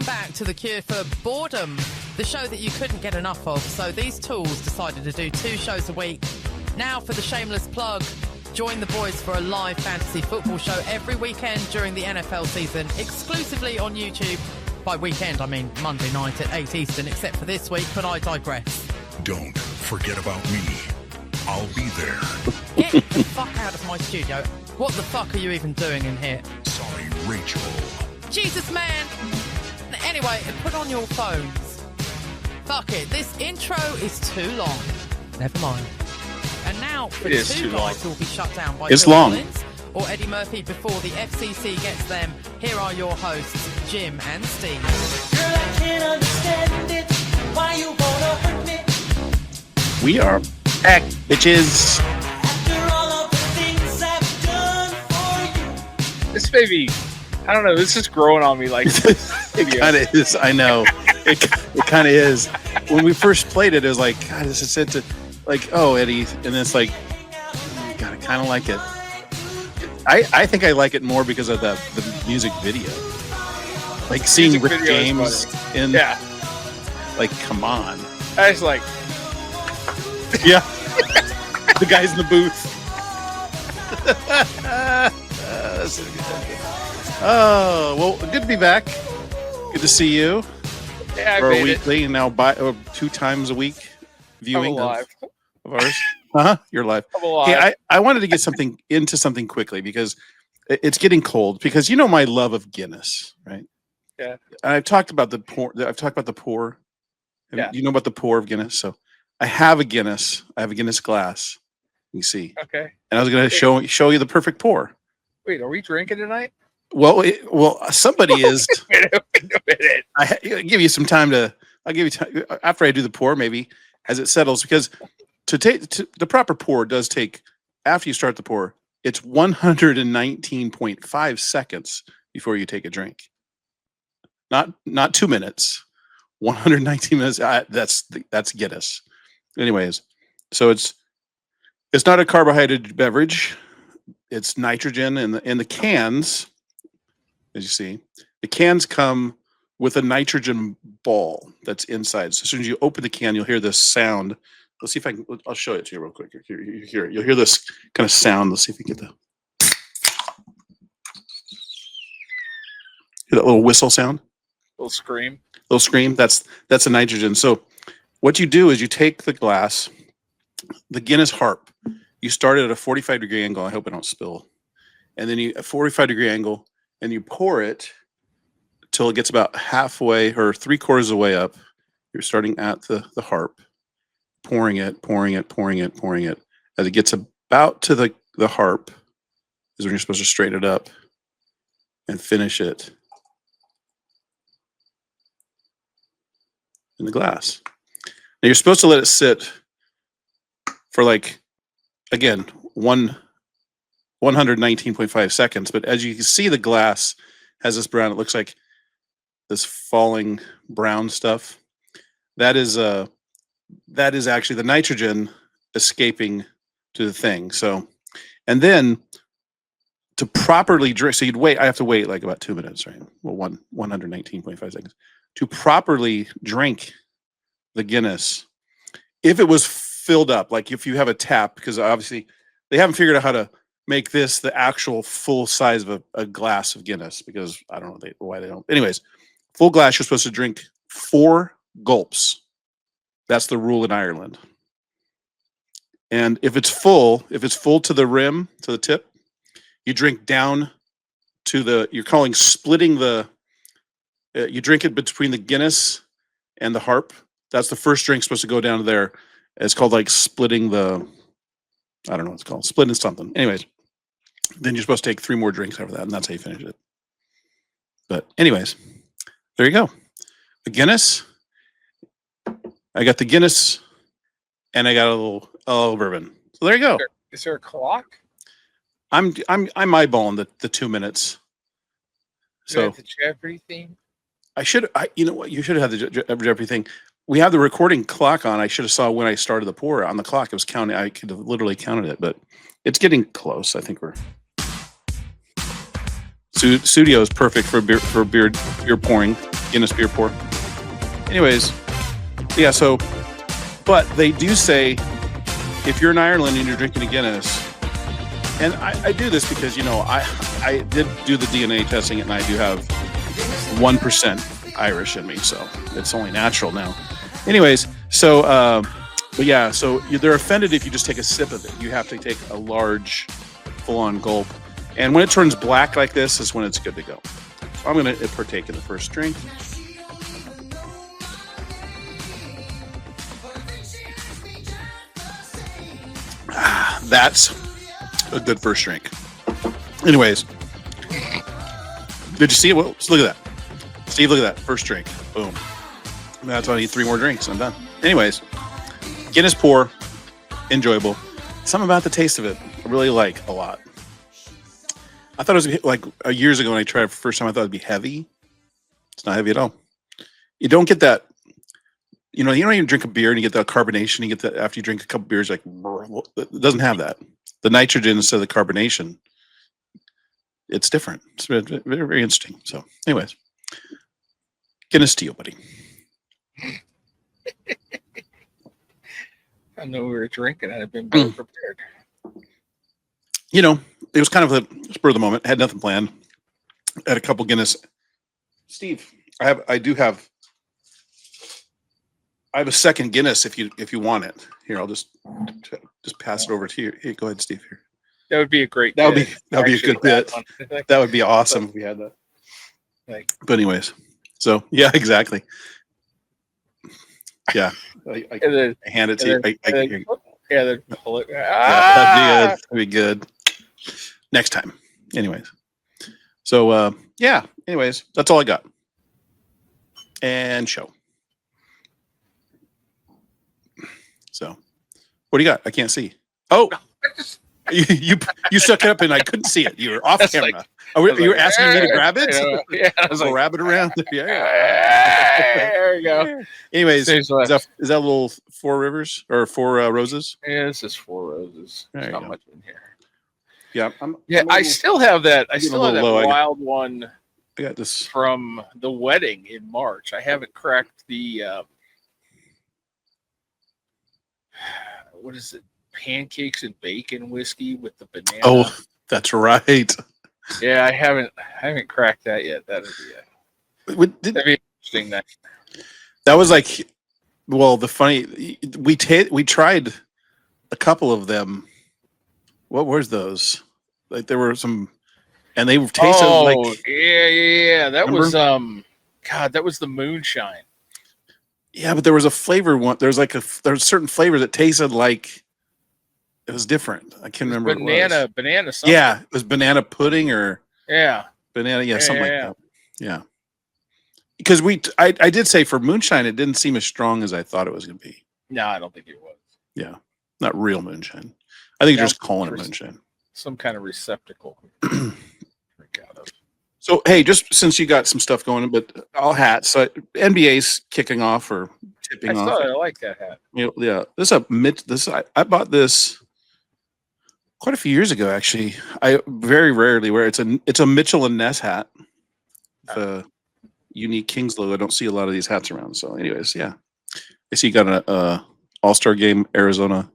Welcome back to The Cure for Boredom, the show that you couldn't get enough of. So these tools decided to do 2 shows a week. Now for the shameless plug, join the boys for a live fantasy football show every weekend during the NFL season, exclusively on YouTube. By weekend, I mean Monday night at 8 Eastern, except for this week, but I digress. Don't forget about me. I'll be there. Get the fuck out of my studio. What the fuck are you even doing in here? Sorry, Rachel. Jesus, man. Anyway, put on your phones. Fuck it. This intro is too long. Never mind. And now for 2 guys who will be shut down by Phil Collins or Eddie Murphy before the FCC gets them. Here are your hosts, Jim and Steve. Girl, I can't understand it. Why you wanna hurt me? We are back, bitches. After all of the things I've done for you. This baby, I don't know. This is growing on me. Like it kind of is. I know. It kind of is. When we first played it, it was like, God, this is said to, like, oh, Eddie, and then it's like, God, I kind of like it. I think I like it more because of the music video. Like seeing Rick James in. Yeah. Like, come on. I was like, yeah. The guys in the booth. That's so good. Oh, well, good to be back. Good to see you. yeah, I For a made weekly, and now 2 times a week viewing I'm alive. of ours. Uh-huh. You're live. I'm alive. Hey, I wanted to get into something quickly because it's getting cold. Because you know my love of Guinness, right? Yeah. And I've talked about the pour. Yeah. You know about the pour of Guinness. So I have a Guinness. I have a Guinness glass. You see. Okay. And I was going to show you the perfect pour. Wait, are we drinking tonight? Well, somebody is. Wait a minute. I'll give you some time to. I'll give you time after I do the pour, maybe as it settles, because the proper pour does take, after you start the pour, it's 119.5 seconds before you take a drink. Not 2 minutes, 119 minutes. That's Guinness. Anyways, so it's not a carbohydrate beverage. It's nitrogen in the cans. As you see, the cans come with a nitrogen ball that's inside. So as soon as you open the can, you'll hear this sound. Let's see if I'll show it to you real quick. You hear it. You'll hear this kind of sound. Let's see if we can get hear that little whistle sound. Little scream. That's a nitrogen. So what you do is you take the glass, the Guinness Harp. You start it at a 45-degree angle. I hope I don't spill. And then a 45-degree angle, and you pour it till it gets about halfway or 3/4 of the way up. You're starting at the harp, pouring it. As it gets about to the harp is when you're supposed to straighten it up and finish it in the glass. Now you're supposed to let it sit for again, 119.5 seconds. But as you can see, the glass has this brown. It looks like this falling brown stuff. That is actually the nitrogen escaping to the thing. So, and then to properly drink, so I have to wait like about 2 minutes, right? Well, 119.5 seconds to properly drink the Guinness. If it was filled up, like if you have a tap, because obviously they haven't figured out how to make this the actual full size of a glass of Guinness, because I don't know why they don't. Anyways, full glass, you're supposed to drink 4 gulps. That's the rule in Ireland. And if it's full to the rim, to the tip, you drink down to you're calling splitting you drink it between the Guinness and the harp. That's the first drink supposed to go down to there. It's called splitting I don't know what it's called, splitting something. Anyways, then you're supposed to take 3 more drinks after that, and that's how you finish it. But anyways, there you go. The Guinness. I got the Guinness, and I got a little bourbon. So there you go. Is there a clock? I'm eyeballing the 2 minutes. So the Jeopardy theme. You know what? You should have had the Jeopardy thing. We have the recording clock on. I should have saw when I started the pour on the clock. It was counting. I could have literally counted it, but it's getting close. I think we're. Studio is perfect for beer pouring. Guinness beer pour. Anyways, yeah. So, but they do say if you're in Ireland and you're drinking a Guinness, and I do this because I did do the DNA testing and I do have 1% Irish in me, so it's only natural now. Anyways, so but yeah, so they're offended if you just take a sip of it. You have to take a large, full-on gulp, and when it turns black like this is when it's good to go. So I'm going to partake in the first drink. That's a good first drink. Anyways, did you see it? Well, look at that. Steve, look at that. First drink. Boom. That's why I need 3 more drinks. I'm done. Anyways, Guinness pour. Enjoyable. Something about the taste of it I really like a lot. I thought it was like years ago when I tried it for the first time, I thought it'd be heavy. It's not heavy at all. You don't get that. You don't even drink a beer and you get that carbonation. You get that after you drink a couple beers, like it doesn't have that. The nitrogen instead of the carbonation, it's different. It's very, very, very interesting. So, anyways, Guinness to you, buddy. I know we were drinking and I've been better prepared. It was kind of a spur of the moment. Had nothing planned. Had a couple Guinness. Steve, I have a second Guinness if you want it. Here, I'll just pass it over to you. Hey, go ahead, Steve. Here. That would be a great. That would be a good bit. That would be awesome if we had that. But anyways, so yeah, exactly. Yeah, I hand it to you. Then pull it. That'd be good. Next time. Anyways, so yeah. Anyways, that's all I got. And show. So, what do you got? I can't see. Oh, you stuck it up and I couldn't see it. You were off camera. You were asking me to grab it? Yeah, I was like, grab it around. Yeah. There you go. Anyways, is that a little Four Rivers or Four Roses? Yeah, this is Four Roses. There There's you not go. much in here. Yeah, I still have that. I still have that low. wild one I got this from the wedding in March. I haven't cracked the what is it? Pancakes and bacon whiskey with the banana. Oh, that's right. Yeah, I haven't cracked that yet. That'd be interesting. That was like, well, the funny we tried a couple of them. What were those? Like there were some, and they tasted like. Yeah. That remember? was God, that was the moonshine. Yeah, but there was a flavor one. There's certain flavors that tasted like it was different. I can't remember. Banana something. Yeah, it was banana pudding or banana. Yeah, something like that. Yeah, because I did say for moonshine, it didn't seem as strong as I thought it was going to be. No, I don't think it was. Yeah, not real moonshine. I think you're just calling it moonshine. Some kind of receptacle. Drink out of. So hey, just since you got some stuff going, but all hats. So NBA's kicking off or tipping off. I like that hat. Yeah, I bought this quite a few years ago. Actually, I very rarely wear it. It's a Mitchell and Ness hat. The unique Kings logo. I don't see a lot of these hats around. So, anyways, yeah, I see you got a All-Star Game Arizona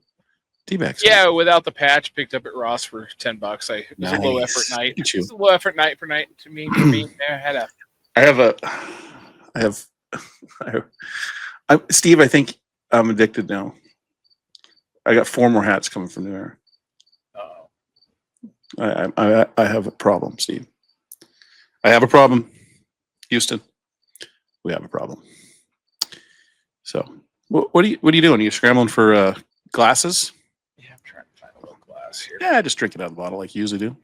D-backs. Yeah, without the patch, picked up at Ross for $10. It was a low effort night. Look at you. It's a low effort night to me. Steve, I think I'm addicted now. I got 4 more hats coming from there. I have a problem, Steve. I have a problem. Houston, we have a problem. So, what are you doing? Are you scrambling for glasses? Yeah, I'm trying to find a little glass here. Yeah, just drink it out of the bottle like you usually do.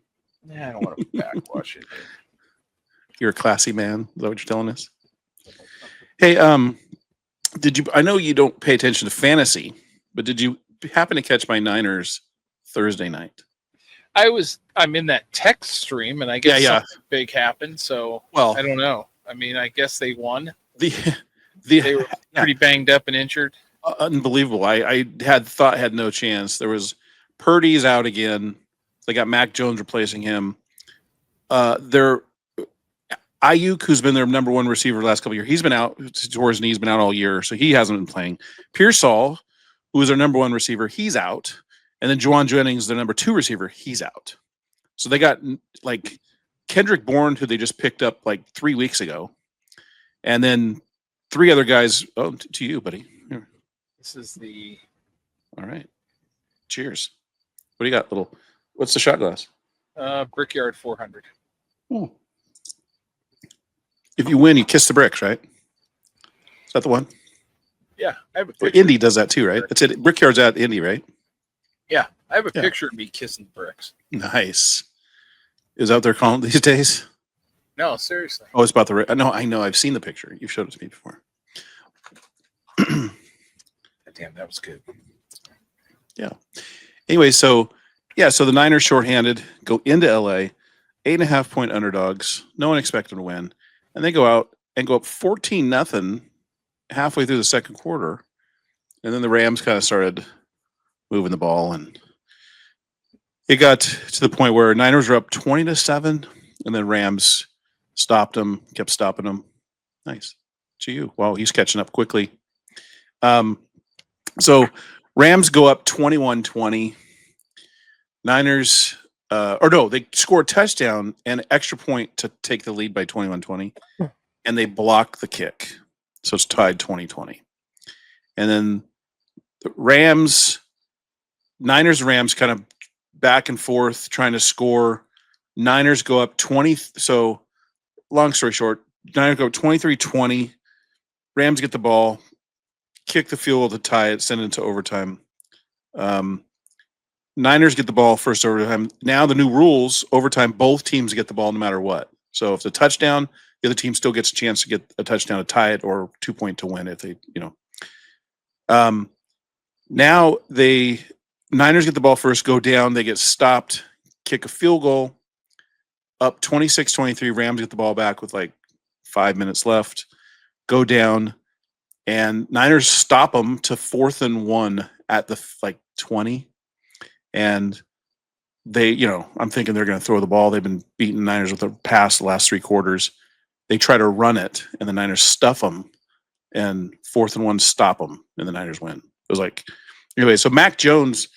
Yeah, I don't want to backwash it. You're a classy man. Is that what you're telling us? Hey, I know you don't pay attention to fantasy, but did you happen to catch my Niners Thursday night? I'm in that text stream, and I guess something big happened. So, I don't know. I mean, I guess they won. They were pretty banged up and injured. Unbelievable. I had no chance. There was Purdy's out again. They got Mac Jones replacing him. I Ayuk, who's been their number one receiver the last couple of years, he's been out. His knee's been out all year, so he hasn't been playing. Pearsall, who is their number one receiver, he's out. And then Juwan Jennings, their number two receiver, he's out. So they got like Kendrick Bourne, who they just picked up like 3 weeks ago. And then 3 other guys. Oh, to you, buddy. Here. This is the. All right. Cheers. What do you got, little? What's the shot glass? Brickyard 400. Oh. If you win, you kiss the bricks, right? Is that the one? Yeah, I have a picture. Well, Indy does that too, right? That's it. Brickyard's at Indy, right? Yeah, I have a picture of me kissing bricks. Nice. Is out there calling these days? No, seriously. Oh, it's about the. No, I know. I've seen the picture. You've showed it to me before. Damn, that was good. Yeah. Anyway, so the Niners shorthanded go into LA, 8.5 point underdogs. No one expected them to win, and they go out and go up 14-0 halfway through the second quarter, and then the Rams kind of started moving the ball, and it got to the point where Niners were up 20-7, and then Rams stopped them, kept stopping them. Nice. To you. Wow, he's catching up quickly. So Rams go up 21-20. Niners, they score a touchdown and an extra point to take the lead by 21-20, and they block the kick. So it's tied 20-20. And then the Niners-Rams kind of back and forth trying to score. Niners go up 20. So long story short, Niners go 23-20. Rams get the ball, kick the field goal to tie it, send it into overtime. Niners get the ball first overtime. Now the new rules, overtime, both teams get the ball no matter what. So if the touchdown, the other team still gets a chance to get a touchdown to tie it or 2-point to win if they, Now Niners get the ball first, go down, they get stopped, kick a field goal, up 26-23. Rams get the ball back with like 5 minutes left, go down, and Niners stop them to 4th and 1 at the 20. And they, I'm thinking they're going to throw the ball. They've been beating the Niners with a pass the last 3 quarters. They try to run it, and the Niners stuff them, and 4th and 1 stop them, and the Niners win. It was like, anyway, so Mac Jones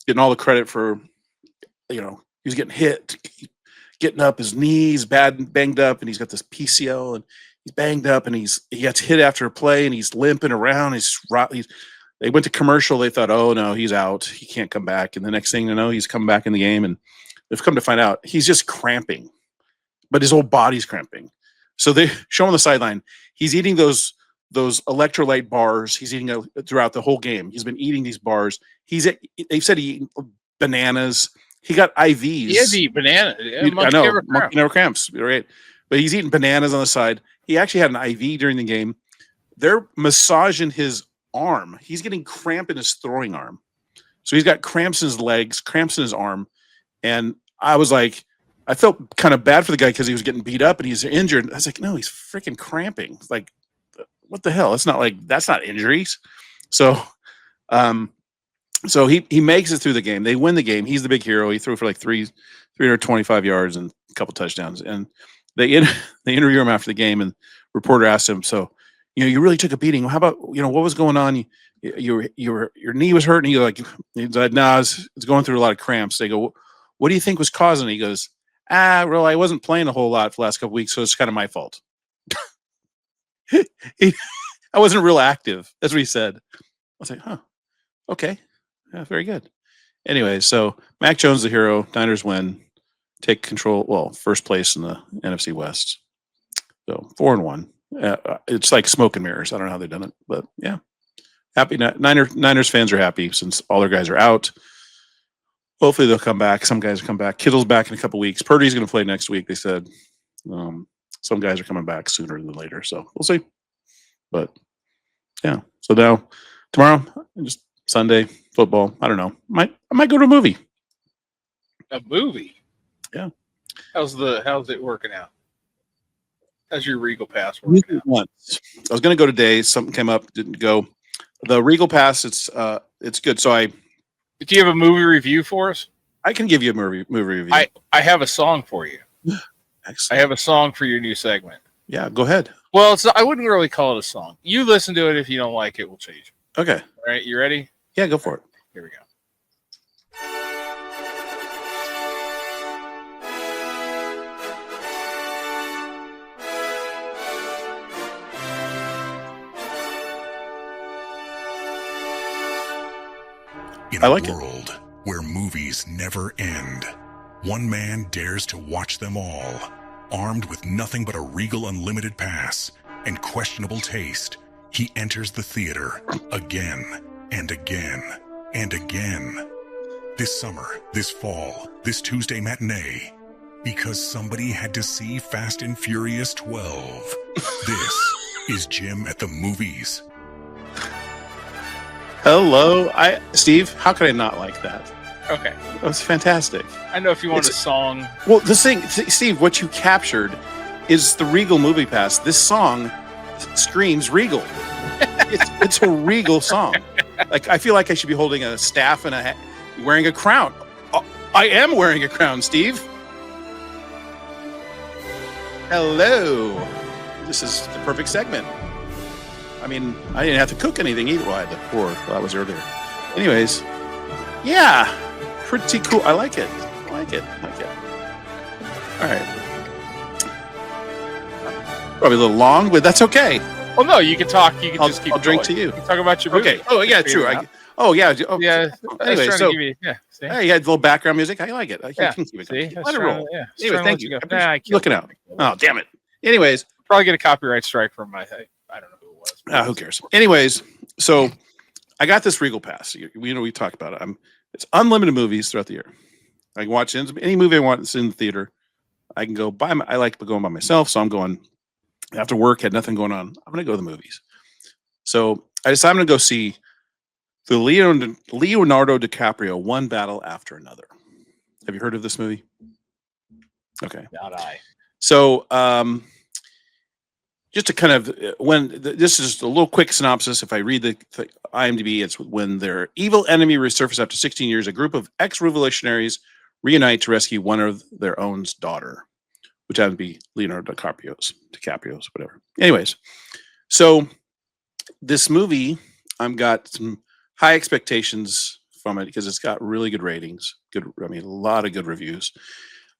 getting all the credit for, he's getting hit, getting up, his knees banged up, and he's got this PCL, and he's banged up, and he gets hit after a play, and he's limping around. They went to commercial. They thought, oh no, he's out. He can't come back. And the next thing you know, he's come back in the game, and they've come to find out he's just cramping, but his whole body's cramping. So they show him on the sideline. He's eating those electrolyte bars. He's eating throughout the whole game. He's been eating these bars. They said he eating bananas. He got IVs. He had to eat bananas. I know. Monkey never cramps, right? But he's eating bananas on the side. He actually had an IV during the game. They're massaging his arm. He's getting cramp in his throwing arm. So he's got cramps in his legs, cramps in his arm. And I was like, I felt kind of bad for the guy because he was getting beat up and he's injured. I was like, no, he's freaking cramping. Like, what the hell? That's not injuries. So, he makes it through the game. They win the game. He's the big hero. He threw for like 325 yards and a couple touchdowns. And they interview him after the game, and reporter asked him, so, you really took a beating. How about, what was going on? Your knee was hurting. He's like, nah, it's going through a lot of cramps. They go, what do you think was causing it? He goes, really, I wasn't playing a whole lot for the last couple of weeks, so it's kind of my fault. I wasn't real active. That's what he said. I was like, huh, okay. Yeah, very good. Anyway, so Mac Jones, the hero. Niners win. Take control. Well, first place in the NFC West. So 4-1. It's like smoke and mirrors. I don't know how they've done it, but yeah. Happy Niners fans are happy since all their guys are out. Hopefully they'll come back. Some guys will come back. Kittle's back in a couple weeks. Purdy's going to play next week, they said. Some guys are coming back sooner than later, so we'll see. But yeah, so now tomorrow, just Sunday football. I don't know. I might go to a movie. A movie? Yeah. How's it working out? How's your Regal Pass working out? Once. I was going to go today. Something came up, didn't go. The Regal Pass, it's good. So do you have a movie review for us? I can give you a movie review. I have a song for you. Excellent. I have a song for your new segment. Yeah, go ahead. Well, I wouldn't really call it a song. You listen to it. If you don't like it, we'll change it. Okay. All right, you ready? Yeah, go for it. Here we go. In a world where movies never end, one man dares to watch them all. Armed with nothing but a Regal Unlimited pass and questionable taste, he enters the theater again and again and again. This summer, this fall, this Tuesday matinee, because somebody had to see Fast and Furious 12. This is Jim at the Movies. Hello, Steve. How could I not like that? Okay, that was fantastic. I know if you want a song. Well, the thing, Steve, what you captured is the Regal movie pass. This song screams Regal. It's a Regal song. Like I feel like I should be holding a staff and wearing a crown. I am wearing a crown, Steve. Hello. This is the perfect segment. I mean, I didn't have to cook anything either. Well, I had to pour. Well, that was earlier. Anyways, yeah, pretty cool. I like it. I like it. All right. Probably a little long, but that's okay. Well, no, you can talk. You can just keep. I'll drink to you. You can talk about your movie. Okay. Oh, yeah, true. Yeah. Anyway, so you had a little background music. I like it. Yeah. Can keep it. See? Let it roll. Yeah. Anyway, thank you. Looking out. Oh, damn it. Anyways, probably get a copyright strike from my. I don't know who it was. Who cares? Anyways, so I got this Regal pass. We talked about it. It's unlimited movies throughout the year. I can watch any movie I want that's in the theater. I can go I like going by myself, so I'm going after work. Had nothing going on. I'm going to go to the movies. So I decided I'm going to go see the Leonardo DiCaprio One Battle After Another. Have you heard of this movie? Okay. Not I. So, just to kind of this is just a little quick synopsis. If I read the IMDb, it's when their evil enemy resurfaces after 16 years. A group of ex-revolutionaries reunite to rescue one of their own's daughter, which happens to be Leonardo DiCaprio's, whatever. Anyways, so this movie, I've got some high expectations from it because it's got really good ratings. A lot of good reviews.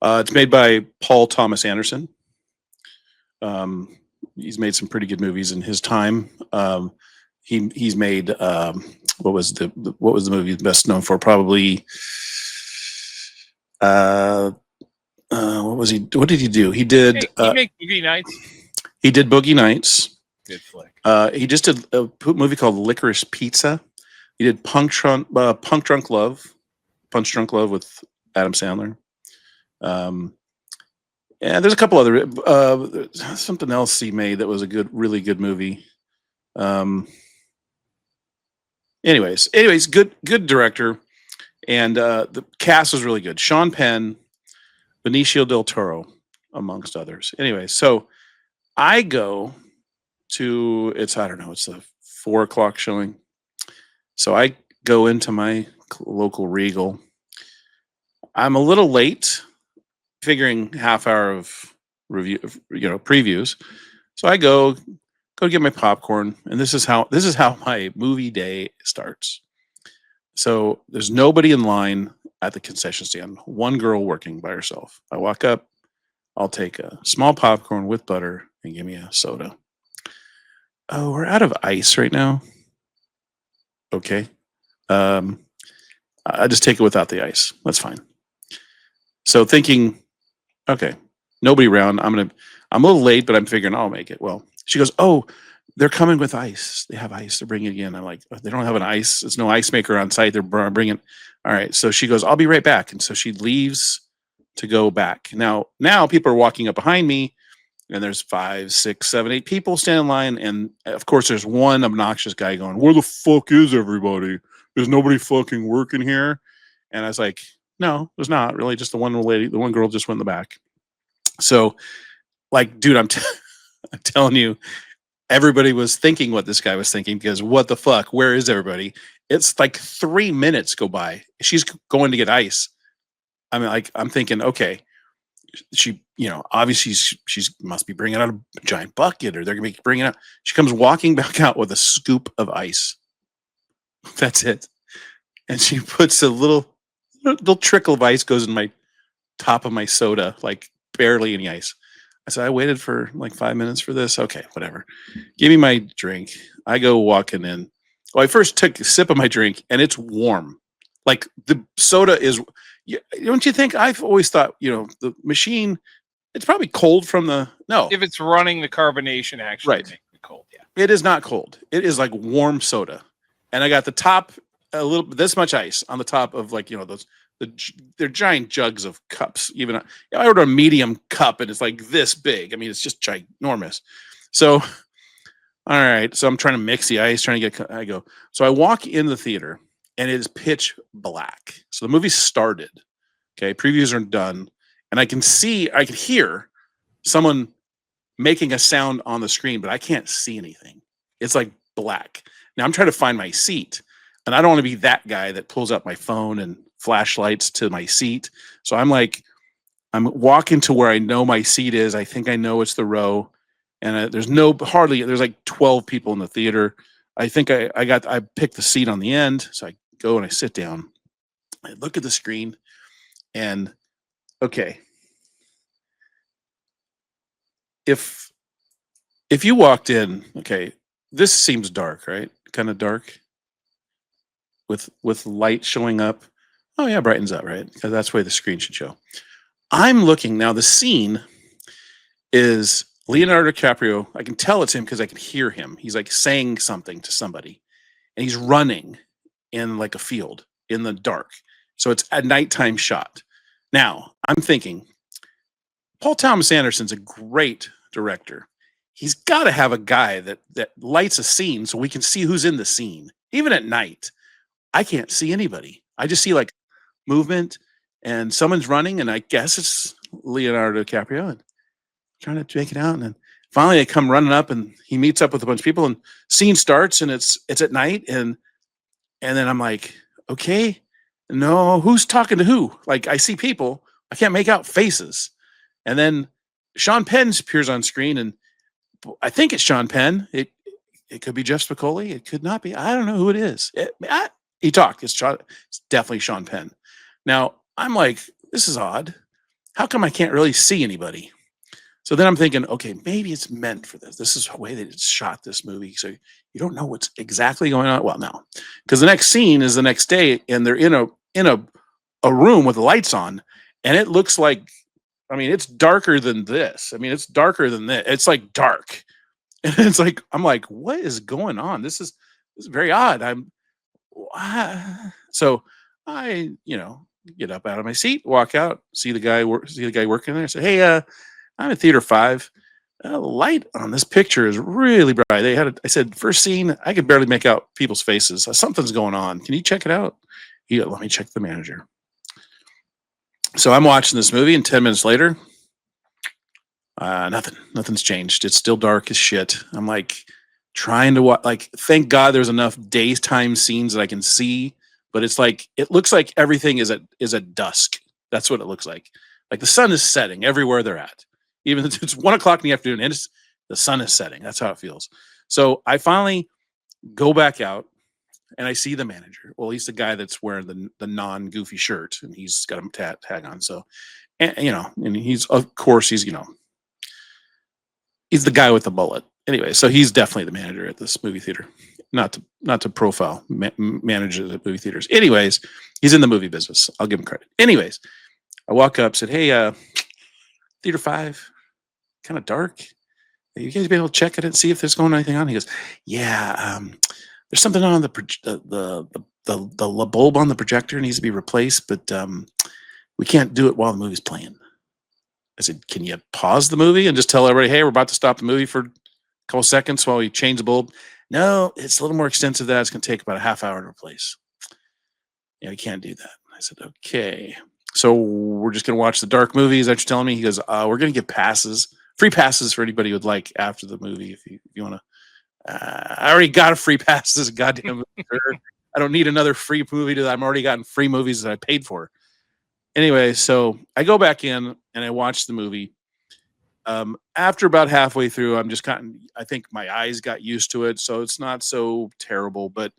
It's made by Paul Thomas Anderson. He's made some pretty good movies in his time. He's made what was the movie best known for? Probably what was he? What did he do? He did. He made Boogie Nights. He did Boogie Nights. Good flick. He just did a movie called Licorice Pizza. He did Punch Drunk Love with Adam Sandler. And there's a couple other something else he made that was a really good movie. Anyways, good director, and the cast was really good. Sean Penn, Benicio del Toro, amongst others. Anyway, so I go to it's a 4:00 showing. So I go into my local Regal. I'm a little late, figuring half hour of review, previews. So I go get my popcorn, and this is how my movie day starts. So there's nobody in line at the concession stand. One girl working by herself. I walk up. I'll take a small popcorn with butter and give me a soda. Oh, we're out of ice right now. Okay. I just take it without the ice. That's fine. So thinking, okay, nobody around. I'm a little late, but I'm figuring I'll make it. Well, she goes, oh, they're coming with ice. They have ice. They're bringing it in. I'm like, oh, they don't have an ice. There's no ice maker on site. They're bringing. All right. So she goes, I'll be right back. And so she leaves to go back. Now people are walking up behind me, and there's 5, 6, 7, 8 people standing in line. And of course, there's one obnoxious guy going, where the fuck is everybody? There's nobody fucking working here. And I was like, no, there's not really. Just the one girl just went in the back. So, like, dude, I'm telling you, everybody was thinking what this guy was thinking, because what the fuck? Where is everybody? It's like 3 minutes go by. She's going to get ice. I mean, like, I'm thinking, okay, she, obviously she's must be bringing out a giant bucket, or they're gonna be bringing out. She comes walking back out with a scoop of ice. That's it, and she puts a little trickle of ice goes in my top of my soda, like barely any ice. I said, I waited for like 5 minutes for this. Okay, whatever. Give me my drink. I go walking in. Well, I first took a sip of my drink, and it's warm. Like the soda is. Don't you think? I've always thought, the machine, it's probably cold from the. No. If it's running, the carbonation actually makes it cold. Yeah. It is not cold. It is like warm soda, and I got the top a little this much ice on the top of like those. They're giant jugs of cups. Even I ordered a medium cup, and it's like this big. I mean, it's just ginormous. So, all right. So I'm trying to mix the ice, trying to get. I go. So I walk in the theater, and it is pitch black. So the movie started. Okay, previews are done, and I can hear someone making a sound on the screen, but I can't see anything. It's like black. Now I'm trying to find my seat, and I don't want to be that guy that pulls up my phone and flashlights to my seat. So I'm walking to where I know my seat is. I think I know it's the row, and there's like 12 people in the theater. I think I picked the seat on the end. So I go and I sit down. I look at the screen, and okay. If you walked in, okay, this seems dark, right? Kind of dark with light showing up. Oh yeah, brightens up, right? Because that's the way the screen should show. I'm looking now. The scene is Leonardo DiCaprio. I can tell it's him because I can hear him. He's like saying something to somebody, and he's running in like a field in the dark. So it's a nighttime shot. Now I'm thinking, Paul Thomas Anderson's a great director. He's got to have a guy that lights a scene so we can see who's in the scene. Even at night, I can't see anybody. I just see like movement, and someone's running, and I guess it's Leonardo DiCaprio, and trying to make it out. And then finally they come running up, and he meets up with a bunch of people, and scene starts, and it's at night, and then I'm like, okay, no, who's talking to who? Like I see people, I can't make out faces. And then Sean Penn appears on screen, and I think it's Sean Penn. It could be Jeff Spicoli. It could not be. I don't know who it is. He talked. It's definitely Sean Penn. Now, I'm like, this is odd. How come I can't really see anybody? So then I'm thinking, okay, maybe it's meant for this. This is the way that it's shot, this movie. So you don't know what's exactly going on. Well, no, because the next scene is the next day, and they're in a room with the lights on, and it looks like, I mean, it's darker than this. I mean, it's darker than this. It's like dark, and it's like I'm like, what is going on? This is very odd. So I get up out of my seat, walk out, see the guy working there. Say, hey, I'm at Theater 5. The light on this picture is really bright. I said, first scene, I could barely make out people's faces. Something's going on. Can you check it out? Let me check the manager. So I'm watching this movie, and 10 minutes later, nothing's changed. It's still dark as shit. I'm like trying to watch, like, thank God there's enough daytime scenes that I can see, but it's like, it looks like everything is at dusk. That's what it looks like. Like the sun is setting everywhere they're at. Even if it's 1 o'clock in the afternoon, and the sun is setting. That's how it feels. So I finally go back out, and I see the manager. Well, he's the guy that's wearing the non-goofy shirt, and he's got a tag on. So, and he's, of course, he's the guy with the mullet. Anyway, so he's definitely the manager at this movie theater. Not to profile managers at movie theaters. Anyways, he's in the movie business. I'll give him credit. Anyways, I walk up, said, hey, Theater 5, kind of dark. You guys be able to check it and see if there's going anything on? He goes, yeah, there's something on the bulb on the projector needs to be replaced, but we can't do it while the movie's playing. I said, can you pause the movie and just tell everybody, hey, we're about to stop the movie for a couple seconds while we change the bulb? No, it's a little more extensive than that. It's going to take about a half hour to replace. Yeah, we can't do that. I said, okay. So we're just going to watch the dark movie. Is that what you're telling me? He goes, we're going to give free passes for anybody who would like after the movie. If you want to, I already got a free pass. This goddamn movie. I don't need another free movie. I'm already gotten free movies that I paid for. Anyway, so I go back in, and I watched the movie. After about halfway through, I think my eyes got used to it, so it's not so terrible. But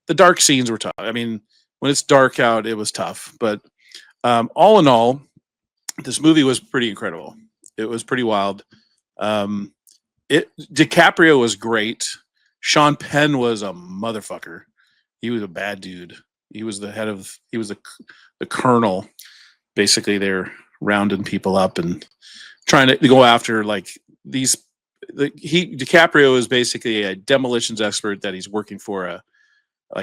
the dark scenes were tough. I mean, when it's dark out, it was tough. But all in all, this movie was pretty incredible. It was pretty wild. DiCaprio was great. Sean Penn was a motherfucker. He was a bad dude. He was the colonel. Basically, they're rounding people up and trying to go after like these. DiCaprio is basically a demolitions expert that he's working for a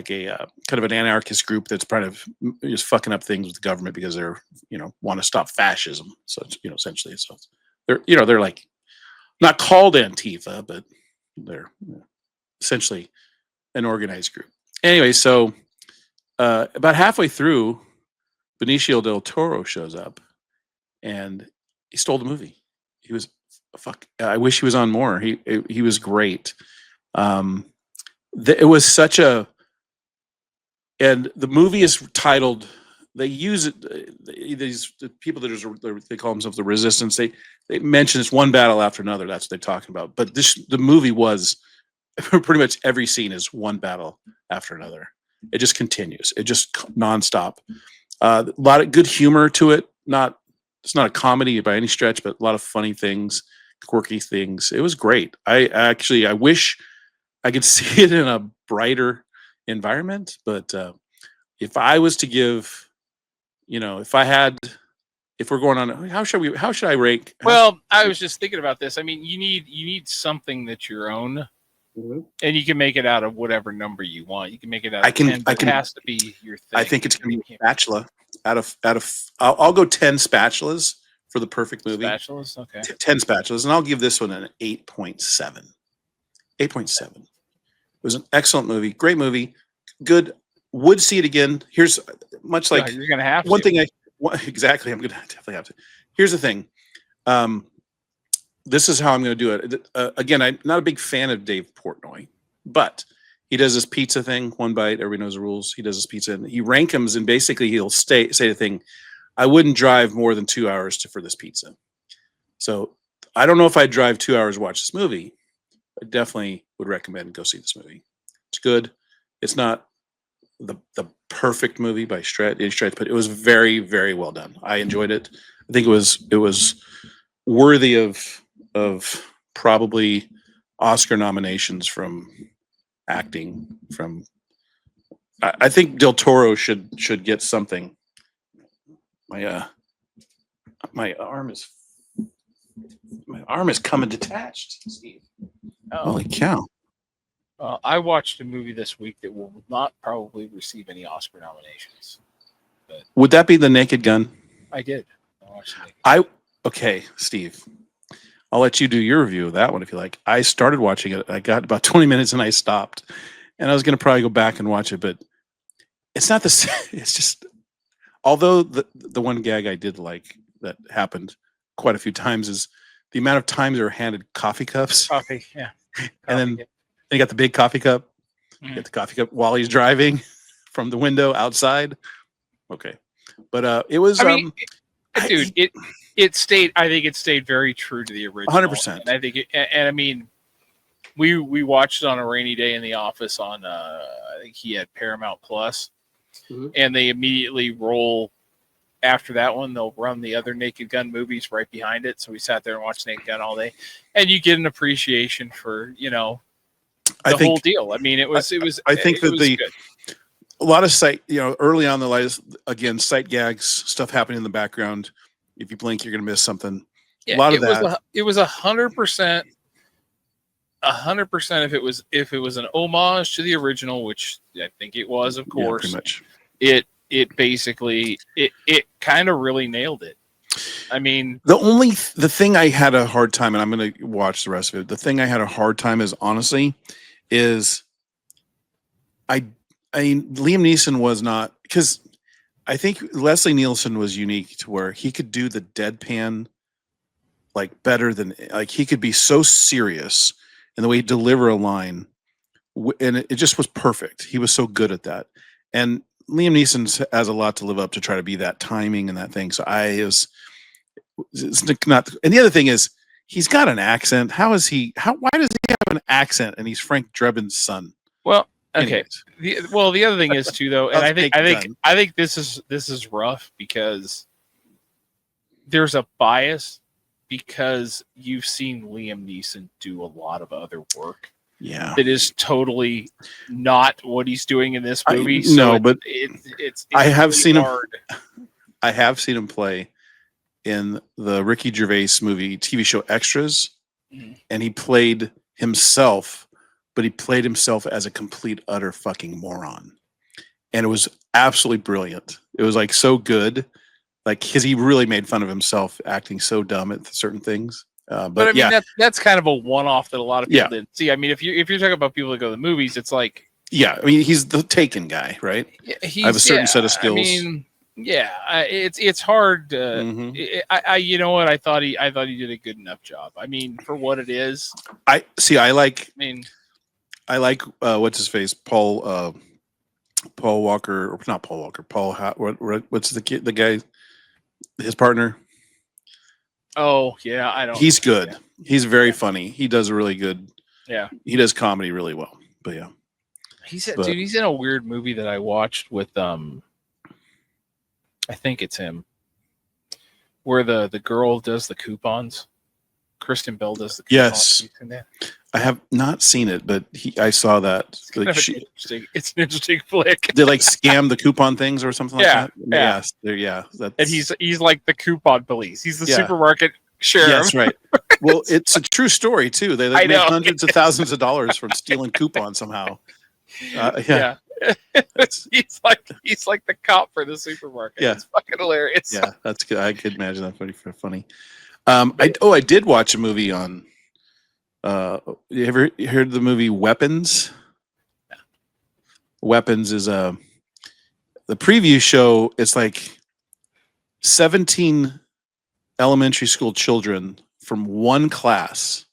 kind of an anarchist group that's kind of just fucking up things with the government because they're want to stop fascism. So essentially, so they're like not called Antifa, but they're essentially an organized group. Anyway, so about halfway through, Benicio del Toro shows up, and he stole the movie. He was I wish he was on more. He was great. It was such a, and the movie is titled. They use it. The people they call themselves the Resistance. They mention it's one battle after another. That's what they're talking about. But the movie was pretty much every scene is one battle after another. It just continues. It just nonstop. A lot of good humor to it. It's not a comedy by any stretch, but a lot of funny things, quirky things. It was great. I wish I could see it in a brighter environment. But if I was to give, if we're going on, how should I rank? Well, I was just thinking about this. I mean, you need something that's your own. Mm-hmm. And you can make it out of whatever number you want. You can make it out of 10, but it has to be your thing. I think it's going to be a spatula. I'll go 10 spatulas for the perfect movie. Spatulas, okay. 10 spatulas, and I'll give this one an 8.7. 8.7. It was an excellent movie, great movie, good. Would see it again. Here's much like you're going to have one thing. Exactly, I'm going to definitely have to. Here's the thing. This is how I'm going to do it. Again, I'm not a big fan of Dave Portnoy, but he does this pizza thing, one bite. Everybody knows the rules. He does this pizza, and he rank them, and basically he'll say the thing, I wouldn't drive more than 2 hours for this pizza. So I don't know if I'd drive 2 hours to watch this movie. I definitely would recommend go see this movie. It's good. It's not the perfect movie by stretch, but it was very, very well done. I enjoyed it. I think it was worthy of probably Oscar nominations from acting. I think Del Toro should get something. My arm is coming detached, Steve. Holy cow. I watched a movie this week that will not probably receive any Oscar nominations. But would that be The Naked Gun? I did. I watched The Naked Gun. Okay, Steve. I'll let you do your review of that one if you like. I started watching it. I got about 20 minutes and I stopped. And I was going to probably go back and watch it, but it's not the same. It's just, although the one gag I did like that happened quite a few times is the amount of times they were handed coffee cups. Coffee, yeah. And then you got the big coffee cup. Mm-hmm. Get the coffee cup while he's driving from the window outside. Okay. But it was... dude, it stayed. I think it stayed very true to the original. 100%. And I think, I mean, we watched it on a rainy day in the office on. I think he had Paramount Plus, mm-hmm. And they immediately roll after that one. They'll run the other Naked Gun movies right behind it. So we sat there and watched Naked Gun all day, and you get an appreciation for the whole deal. I mean, it was. I think that good. A lot of early on the lives, again, sight gags, stuff happening in the background. If you blink, you're going to miss something. Yeah, a lot of that. It was 100%. 100%. If it was an homage to the original, which I think it was, of course. Yeah, pretty much. It basically it kind of really nailed it. I mean, the thing I had a hard time, and I'm going to watch the rest of it. The thing I had a hard time is Liam Neeson was not, because I think Leslie Nielsen was unique to where he could do the deadpan like better than, like he could be so serious in the way he deliver a line, and it just was perfect. He was so good at that. And Liam Neeson has a lot to live up to try to be that timing and that thing. So It's not. And the other thing is, he's got an accent. Why does he have an accent? And he's Frank Drebin's son. Well, okay. Anyways. The other thing is too, though, and Let's I think this is rough because there's a bias because you've seen Liam Neeson do a lot of other work. Yeah, that is totally not what he's doing in this movie. It's I have really seen hard. him. I have seen him play in the Ricky Gervais movie TV show Extras, and he played himself, but he played himself as a complete utter fucking moron, and it was absolutely brilliant. It was like so good, like because he really made fun of himself acting so dumb at certain things. But I mean, that's kind of a one-off that a lot of people didn't see. I mean, if you're talking about people that go to the movies, it's like, I mean, he's the Taken guy, right? I have a certain set of skills. I mean, it's hard. You know what? I thought he did a good enough job. I mean, for what it is. I like what's his face, Paul Walker, or not Paul Walker, what's the guy, his partner? Oh yeah, I don't. He's good. Yeah. He's very funny. He does a really good. Yeah, he does comedy really well. But yeah, he's in a weird movie that I watched with I think it's him, where the girl does the coupons. Kristen Bell does the coupons. Yes, I have not seen it, but I saw that. It's an interesting flick. They like scam the coupon things or something like that. Yeah. And he's like the coupon police. He's the supermarket sheriff. That's right. Well, it's a true story too. They made hundreds of thousands of dollars from stealing coupons somehow. He's like the cop for the supermarket. Yeah, it's fucking hilarious. Yeah, that's good. I could imagine that pretty funny. I did watch a movie on. You ever heard the movie Weapons? Yeah. Weapons is the preview show. It's like 17 elementary school children from one class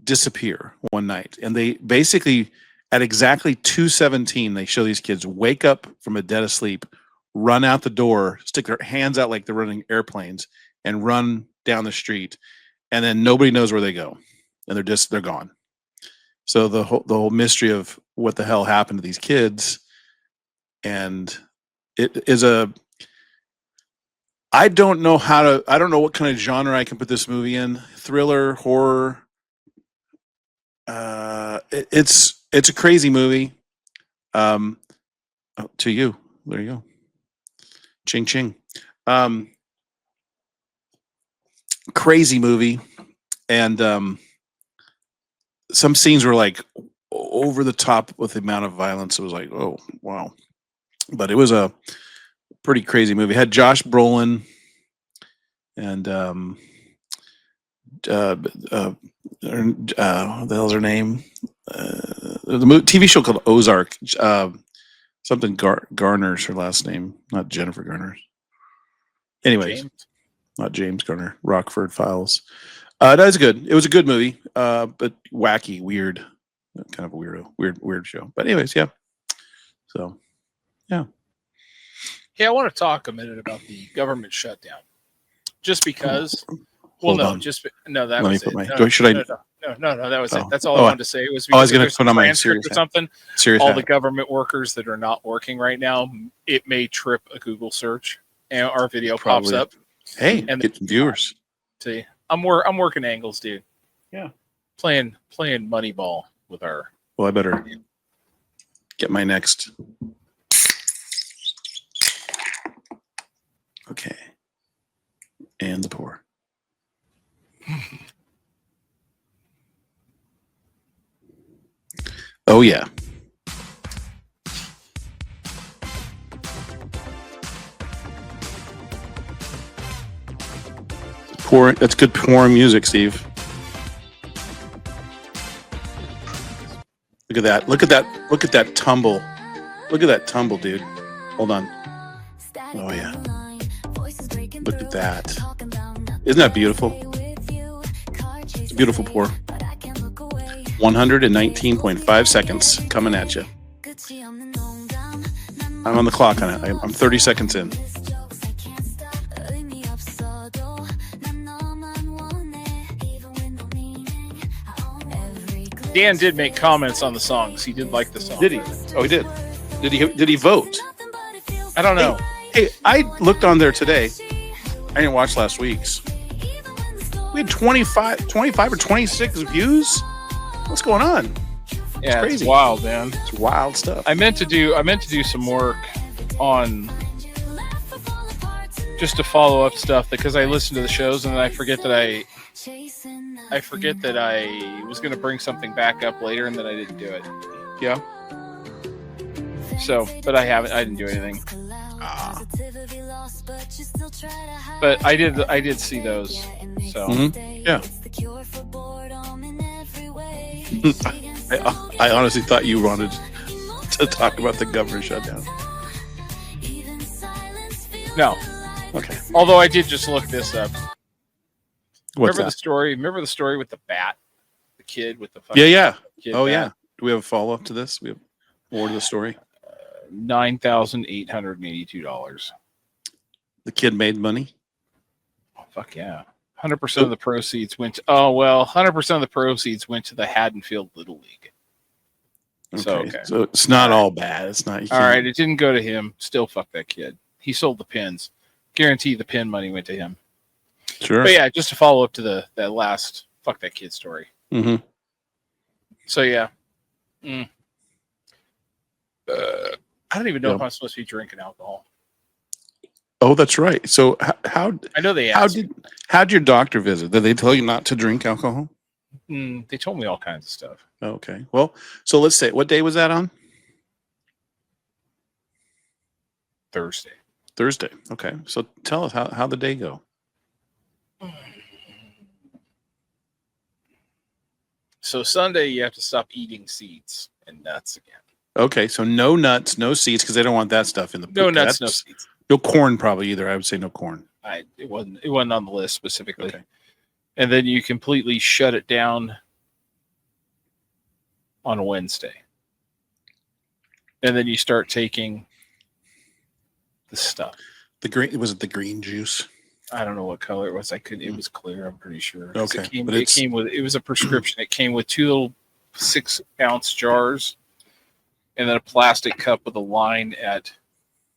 disappear one night, and they basically at exactly 2:17 they show these kids wake up from a dead of sleep, run out the door, stick their hands out like they're running airplanes, and run down the street, and then nobody knows where they go, and they're gone. So the whole mystery of what the hell happened to these kids, and it is I don't know what kind of genre I can put this movie in. Thriller, horror. It's a crazy movie. To you, there you go. Ching ching. Crazy movie, and some scenes were like over the top with the amount of violence. It was like, oh wow, but it was a pretty crazy movie. It had Josh Brolin and what the hell's her name? The TV show called Ozark. Something Garner's her last name, not Jennifer Garner. Anyways. Not James Garner. Rockford Files. That was good. It was a good movie, but wacky, weird, kind of a weird show. But anyways, yeah. So, yeah. Yeah, I want to talk a minute about the government shutdown. Just because. No, that was it. No, that was it. That's all I wanted to say. It was I was going to put on my serious or something. All the government workers that are not working right now, it may trip a Google search, and our video pops up. Hey, and get some viewers. See, I'm working angles, dude. Yeah, playing Moneyball with our. Well, I better get my next. Okay, and the pour. Oh yeah. That's good pouring music, Steve. Look at that. Look at that tumble. Look at that tumble, dude. Hold on. Oh yeah. Look at that. Isn't that beautiful? It's a beautiful pour. 119.5 seconds coming at you. I'm on the clock on it. I'm 30 seconds in. Dan did make comments on the songs. He did like the song. Did he? Oh, he did. Did he vote? I don't know. Hey, I looked on there today. I didn't watch last week's. We had 25 or 26 views. What's going on? Yeah, crazy. It's wild, man. It's wild stuff. I meant to do some work on just to follow up stuff because I listen to the shows and then I forget that I was going to bring something back up later and then I didn't do it. Yeah. So, but I didn't do anything. But I did see those. So yeah. I honestly thought you wanted to talk about the government shutdown. No. Okay. Although I did just look this up. What's Remember that? the story? Remember the story with the bat, the kid with the fucking Yeah. kid Oh bat? yeah. Do we have a follow up to this? We have more to the story. $9,882. The kid made money. Oh, fuck yeah. 100% of the proceeds went to, 100% of the proceeds went to the Haddonfield Little League. Okay. So it's not all bad. It's not. All right. It didn't go to him. Still fuck that kid. He sold the pins. Guarantee the pin money went to him. Sure. But yeah, just to follow up to that last fuck that kid story. Mm-hmm. So yeah. I don't even know if I'm supposed to be drinking alcohol. Oh, that's right. So how I know they asked. How'd your doctor visit? Did they tell you not to drink alcohol? They told me all kinds of stuff. Okay. Well, so let's say, what day was that on? Thursday. Okay. So tell us how the day go. So Sunday you have to stop eating seeds and nuts again. Okay. So no nuts, no seeds, because they don't want that stuff in the No nuts, no seeds. No corn probably either. I would say no corn. It wasn't on the list specifically. Okay. And then you completely shut it down on a Wednesday. And then you start taking the stuff. Was it the green juice? I don't know what color it was. It was clear, I'm pretty sure. Okay. It was a prescription. It came with 2 little 6-ounce jars and then a plastic cup with a line at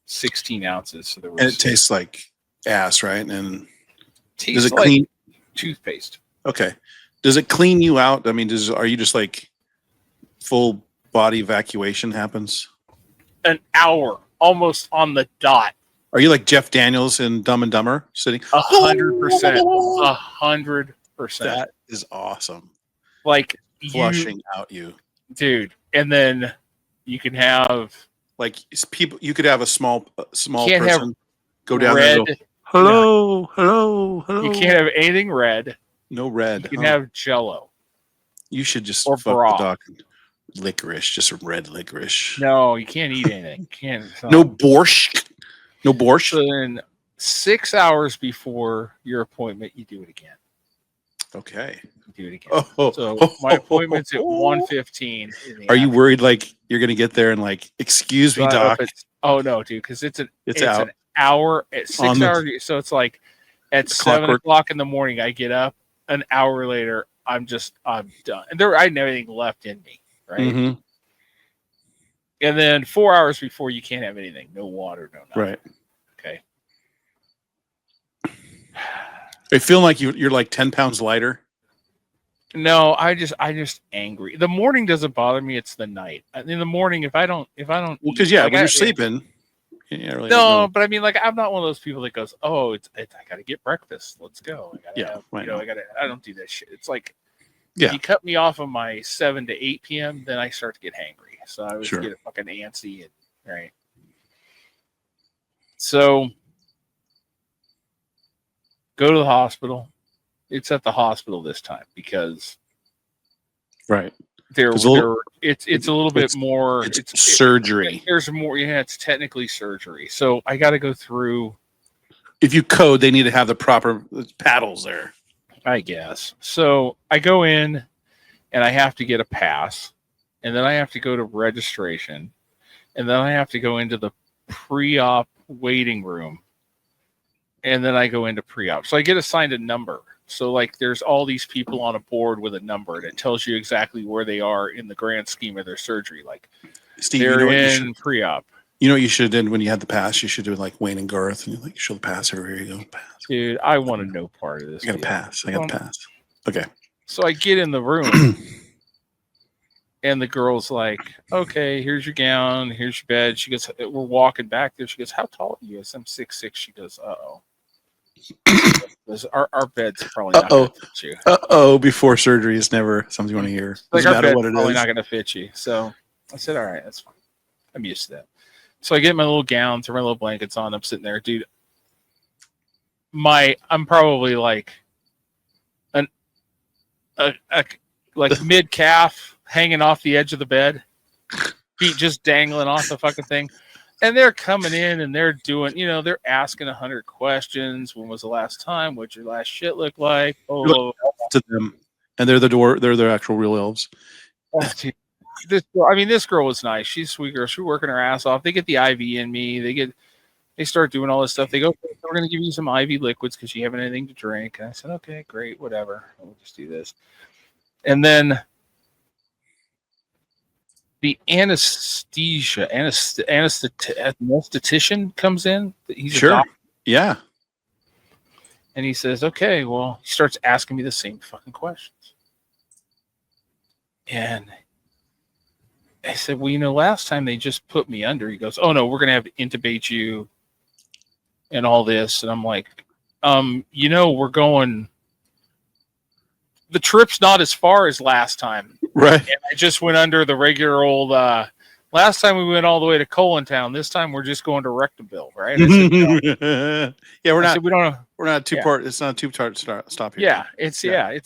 16 ounces. So And it tastes like ass, right? And does it like clean toothpaste? Okay. Does it clean you out? I mean, are you just like full body evacuation happens? An hour, almost on the dot. Are you like Jeff Daniels in Dumb and Dumber sitting? 100%. 100%. That is awesome. Like Flushing out you. Dude. And then you can have like people. You could have a small can't person have go down red, there. And go, hello. You can't have anything red. No red. You can have Jello. You should just or fuck broth. the doc. Licorice, just red licorice. No, you can't eat anything. No borscht. No borscht. So then 6 hours before your appointment, you do it again. Okay. You do it again. Oh, so my appointment's at 1:15. Are you worried like you're gonna get there and like, excuse me, doc? Oh no, dude, because it's out. an hour at 6 hours. So it's like at 7 o'clock in the morning, I get up. An hour later, I'm done. And I didn't have anything left in me, right? Mm-hmm. And then 4 hours before, you can't have anything. No water, no nothing. Right. Okay. I feel like you're like 10 pounds lighter. No, I just angry. The morning doesn't bother me. It's the night. In the morning, if I don't, well, because when you're sleeping, really no. But I mean, like, I'm not one of those people that goes, "Oh, I got to get breakfast. Let's go." I don't do that shit. It's like, if you cut me off of my 7 to 8 p.m., then I start to get hangry. So I was get fucking antsy, right? So go to the hospital. It's at the hospital this time because it's a little bit more. It's surgery. There's more. Yeah, it's technically surgery. So I got to go through. If you code, they need to have the proper paddles there, I guess. So I go in, and I have to get a pass, and then I have to go to registration, and then I have to go into the pre-op waiting room, and then I go into pre-op. So I get assigned a number So like there's all these people on a board with a number, and it tells you exactly where they are in the grand scheme of their surgery. Like Steve, they're you know what in pre-op. you know what you should have done when you had the pass? You should do like Wayne and Garth, and you like show the pass everywhere you go. Pass. Dude, I wanted no part of this. I got a pass. I got the pass. Okay. So I get in the room, and the girl's like, "Okay, here's your gown. Here's your bed." She goes, "We're walking back there." She goes, "How tall are you?" I said, "I'm 6'6". She goes, "Uh-oh." Our bed's probably not going to fit you. Before surgery is never something you want to hear. Like Doesn't our matter bed's what it probably is. not going to fit you. So I said, all right, that's fine. I'm used to that. So I get my little gown, throw my little blankets on. I'm sitting there, dude. I'm probably like like mid calf hanging off the edge of the bed, feet just dangling off the fucking thing. And they're coming in and they're doing, they're asking 100 questions. When was the last time? What's your last shit look like? Oh, To them, and they're their actual real elves. This girl was nice. She's a sweet girl. She's working her ass off. They get the IV in me. They start doing all this stuff. They go, we're going to give you some IV liquids because you haven't anything to drink. And I said, okay, great, whatever. We'll just do this. And then the anesthetician comes in. He's Sure. a doctor. Yeah. And he says, okay, well, he starts asking me the same fucking questions. And I said, well, last time they just put me under. He goes, oh, no, we're going to have to intubate you and all this. And I'm like, we're going, the trip's not as far as last time. Right. And I just went under the regular old, last time we went all the way to Colon Town. This time we're just going to Rectamville, right? I said, yeah, we're not two part. It's not a two-part stop here. Yeah, it's a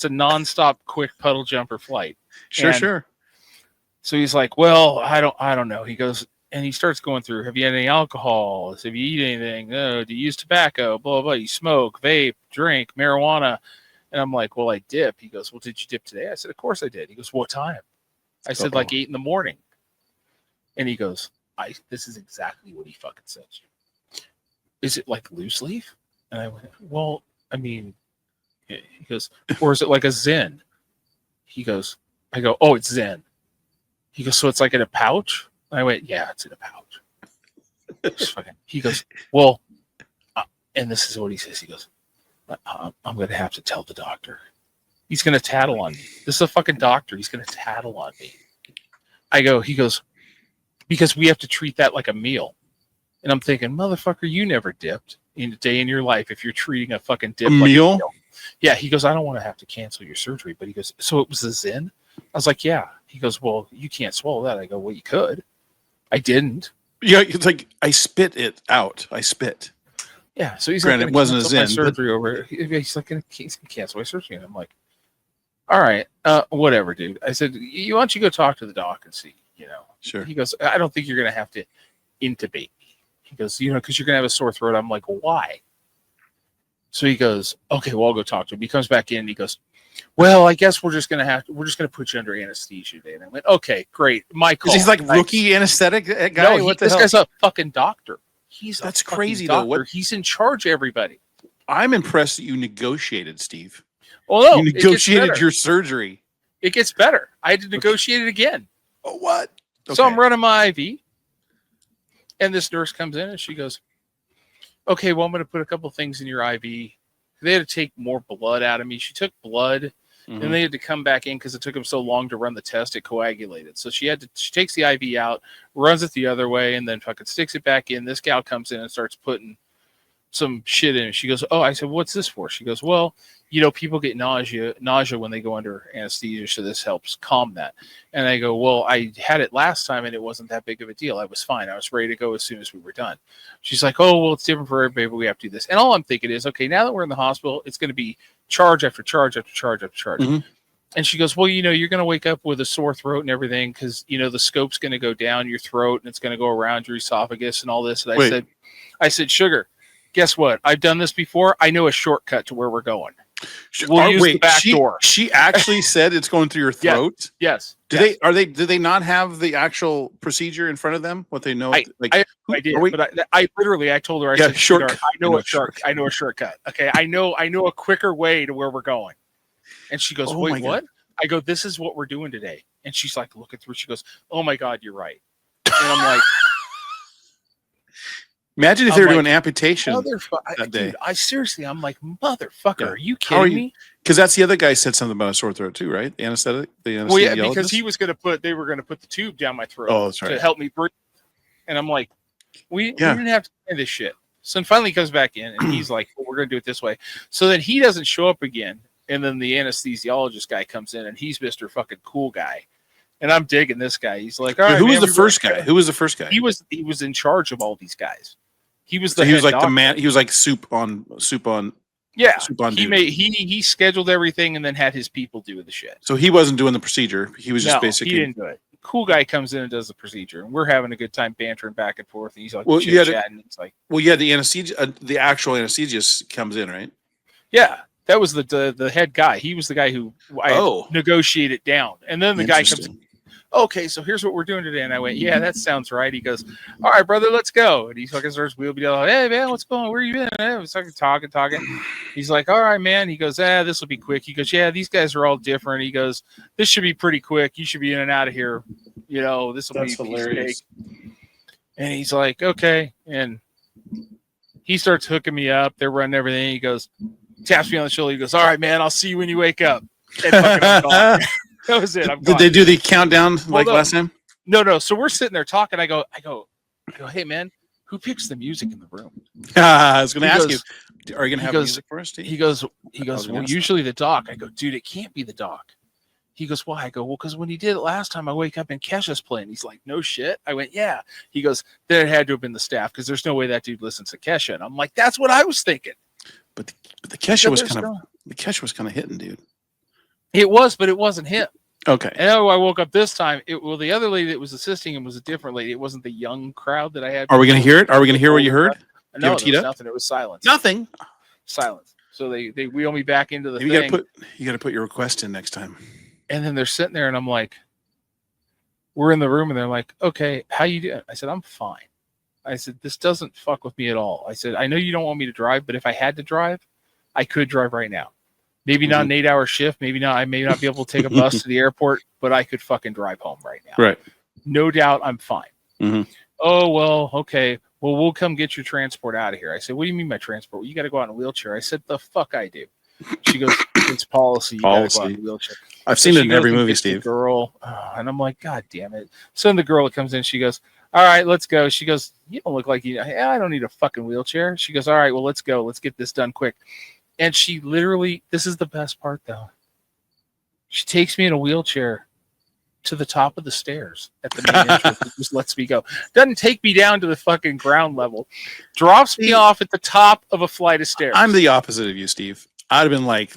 nonstop quick puddle jumper flight. Sure. So he's like, well, I don't know. He goes, and he starts going through, have you had any alcohol? Have you eaten anything? No. Do you use tobacco? Blah, blah, blah. You smoke, vape, drink, marijuana. And I'm like, well, I dip. He goes, well, did you dip today? I said, of course I did. He goes, what time? I said, like 8 a.m. And he goes, this is exactly what he fucking said to you. Is it like loose leaf? And I went, well, I mean, he goes, or is it like a Zen? I go, oh, it's Zen. He goes, so it's like in a pouch? And I went, yeah, it's in a pouch. He goes, well, and this is what he says. He goes, I'm going to have to tell the doctor. He's going to tattle on me. This is a fucking doctor. He's going to tattle on me. He goes, because we have to treat that like a meal. And I'm thinking, motherfucker, you never dipped in a day in your life if you're treating a fucking dip like a meal. Yeah, he goes, I don't want to have to cancel your surgery. But he goes, so it was a Zen? I was like, yeah. He goes, well, you can't swallow that. I go, well, you could. I didn't. Yeah, it's like I spit it out. I spit. Yeah, so he's granted, like, it wasn't a Zen. Surgery over. He's like, he's gonna cancel my surgery, and I'm like, all right, whatever, dude. I said, why don't you go talk to the doc and see, Sure. He goes, I don't think you're gonna have to intubate me. He goes, because you're gonna have a sore throat. I'm like, why? So he goes, okay, well, I'll go talk to him. He comes back in and he goes, well, I guess we're just gonna put you under anesthesia today. And I went, okay, great. My call. He's like rookie anesthetic guy. No, what the this hell? guy's a fucking doctor. That's crazy doctor. though. What? He's in charge of everybody. I'm impressed that you negotiated, Steve. Well, no, you negotiated your surgery. It gets better. I had to negotiate it again. Oh, what? Okay. So I'm running my IV, and this nurse comes in and she goes, okay, well, I'm going to put a couple things in your IV. They had to take more blood out of me. She took blood, and they had to come back in because it took them so long to run the test. It coagulated. So she takes the IV out, runs it the other way, and then fucking sticks it back in. This gal comes in and starts putting some shit in. She goes, oh, I said, what's this for? She goes, well, people get nausea when they go under anesthesia, so this helps calm that. And I go, well, I had it last time and it wasn't that big of a deal. I was fine. I was ready to go as soon as we were done. She's like, oh, well, it's different for everybody, but we have to do this. And all I'm thinking is, okay, now that we're in the hospital, it's going to be charge after charge after charge after charge. And she goes, well, you're going to wake up with a sore throat and everything because, the scope's going to go down your throat and it's going to go around your esophagus and all this. And I said, sugar, guess what? I've done this before. I know a shortcut to where we're going. We'll use the back door. She actually said it's going through your throat. Yes. Do they not have the actual procedure in front of them? What they know? I did, but I literally told her, I said, shortcut. I know a shortcut. Okay, I know a quicker way to where we're going. And she goes, wait, what? I go, this is what we're doing today. And she's like, looking through. She goes, oh my God, you're right. And I'm like, imagine if they were doing amputation that day. Dude, I'm like, motherfucker, are you kidding me? Because that's the other guy said something about a sore throat too, right? The anesthetic. Well, yeah, because they were going to put the tube down my throat to help me breathe. And I'm like, we didn't have to say this shit. So then finally he comes back in and he's like, well, we're going to do it this way. So then he doesn't show up again. And then the anesthesiologist guy comes in and he's Mr. fucking cool guy. And I'm digging this guy. He's like, all right, who was the first guy? Who was the first guy? He was in charge of all these guys. He was he was like the man. He was like soup on. Yeah, soup on he scheduled everything and then had his people do the shit. So he wasn't doing the procedure. He was just basically. He didn't do it. Cool guy comes in and does the procedure, and we're having a good time bantering back and forth. And he's like, chatting. It's like, the anesthesia, the actual anesthesiologist comes in, right? Yeah, that was the head guy. He was the guy who negotiated down, and then the guy comes in. Okay, so here's what we're doing today. And I went, yeah, that sounds right. He goes, all right, brother, let's go. And he fucking starts wheeling down. Hey, man, what's going on? Where you been? I was talking. He's like, all right, man. He goes, this will be quick. He goes, yeah, these guys are all different. He goes, this should be pretty quick. You should be in and out of here. You know, this will be hilarious. And he's like, okay. And he starts hooking me up. They're running everything. He goes, taps me on the shoulder. He goes, all right, man, I'll see you when you wake up. And fucking I'm gone. That was it. Did they do the countdown last time? No. So we're sitting there talking. I go, hey man, who picks the music in the room? I was going to ask you, are you going to have music for us, Steve? He goes, well, usually the doc. I go, dude, it can't be the doc. He goes, why? I go, well, because when he did it last time, I wake up and Kesha's playing. He's like, no shit. I went, yeah. He goes, then it had to have been the staff because there's no way that dude listens to Kesha. And I'm like, that's what I was thinking. But the Kesha was kind of hitting, dude. It was, but it wasn't him. Okay. And I woke up this time. The other lady that was assisting him was a different lady. It wasn't the young crowd that I had. Are we going to hear it? Are we going to hear what you heard? No, there was nothing. It was silence. Nothing. Silence. So they wheel me back into the thing. You got to put your request in next time. And then they're sitting there, and I'm like, we're in the room, and they're like, okay, how you doing? I said, I'm fine. I said, this doesn't fuck with me at all. I said, I know you don't want me to drive, but if I had to drive, I could drive right now. Maybe not an 8-hour shift. Maybe not. I may not be able to take a bus to the airport, but I could fucking drive home right now. Right. No doubt I'm fine. Mm-hmm. Oh, well, okay. Well, we'll come get your transport out of here. I said, what do you mean by transport? Well, you got to go out in a wheelchair. I said, the fuck I do. She goes, it's policy. You got to go out in a wheelchair. I've seen it in every movie, Steve. Girl. And I'm like, God damn it. So then the girl that comes in, she goes, all right, let's go. She goes, you don't look like you. I don't need a fucking wheelchair. She goes, all right, well, let's go. Let's get this done quick. And she literally, this is the best part though. She takes me in a wheelchair to the top of the stairs at the main entrance. It just lets me go. Doesn't take me down to the fucking ground level. Drops me off at the top of a flight of stairs. I'm the opposite of you, Steve. I'd have been like,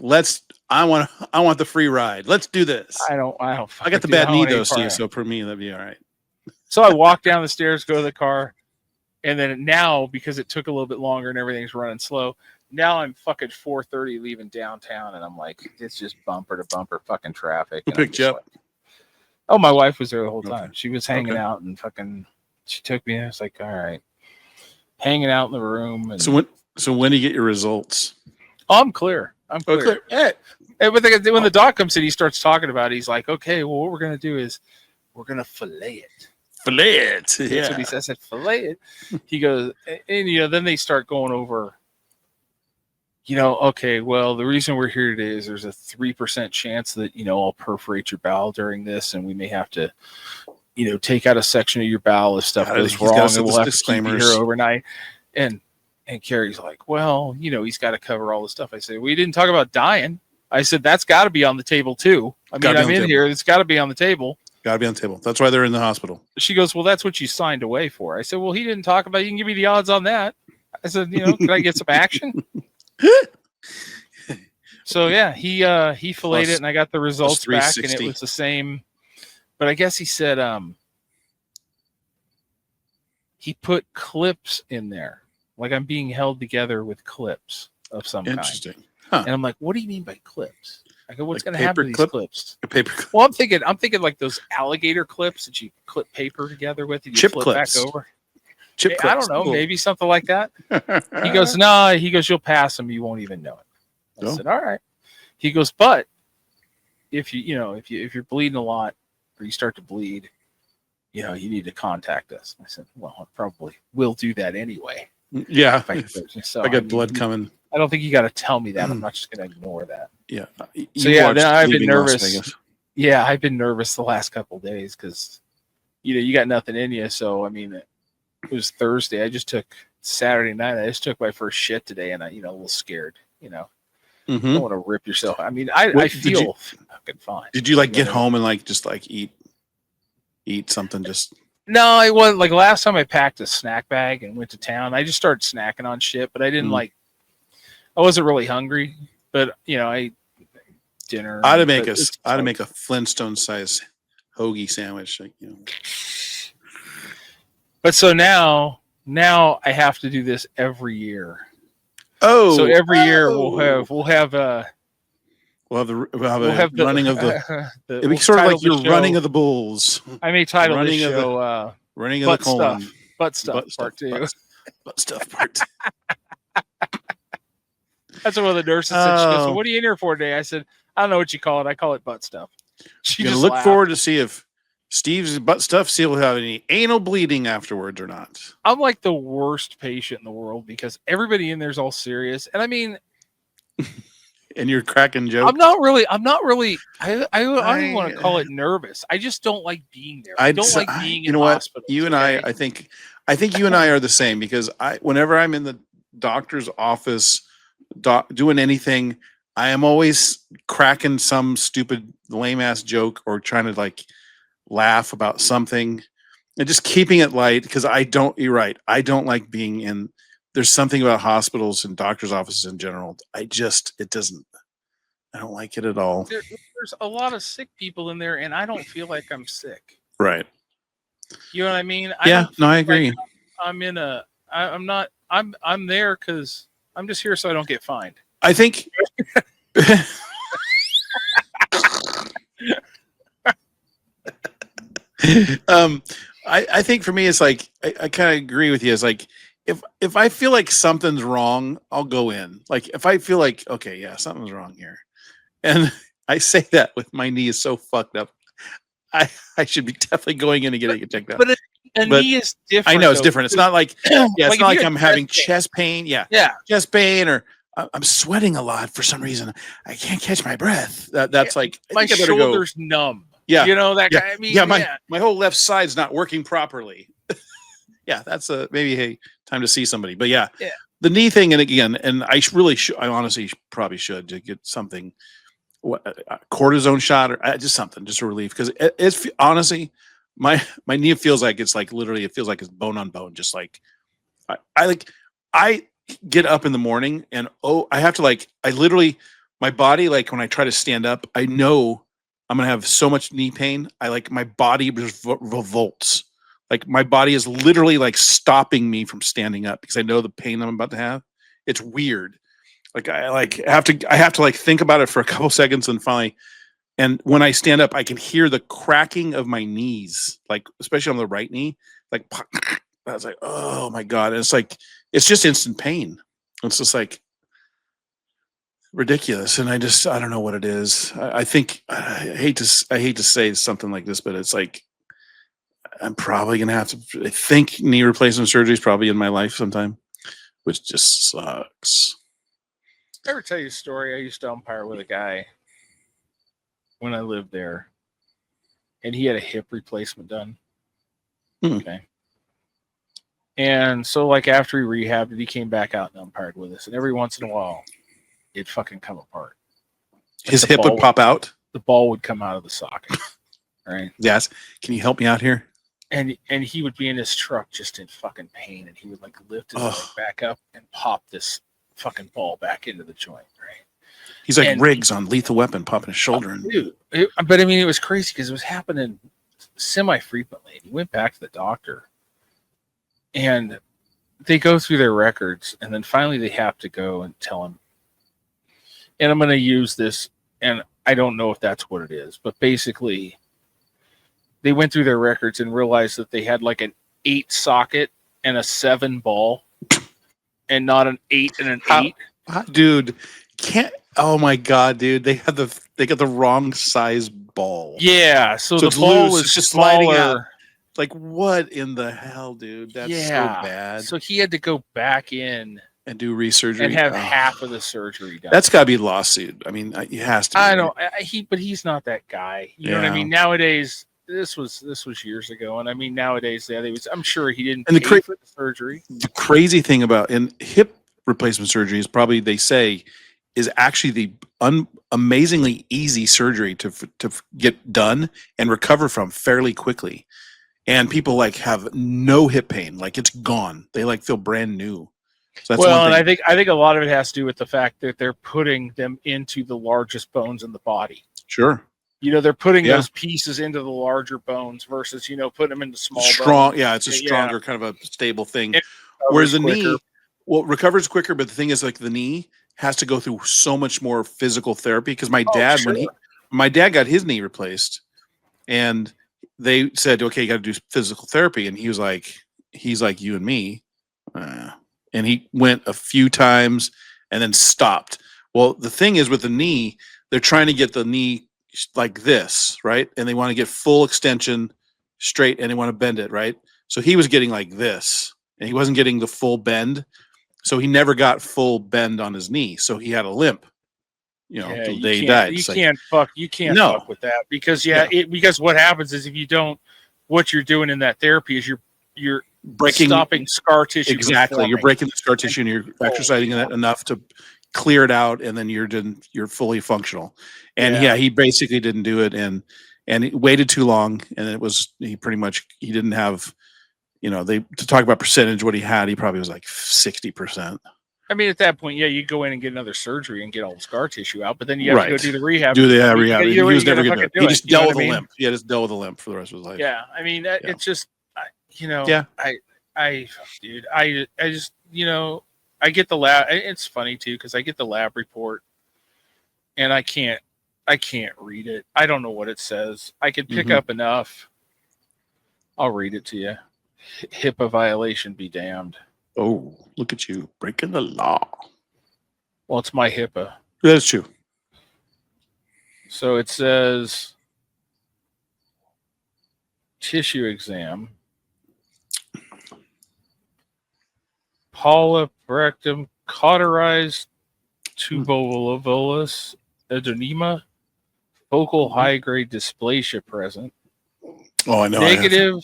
I want the free ride. Let's do this. I got the bad knee though, Steve. So for me, that'd be all right. So I walk down the stairs, go to the car. And then now, because it took a little bit longer and everything's running slow, now I'm fucking 4:30 leaving downtown, and I'm like, it's just bumper to bumper fucking traffic. Who picked you up? Oh, my wife was there the whole time. She was hanging out and fucking. She took me. And I was like, all right, hanging out in the room. And so when do you get your results? Oh, I'm clear. I'm clear. Yeah. And when the doc comes in, he starts talking about it. He's like, okay, well, what we're gonna do is we're gonna fillet it. Fillet it. Yeah. That's what he says. I said, fillet it. He goes, and then they start going over. Okay, well, the reason we're here today is there's a 3% chance that, I'll perforate your bowel during this, and we may have to, take out a section of your bowel if stuff goes wrong, and we'll have to keep you here overnight. And Carrie's like, well, he's got to cover all the stuff. I said, we didn't talk about dying. I said, that's got to be on the table, too. I mean, I'm in here. It's got to be on the table. Got to be on the table. That's why they're in the hospital. She goes, well, that's what you signed away for. I said, well, he didn't talk about it. You can give me the odds on that. I said, can I get some action? So yeah, he filleted it, and I got the results back, and it was the same. But I guess he said he put clips in there, like I'm being held together with clips of some kind. Interesting. Huh. And I'm like, what do you mean by clips? I go, what's Like going to happen to these paper clips? A paper clip. Well, I'm thinking like those alligator clips that you clip paper together with and you Chip flip clips. back over. Chip I clips. don't know, Cool. maybe something like that. He goes, no, he goes, you'll pass them, you won't even know it. I Oh. said, all right. He goes, but if if you're bleeding a lot or you start to bleed, you need to contact us. I said, well, I probably will do that anyway. Yeah. So I got blood coming. I don't think you got to tell me that. I'm not just going to ignore that. Yeah. So yeah, then I've been Leaving Las nervous. Vegas. Yeah, I've been nervous the last couple of days because you got nothing in you. So I mean, it was Thursday. I just took Saturday night. I just took my first shit today, and I a little scared. You Mhm. don't want to rip yourself. I mean, I feel fucking fine. Did you like get home and like just like eat something? Just No, I wasn't. Like last time I packed a snack bag and went to town, I just started snacking on shit, but I didn't I wasn't really hungry, but I ate dinner. I'd make a Flintstone size hoagie sandwich. Like, But so now I have to do this every year. Oh, So every year we'll have the running of the. It'd be sort of like your running of the bulls. I may title running this of the- show Running of the colon. Butt stuff part 2. Butt stuff part 2. That's what one of the nurses said. She goes, "So what are you in here for today?" I said, "I don't know what you call it. I call it butt stuff." She You're just gonna look laughed. forward to see if Steve's butt stuff will have any anal bleeding afterwards or not. I'm like the worst patient in the world because everybody in there's all serious, and I mean, And you're cracking jokes. I'm not really. I don't want to call it nervous. I just don't like being there. I don't like being in hospitals. You and I think you and I are the same because whenever I'm in the doctor's office doing anything, I am always cracking some stupid lame ass joke or trying to like laugh about something and just keeping it light because you're right. I don't like being in. There's something about hospitals and doctors' offices in general. I don't like it at all. There's a lot of sick people in there, and I don't feel like I'm sick. Right. You know what I mean? I agree. I'm there because I'm just here so I don't get fined. I think. I think for me, it's like I kind of agree with you. It's like if I feel like something's wrong, I'll go in. Like if I feel like okay, yeah, something's wrong here, and I say that with my knee is so fucked up, I should be definitely going in and getting it checked out. But a knee is different. I know it's different. It's not like it's not like I'm having chest pain. Yeah, chest pain or. I'm sweating a lot for some reason. I can't catch my breath. That's like my shoulder's numb. Yeah, that guy. I mean, my whole left side's not working properly. Yeah, that's maybe time to see somebody. But yeah, the knee thing, and again, and I honestly probably should to get something, a cortisone shot or just something, just a relief because it's honestly my knee feels like it's like literally it feels like it's bone on bone, just like I get up in the morning and I have to I literally my body when I try to stand up I know I'm gonna have so much knee pain my body just revolts my body is literally stopping me from standing up because I know the pain I'm about to have. It's weird. I have to think about it for a couple seconds and finally and when I stand up I can hear the cracking of my knees especially on the right knee I was like, oh my God. And it's just instant pain. It's just ridiculous. And I don't know what it is. I think I hate to say something like this, but it's I'm probably going to have to, I think knee replacement surgery is probably in my life sometime, which just sucks. I ever tell you a story? I used to umpire with a guy when I lived there and he had a hip replacement done. Okay. And so, after he rehabbed it, he came back out and umpired with us. And every once in a while, it'd fucking come apart. His hip would pop out? The ball would come out of the socket. Right? Yes. Can you help me out here? And he would be in his truck just in fucking pain. And he would, lift his leg back up and pop this fucking ball back into the joint. Right? He's like Riggs on Lethal Weapon, popping his shoulder. But I mean, it was crazy because it was happening semi-frequently. And he went back to the doctor. And they go through their records, and then finally they have to go and tell him, and I'm going to use this, and I don't know if that's what it is, but basically they went through their records and realized that they had like an 8 socket and a 7 ball and not an 8 and an 8. Dude, oh my God, dude. They got the wrong size ball. Yeah. So the it's ball loose. was It's just sliding out. smaller. Like, what in the hell, dude? That's so bad. So he had to go back in and do resurgery and have half of the surgery done. That's got to be a lawsuit. I mean, it has to be. I know but he's not that guy. You know what I mean? Nowadays, this was years ago, and I mean nowadays, I'm sure he didn't pay for the surgery. The crazy thing about hip replacement surgery is probably, they say, is actually the amazingly easy surgery to get done and recover from fairly quickly. And people like have no hip pain, like it's gone. They like feel brand new. So that's and I think a lot of it has to do with the fact that they're putting them into the largest bones in the body. Sure. You know, they're putting those pieces into the larger bones versus, putting them into small bones. Yeah, it's a stronger kind of a stable thing. Whereas the knee, recovers quicker, but the thing is, like, the knee has to go through so much more physical therapy. Because my dad, my dad got his knee replaced, and they said, okay, you got to do physical therapy. And he's like, you and me. And he went a few times and then stopped. Well, the thing is with the knee, they're trying to get the knee like this, right? And they want to get full extension straight, and they want to bend it, right? So he was getting like this, and he wasn't getting the full bend. So he never got full bend on his knee. So he had a limp. Till the day he died. You can't fuck with that because because what happens is, if you don't, what you're doing in that therapy is you're stopping scar tissue. Exactly. You're breaking the scar tissue, and you're exercising that enough to clear it out, and then you're fully functional. And he basically didn't do it, and he waited too long, and he didn't have, to talk about percentage, what he had, he probably was like 60%. I mean, at that point, you go in and get another surgery and get all the scar tissue out, but then you have to go do the rehab. Rehab. He was never going to do it. He just dealt with a limp. He had to deal with a limp for the rest of his life. Yeah. I mean, it's just, I get the lab. It's funny too, because I get the lab report and I can't read it. I don't know what it says. I can pick up enough. I'll read it to you. HIPAA violation be damned. Oh, look at you breaking the law. Well, it's my HIPAA. That's true. So it says tissue exam. Polyrectum cauterized tubulovolus edema, focal high-grade dysplasia present. Oh, I know. Negative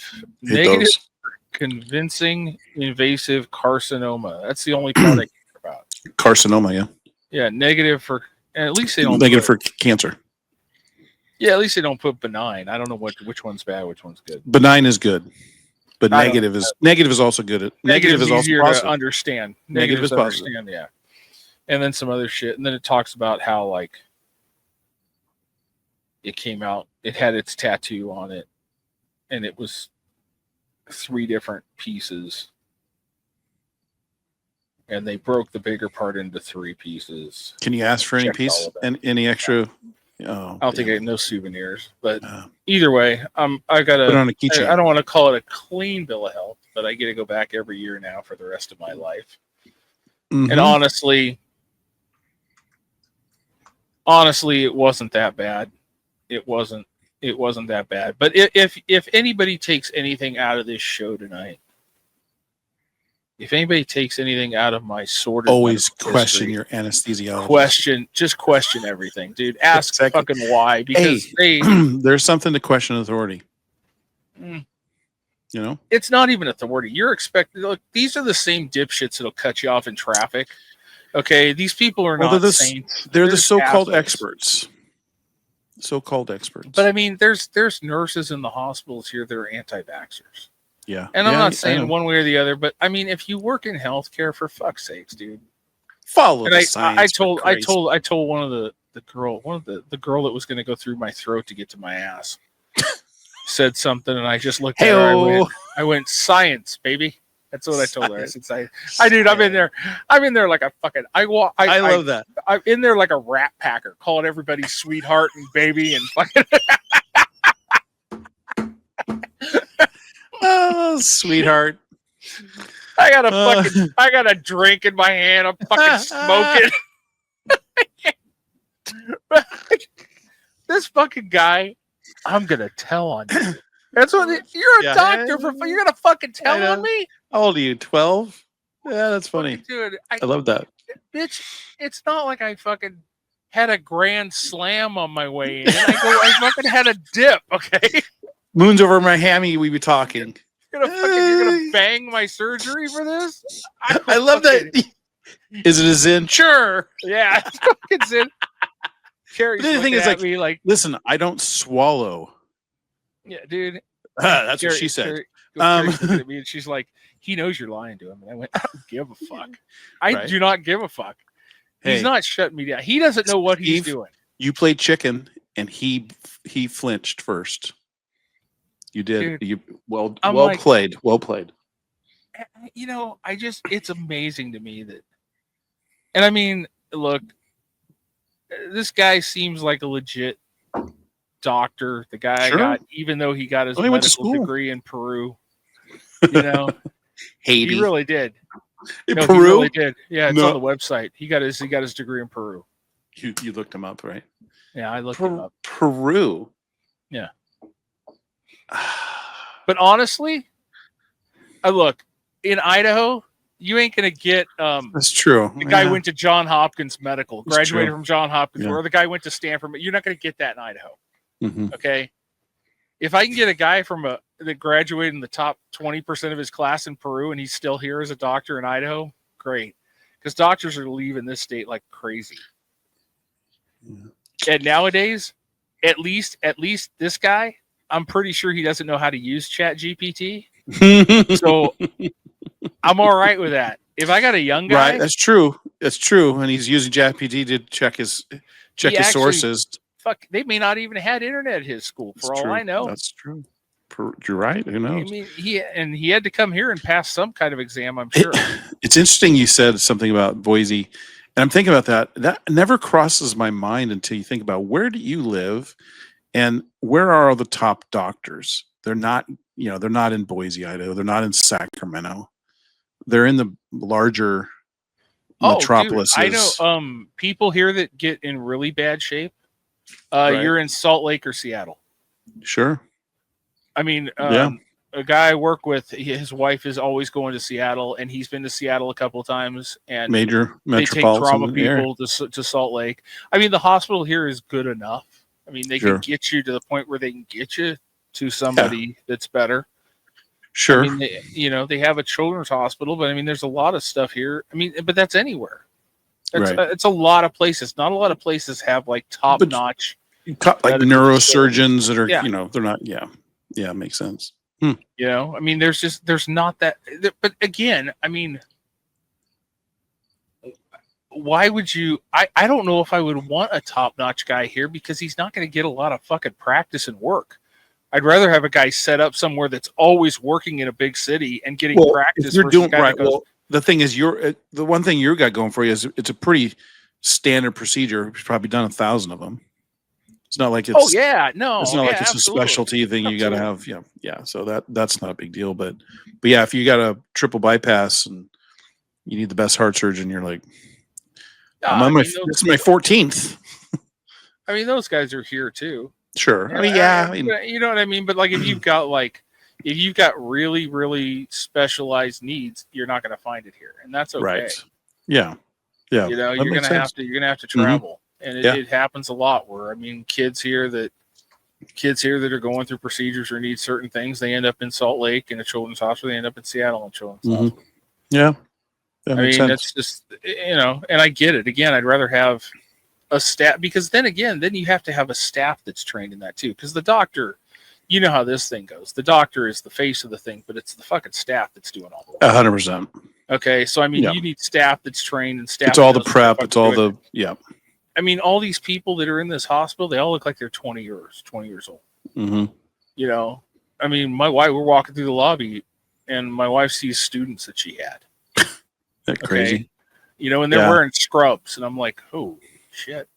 convincing invasive carcinoma. That's the only part I care about. Carcinoma, yeah. Yeah, negative for, and at least they don't negative for cancer. Yeah, at least they don't put benign. I don't know which one's bad, which one's good. Benign is good, but negative is also good. Negative is also easier positive. to understand. Negative is positive. Yeah, and then some other shit, and then it talks about how like it came out. It had its tattoo on it, and it was 3 different pieces, and they broke the bigger part into 3 pieces. Can you ask for any piece and any extra? Oh, I don't think I have no souvenirs, but either way, I gotta put it on a keychain. I don't want to call it a clean bill of health, but I get to go back every year now for the rest of my life. And honestly, it wasn't that bad. It wasn't that bad. But if anybody takes anything out of this show tonight, if anybody takes anything out of my sordid, always question your anesthesiologist. Question everything, dude. Ask fucking why, because there's something to question authority. It's not even authority. You're expected. Look, these are the same dipshits that'll cut you off in traffic. Okay, these people are not saints. They're the so-called experts. So-called experts. But I mean, there's nurses in the hospitals here that are anti-vaxxers. Yeah. And I'm not saying one way or the other, but I mean, if you work in healthcare, for fuck's sakes, dude, follow the science. I told one of the girl that was going to go through my throat to get to my ass, said something, and I just looked at her. I went, science, baby. That's what I told her. I said, dude, I'm in there like a fucking, I love that. I'm in there like a rat packer, calling everybody sweetheart and baby and fucking. Oh, sweetheart. I got a drink in my hand. I'm fucking smoking. This fucking guy, I'm gonna tell on you. That's what you're a doctor for. You're gonna fucking tell on me. How old are you? 12? Yeah, that's funny. Dude, I love that. Bitch, it's not like I fucking had a grand slam on my way in. I fucking had a dip. Okay. Moon's over my hammy. We be talking. You're gonna bang my surgery for this? I love that. Is it a Zin? Sure. Yeah, it's fucking Zin. Carrie's the thing is, like, me like, listen, I don't swallow. Yeah, dude. That's what she said. Carrie's looking at me and she's like, he knows you're lying to him. And I went, I don't give a fuck. I do not give a fuck. He's not shutting me down. He doesn't know what he's doing. You played chicken, and he flinched first. You did. Dude, well played. Well played. You know, it's amazing to me that, and I mean, look, this guy seems like a legit doctor. The guy got, even though he got his medical degree in Peru, you know, Haiti. He really did. In Peru? He really did. Yeah, it's on the website. He got his degree in Peru. You looked him up, right? Yeah, I looked him up. Peru. Yeah. But honestly, look, in Idaho, you ain't gonna get that's true. The guy went to Johns Hopkins Medical, graduated from Johns Hopkins, or the guy went to Stanford. You're not gonna get that in Idaho. Mm-hmm. Okay. If I can get a guy that graduated in the top 20% of his class in Peru and he's still here as a doctor in Idaho, great. Because doctors are leaving this state like crazy. Yeah. And nowadays, at least this guy, I'm pretty sure he doesn't know how to use Chat GPT. So I'm all right with that. If I got a young guy, right? That's true. That's true. And he's using Chat GPT to check his sources. Fuck, they may not even had internet at his school for all I know. That's true. You're right. Who knows? I mean, he had to come here and pass some kind of exam, I'm sure. It's interesting you said something about Boise. And I'm thinking about that. That never crosses my mind until you think about, where do you live and where are all the top doctors? They're not, they're not in Boise, Idaho. They're not in Sacramento. They're in the larger metropolises. Dude, I know people here that get in really bad shape. You're in Salt Lake or Seattle. Sure. I mean, a guy I work with, his wife is always going to Seattle, and he's been to Seattle a couple of times. And major they take trauma people to Salt Lake. I mean, the hospital here is good enough. I mean, they can get you to the point where they can get you to somebody that's better. Sure. I mean, they have a children's hospital, but I mean, there's a lot of stuff here. I mean, but that's anywhere. It's a lot of places. Not a lot of places have like top notch, like neurosurgeons that are, they're not. Yeah, it makes sense. I mean, there's not that. But again, I mean, why would you? I don't know if I would want a top notch guy here, because he's not going to get a lot of fucking practice and work. I'd rather have a guy set up somewhere that's always working in a big city and getting practice. If you're doing right. The thing is, the one thing you got going for you is it's a pretty standard procedure. You've probably done 1,000 of them. It's not like it's. Oh yeah, no. It's not like it's a specialty thing you got to have. Yeah. So that's not a big deal. But yeah, if you got a triple bypass and you need the best heart surgeon, you're like, this is my 14th. I mean, those guys are here too. Sure. You know what I mean. But like, if you've got really, really specialized needs, you're not going to find it here, and that's okay. Right. Yeah. You're going to have to travel, and it happens a lot. Where I mean, kids here that are going through procedures or need certain things, they end up in Salt Lake in a children's hospital. They end up in Seattle in a children's hospital. Yeah. I mean, that's just and I get it. Again, I'd rather have a staff, because then you have to have a staff that's trained in that too. Because the doctor. You know how this thing goes. The doctor is the face of the thing, but it's the fucking staff that's doing all the work. 100%. Okay, so I mean, you need staff that's trained and staff. It's all the prep. It's all the I mean, all these people that are in this hospital, they all look like they're 20 years old. Mm-hmm. I mean, my wife, we're walking through the lobby. and my wife sees students that she had. That crazy. You know, and they're wearing scrubs, and I'm like, oh shit.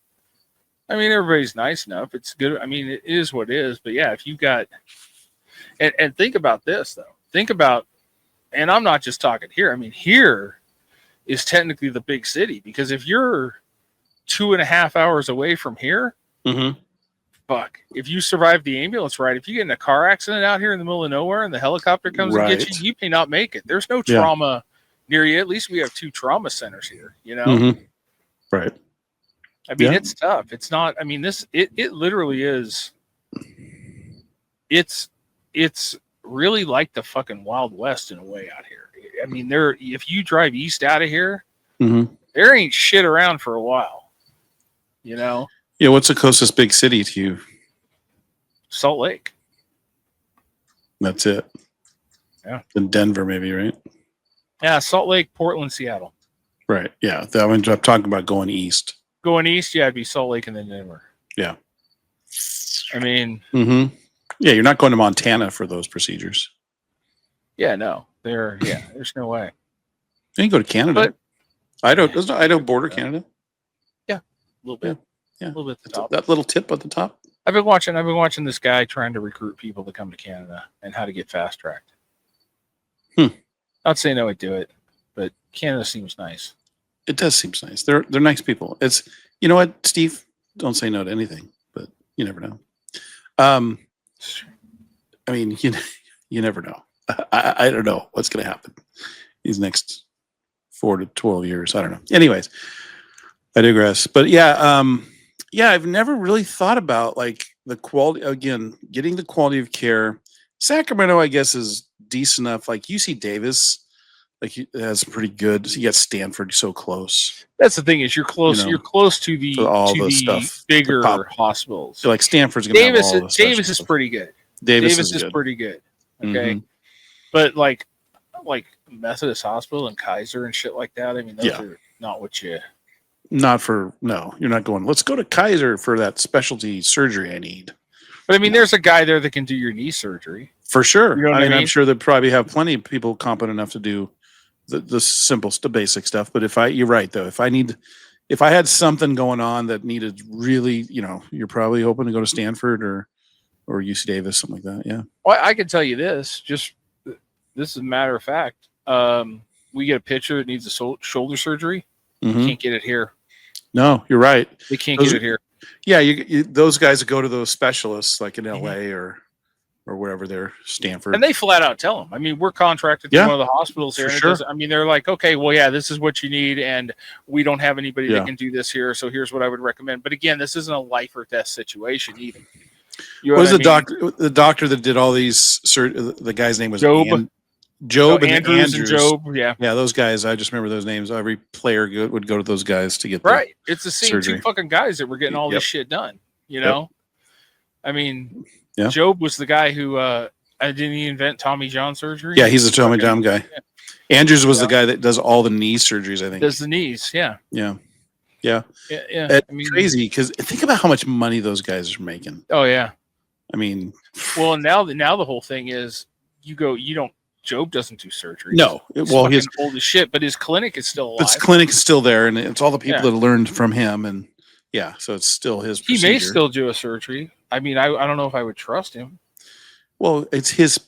I mean, everybody's nice enough. It's good. I mean, it is what it is. But yeah, if you got, and think about this though. Think about, and I'm not just talking here. I mean, here is technically the big city, because if you're 2.5 hours away from here, fuck. If you survive the ambulance ride, if you get in a car accident out here in the middle of nowhere and the helicopter comes and gets you, you may not make it. There's no trauma near you. At least we have 2 trauma centers here, you know? Right. I mean, it's tough. It's not, I mean, it literally is, it's really like the fucking Wild West in a way out here. I mean, if you drive east out of here, there ain't shit around for a while, you know? Yeah. What's the closest big city to you? Salt Lake. That's it. Yeah. In Denver, maybe, right? Yeah. Salt Lake, Portland, Seattle. Right. Yeah. That one, I'm talking about going east. Going east, yeah, it'd be Salt Lake and then Denver. Yeah. I mean, yeah, you're not going to Montana for those procedures. Yeah, no. There's no way. You can go to Canada. But doesn't Idaho border Canada? Yeah. A little bit. Yeah. A little bit at the top. That little tip at the top. I've been watching this guy trying to recruit people to come to Canada and how to get fast tracked. Not saying I would do it, but Canada seems nice. It does seem nice. They're nice people. It's, you know what, Steve? Don't say no to anything, but you never know. I mean, you never know. I don't know what's going to happen these next 4 to 12 years. I don't know. Anyways, I digress. But yeah, I've never really thought about like the quality, again, getting the quality of care. Sacramento, I guess, is decent enough. Like UC Davis, like has pretty good. You got Stanford so close. That's the thing is you're close. You're close to the stuff, bigger hospitals. So like Stanford's going to have all the Davis is pretty good. Davis is pretty good. Okay, but like Methodist Hospital and Kaiser and shit like that. I mean, those are not what you. Not for you're not going. Let's go to Kaiser for that specialty surgery I need. But I mean, there's a guy there that can do your knee surgery for sure. You know what I mean? I'm sure they probably have plenty of people competent enough to do the simple, the basic stuff. But you're right though. If I had something going on that needed really, you're probably hoping to go to Stanford or UC Davis, something like that. Yeah. Well, I can tell you this. This is a matter of fact. We get a pitcher that needs a shoulder surgery. You can't get it here. No, you're right. They can't get it here. Yeah, those guys that go to those specialists like in LA or wherever they're Stanford. And they flat out tell them. I mean, we're contracted to one of the hospitals here. Sure. I mean, they're like, okay, well, yeah, this is what you need, and we don't have anybody that can do this here, so here's what I would recommend. But again, this isn't a life or death situation either. What was the doctor that did all these? The guy's name was Job. Job and Andrews and Job, yeah, those guys. I just remember those names. Every player would go to those guys to get It's the same surgery. 2 fucking guys that were getting all this shit done. You know, I mean, Job was the guy who didn't he invent Tommy John surgery? Yeah, he's the Tommy John guy. Yeah. Andrews was the guy that does all the knee surgeries. I think does the knees. Yeah. I mean, crazy because think about how much money those guys are making. Oh yeah. I mean, well, now the whole thing is you don't. Job doesn't do surgery. No, he's old as shit, but his clinic is still alive. His clinic is still there, and it's all the people that learned from him, and so it's still his procedure. He may still do a surgery. I mean, I don't know if I would trust him. Well, it's his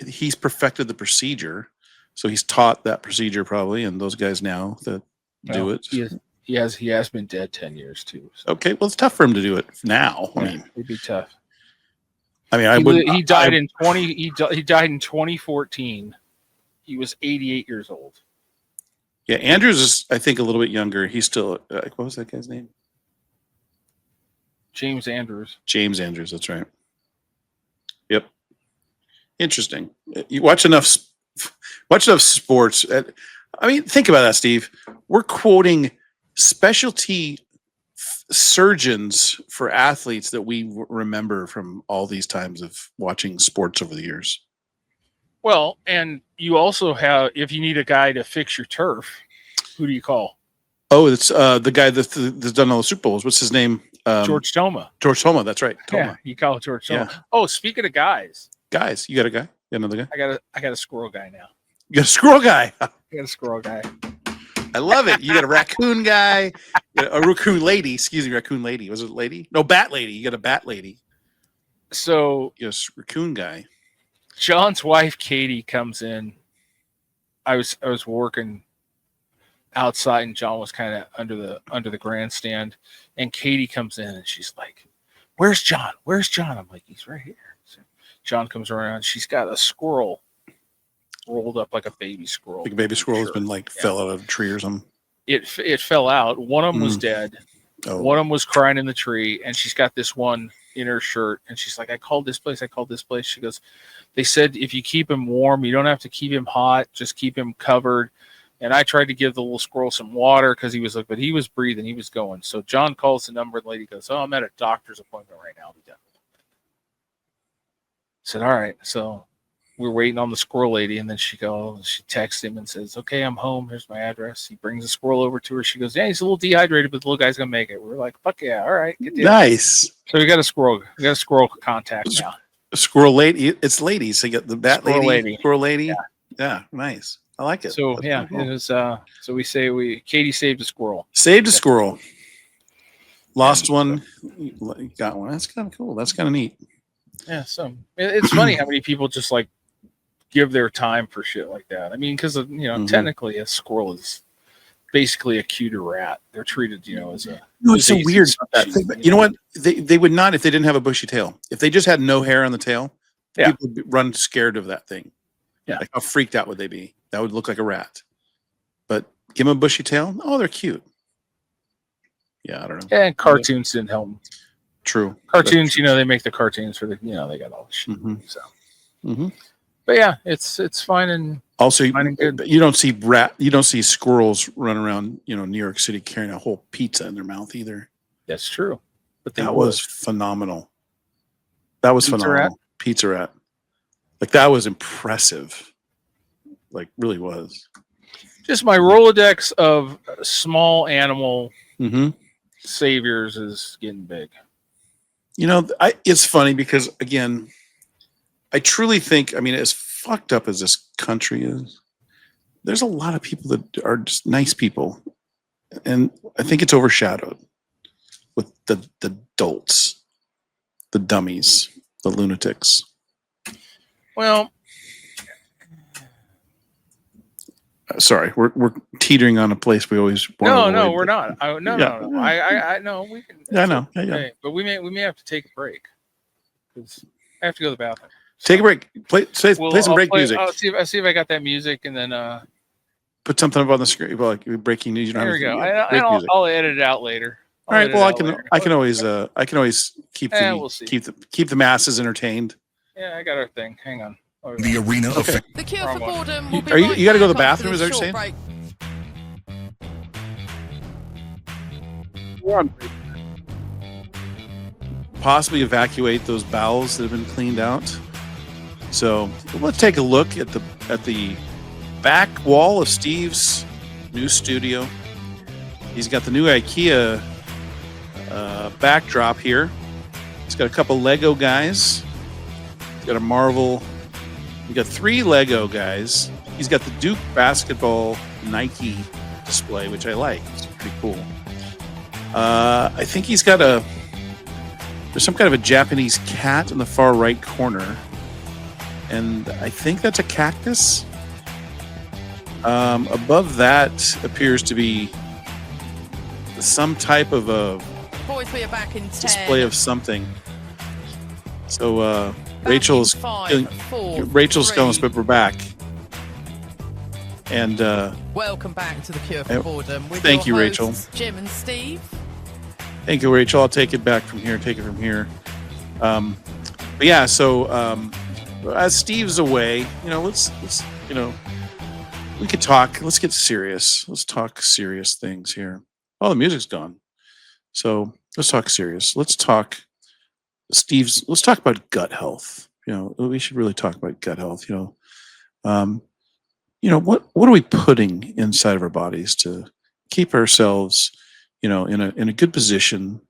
he's perfected the procedure, so he's taught that procedure probably, and those guys now that do it. He has been dead 10 years too. So. Okay, well, it's tough for him to do it now. I mean, it'd be tough. I mean, He died in 2014. He was 88 years old. Yeah, Andrews is, I think, a little bit younger. He's still what was that guy's name? James Andrews. James Andrews. That's right. Yep. Interesting. You watch enough sports. I mean, think about that, Steve. We're quoting specialty surgeons for athletes that we remember from all these times of watching sports over the years. Well, and you also have, if you need a guy to fix your turf, who do you call? Oh, it's the guy that's done all the Super Bowls. What's his name? George Toma. George Toma. That's right. Toma. Yeah, you call it George Toma. Yeah. Oh, speaking of guys, you got a guy? Another guy. I got a squirrel guy now. You got a squirrel guy. I got a squirrel guy. I love it. You got a raccoon guy, a raccoon lady. Excuse me, raccoon lady. Was it lady? No, bat lady. You got a bat lady. So Yes, raccoon guy. John's wife Katie comes in. I was working outside, and John was kind of under the grandstand, and Katie comes in, and she's like, "Where's John? Where's John?" I'm like, "He's right here." So John comes around. She's got a squirrel rolled up like a baby squirrel. Like a baby squirrel has been fell out of a tree or something. It fell out. One of them was dead. Oh. One of them was crying in the tree, and she's got this one in her shirt, and she's like, I called this place. She goes, they said if you keep him warm, you don't have to keep him hot, just keep him covered. And I tried to give the little squirrel some water because he was breathing, he was going. So John calls the number, and the lady goes, "Oh, I'm at a doctor's appointment right now. I'll be done." I said, "All right." So we're waiting on the squirrel lady, and then she texts him and says, "Okay, I'm home. Here's my address." He brings the squirrel over to her. She goes, "Yeah, he's a little dehydrated, but the little guy's gonna make it." We're like, "Fuck yeah, all right, good deal." Nice. So we got a squirrel. We got a squirrel contact now. Squirrel lady. It's ladies. So you got the bat Squirrel lady, squirrel lady. Yeah. Yeah, nice. I like it. So That's yeah, cool. it was. So we say Katie saved a squirrel. Saved a squirrel. Lost one. Got one. That's kind of cool. That's kind of neat. Yeah. So it's funny how many people just like give their time for shit like that. I mean, because technically a squirrel is basically a cuter rat. They're treated, as a. No, it's so weird. That, you know what? They would not if they didn't have a bushy tail. If they just had no hair on the tail, people would run scared of that thing. Yeah. Like how freaked out would they be? That would look like a rat. But give them a bushy tail. Oh, they're cute. Yeah, I don't know. And cartoons didn't help them. True. Cartoons, they make the cartoons for the, they got all the shit. Mm-hmm. So. Mm-hmm. But yeah, it's fine and also fine and good. You don't see squirrels run around, New York City carrying a whole pizza in their mouth either. That's true. But that was phenomenal. That was phenomenal. Rat? Pizza rat. Like that was impressive. Like really was. Just my Rolodex of small animal saviors is getting big. It's funny because again, I truly think, as fucked up as this country is, there's a lot of people that are just nice people. And I think it's overshadowed with the dolts, the dummies, the lunatics. Well, sorry, we're teetering on a place we always want. No, we're not. No. I know we can. Yeah, I know. Yeah. Okay. But we may have to take a break because I have to go to the bathroom. Take a break. Play some break music. I'll see if I got that music, and then put something up on the screen, like breaking news. There we go. I'll edit it out later. All right. Well, I can always keep keep the masses entertained. Yeah, I got our thing. Hang on. The arena of The Cure for Boredom will be you got to go to the back after bathroom? Is this that what you're short saying? Possibly evacuate those bowels that have been cleaned out. So let's take a look at the back wall of Steve's new studio. He's got the new IKEA backdrop here. He's got a couple Lego guys. He's got a Marvel. We got 3 Lego guys. He's got the Duke basketball Nike display, which I like. It's pretty cool. I think he's got there's some kind of a Japanese cat in the far right corner. And I think that's a cactus. Above that appears to be some type of a Boys, we are back in 10. display of something. So Rachel's going to spit we're back. And welcome back to the Cure for Boredom. With thank you, your Rachel. hosts, Jim and Steve. Thank you, Rachel. I'll take it back from here. But yeah, so as Steve's away, let's we could talk. Let's get serious. Let's talk serious things here. Oh, the music's gone. So let's talk serious. Let's talk about gut health. We should really talk about gut health. What are we putting inside of our bodies to keep ourselves, in a good position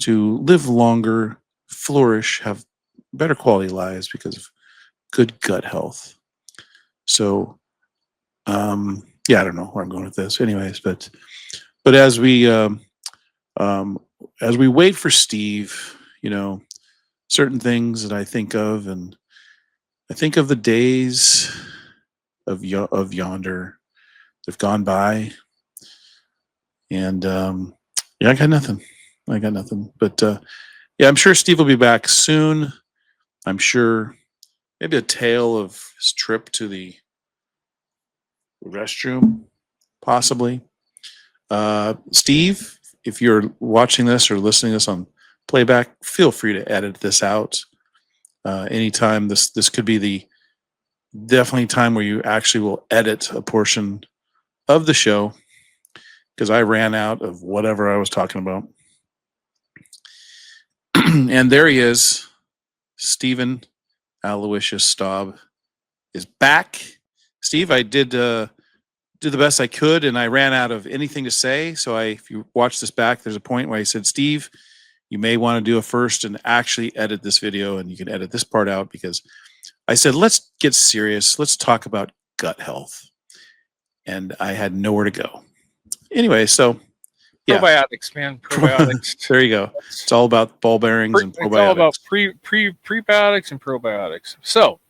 to live longer, flourish, have better quality lives because of good gut health. So, yeah, I don't know where I'm going with this, anyways. But as we wait for Steve, certain things that I think of, and I think of the days of yonder that have gone by, and yeah, I got nothing. But yeah, I'm sure Steve will be back soon. I'm sure maybe a tale of his trip to the restroom, possibly. Steve, if you're watching this or listening to this on playback, feel free to edit this out. Anytime this could be the definitely time where you actually will edit a portion of the show, because I ran out of whatever I was talking about. And there he is. Stephen Aloysius Staub is back. Steve, I did the best I could, and I ran out of anything to say. So if you watch this back, there's a point where I said, Steve, you may want to do a first and actually edit this video, and you can edit this part out, because I said, let's get serious. Let's talk about gut health. And I had nowhere to go. Anyway, so yeah. Probiotics, man. Probiotics. There you go. It's all about ball bearings and probiotics. It's all about prebiotics and probiotics. So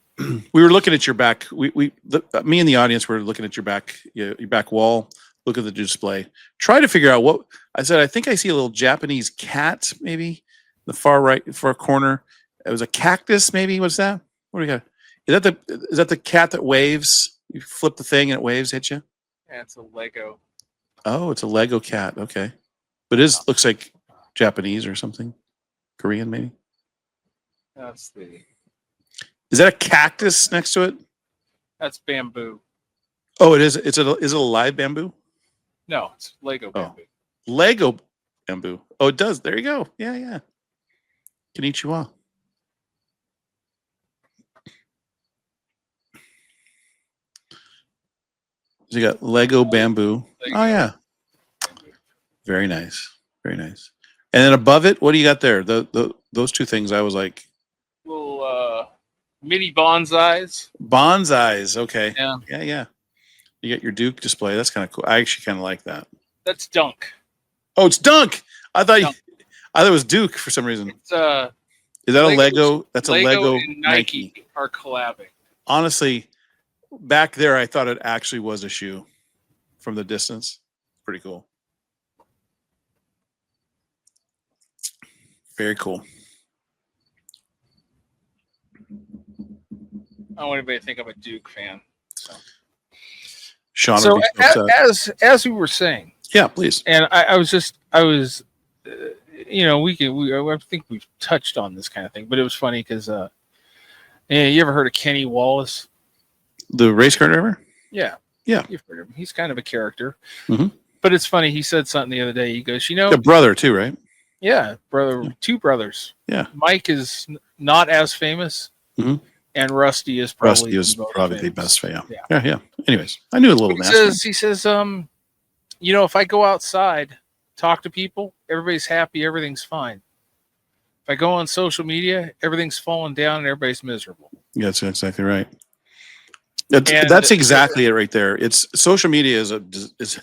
we were looking at your back. Me and the audience were looking at your back wall. Look at the display. Try to figure out what I said. I think I see a little Japanese cat, maybe the far corner. It was a cactus, maybe. What's that? What do we got? Is that the cat that waves? You flip the thing and it waves at you. Yeah, it's a Lego. Oh, it's a Lego cat. Okay, but it looks like Japanese or something, Korean maybe. That's the. Is that a cactus next to it? That's bamboo. Oh, it is. Is it a live bamboo? No, it's Lego bamboo. Lego bamboo. Oh, it does. There you go. Yeah. Konnichiwa. So you got Lego bamboo. Oh yeah. Very nice. And then above it, what do you got there? Those two things. I was like, little mini bonsais. Bonsais. Okay. Yeah. You got your Duke display. That's kind of cool. I actually kind of like that. That's Dunk. Oh, it's Dunk. I thought it was Duke for some reason. It's Is that a Lego? That's Lego a Lego. And Nike are collabing. Honestly, back there, I thought it actually was a shoe from the distance. Pretty cool. Very cool. I don't want anybody to think I'm a Duke fan. Sean, so as we were saying, yeah, please. And I think we've touched on this kind of thing, but it was funny because, you ever heard of Kenny Wallace? The race car driver? Yeah. You've heard of him. He's kind of a character, but it's funny. He said something the other day. He goes, the brother too, right? Yeah, brother, yeah. Two brothers. Yeah, Mike is not as famous, and Rusty is probably the best fan. Yeah. Anyways, I knew a little. He says, if I go outside, talk to people, everybody's happy, everything's fine. If I go on social media, everything's falling down and everybody's miserable. Yeah, that's exactly right. That's exactly it right there. It's social media the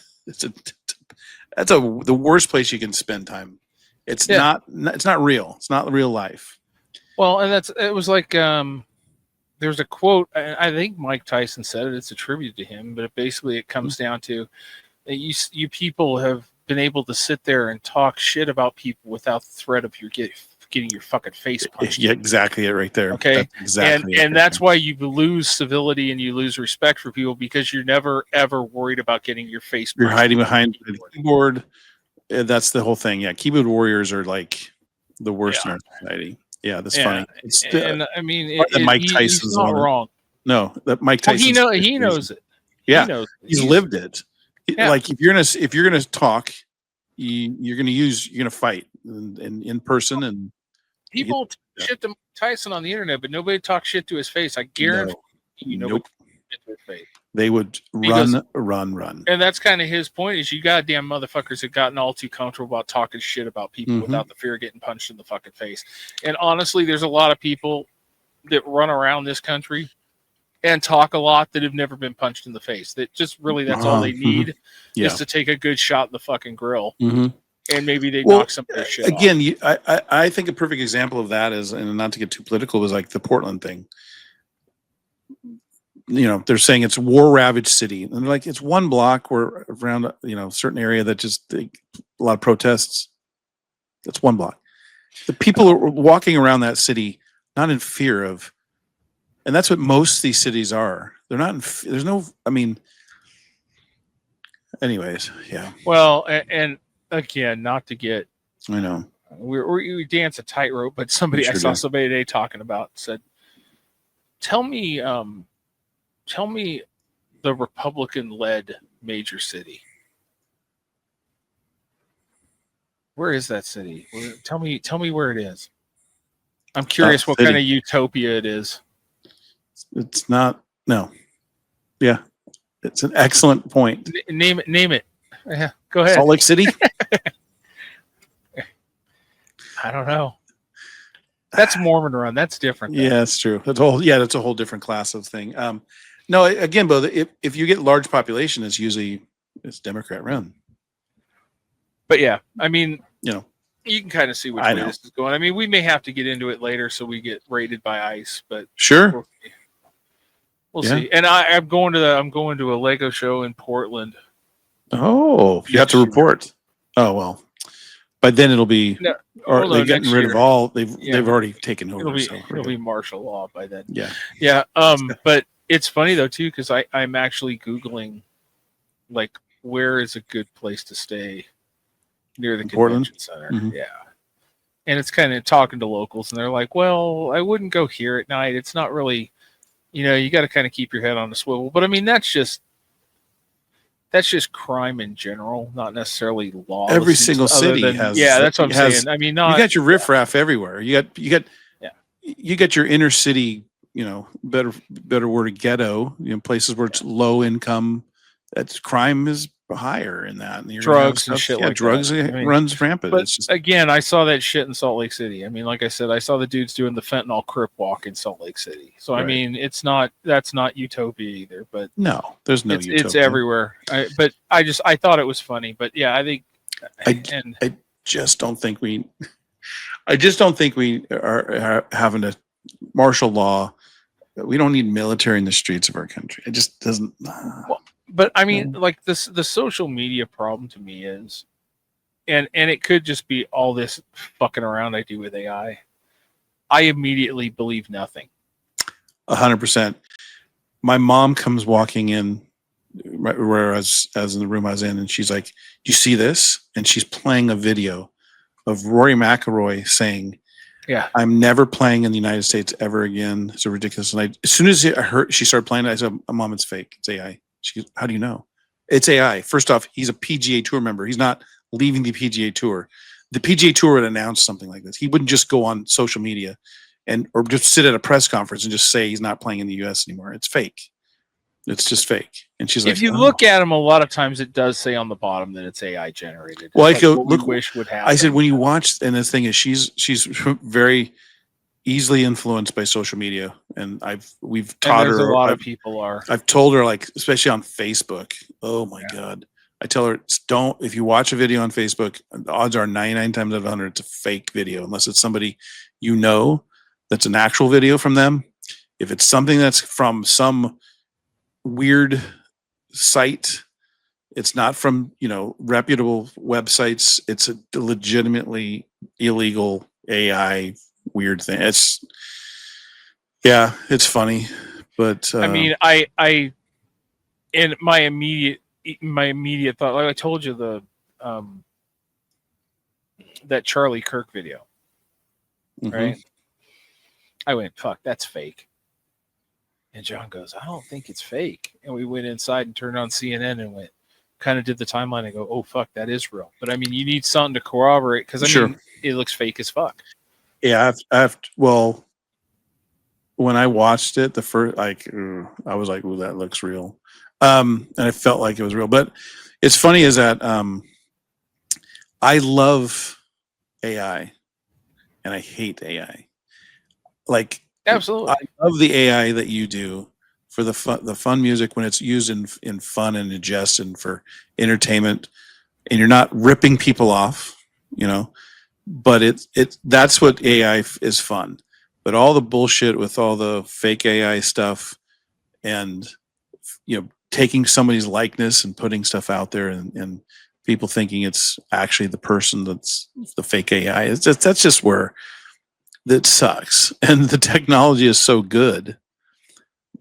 worst place you can spend time. It's not real. It's not real life. Well, and it was like there's a quote. I think Mike Tyson said it. It's attributed to him, but it comes down to you people have been able to sit there and talk shit about people without the threat of your getting your fucking face punched. Yeah, exactly it right there. Okay, that's exactly. And that's why you lose civility and you lose respect for people, because you're never ever worried about getting your face punched. You're hiding behind the keyboard. That's the whole thing. Yeah, keyboard warriors are like the worst in our society. Yeah, that's funny. And I mean, Mike Tyson's he's not wrong. No, that Mike Tyson. He knows it. Yeah, he's lived it. Yeah. Like if you're gonna talk, you're gonna fight in person, and people shit to Mike Tyson on the internet, but nobody talks shit to his face. I guarantee nobody shit to his face. They would run. And that's kind of his point, is you goddamn motherfuckers have gotten all too comfortable about talking shit about people without the fear of getting punched in the fucking face. And honestly, there's a lot of people that run around this country and talk a lot that have never been punched in the face. That just really that's all they need is to take a good shot in the fucking grill, and maybe they knock some of their shit again, off. I think a perfect example of that is, and not to get too political, was like the Portland thing. You know, they're saying it's war ravaged city, and they're like, it's one block where around, you know, certain area that just a lot of protests. That's one block. The people are walking around that city not in fear of, and that's what most of these cities are. They're not. There's no. I mean, anyways, yeah. Well, and again, not to get. I know. We dance a tightrope, but somebody I saw somebody today talking about said, "Tell me the Republican-led major city. Where is that city? Tell me where it is. I'm curious what kind of utopia it is." It's not. No. Yeah, it's an excellent point. Name it. Yeah, go ahead. Salt Lake City. I don't know. That's Mormon run. That's different. Yeah, that's true. That's a whole different class of thing. No, again, Bo, if you get large population, it's Democrat run. But yeah, I mean, you know, you can kind of see which way this is going. I mean, we may have to get into it later, so we get raided by ICE. But sure, we'll see. And I'm going to a Lego show in Portland. Oh, you have to report. Oh well, but then it'll be. No, or they're getting rid of all. They've already taken over. It'll be martial law by then. Yeah. Yeah. But it's funny though too, because I'm actually Googling, like, where is a good place to stay near the convention center. Yeah. And it's kind of talking to locals, and they're like, well, I wouldn't go here at night. It's not really, you got to kind of keep your head on the swivel. But I mean, that's just crime in general, not necessarily law. Every single city has. Yeah, that's what I'm saying. I mean, you got your riffraff everywhere. You got your inner city, better word of ghetto, places where it's low income. That's crime is higher in that. And drugs and shit like drugs that. Runs rampant. But again, I saw that shit in Salt Lake City. I mean, like I said, I saw the dudes doing the fentanyl crip walk in Salt Lake City. So I mean, that's not utopia either. But no, there's no utopia. It's everywhere. But I thought it was funny. But yeah, I think. I just don't think we are having a martial law. We don't need military in the streets of our country. It just doesn't. Well, but I mean, like the social media problem to me is, and it could just be all this fucking around I do with AI. I immediately believe nothing. 100%. My mom comes walking in where I was in the room I was in, and she's like, "You see this?" And she's playing a video of Rory McIlroy saying, "Yeah, I'm never playing in the United States ever again. It's so ridiculous." And as soon as I heard she started playing it, I said, "Mom, it's fake. It's AI." She goes, "How do you know?" It's AI. First off, he's a PGA Tour member. He's not leaving the PGA Tour. The PGA Tour would announce something like this. He wouldn't just go on social media or just sit at a press conference and just say he's not playing in the U.S. anymore. It's fake. It's just fake. And she's like, if you look at him, a lot of times it does say on the bottom that it's AI generated. Well, I go look. Wish would happen. I said when you watch, and the thing is, she's very easily influenced by social media, and we've taught her. A lot of people are. I've told her, like, especially on Facebook. Oh my God! I tell her, don't. If you watch a video on Facebook, the odds are 99 times out of 100 it's a fake video, unless it's somebody that's an actual video from them. If it's something that's from some weird site, it's not from reputable websites. It's a legitimately illegal AI weird thing. It's funny, but I mean, I in my immediate thought, like I told you, the that Charlie Kirk video, right? I went, fuck, that's fake. And John goes, I don't think it's fake. And we went inside and turned on CNN and kind of did the timeline and go, oh, fuck, that is real. But I mean, you need something to corroborate because I mean, it looks fake as fuck. Yeah, when I watched it, the first, I was like, oh, that looks real. And I felt like it was real. But it's funny is that I love AI and I hate AI. Like, Absolutely. I love the AI that you do for the fun music when it's used in fun and jest and for entertainment, and you're not ripping people off, you know. But that's what AI is fun. But all the bullshit with all the fake AI stuff and taking somebody's likeness and putting stuff out there and people thinking it's actually the person that's the fake AI. That's just where that sucks. And the technology is so good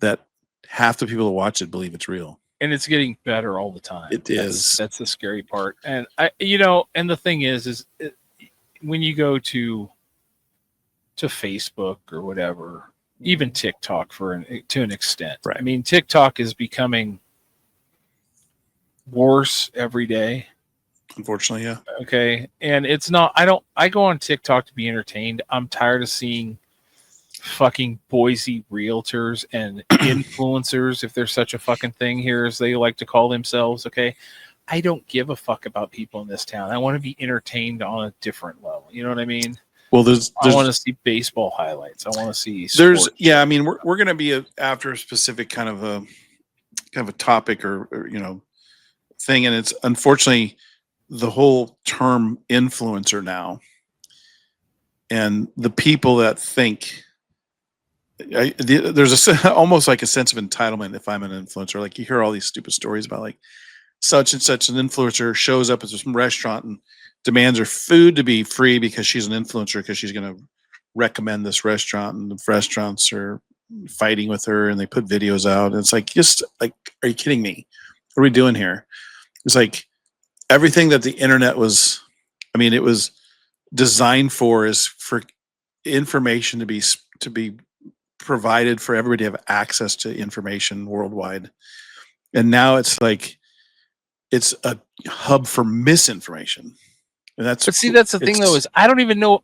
that half the people that watch it believe it's real. And it's getting better all the time. It is. That's the scary part. And and the thing is when you go to Facebook or whatever, even TikTok to an extent. Right. I mean, TikTok is becoming worse every day. Unfortunately, yeah. Okay. And it's not, I go on TikTok to be entertained. I'm tired of seeing fucking Boise realtors and influencers, if there's such a fucking thing here as they like to call themselves. Okay. I don't give a fuck about people in this town. I want to be entertained on a different level. You know what I mean? Well, I want to see baseball highlights. I want to see sports. I mean, we're going to be after a specific kind of a topic or thing, and it's unfortunately the whole term influencer now, and the people that think there's almost like a sense of entitlement if I'm an influencer. Like you hear all these stupid stories about like such and such an influencer shows up at some restaurant and demands her food to be free because she's an influencer because she's going to recommend this restaurant, and the restaurants are fighting with her and they put videos out. And it's like, just like, are you kidding me? What are we doing here? It's like everything that the internet was, it was designed for is for information to be provided for everybody to have access to information worldwide. And now it's like, it's a hub for misinformation. And that's the thing though, is I don't even know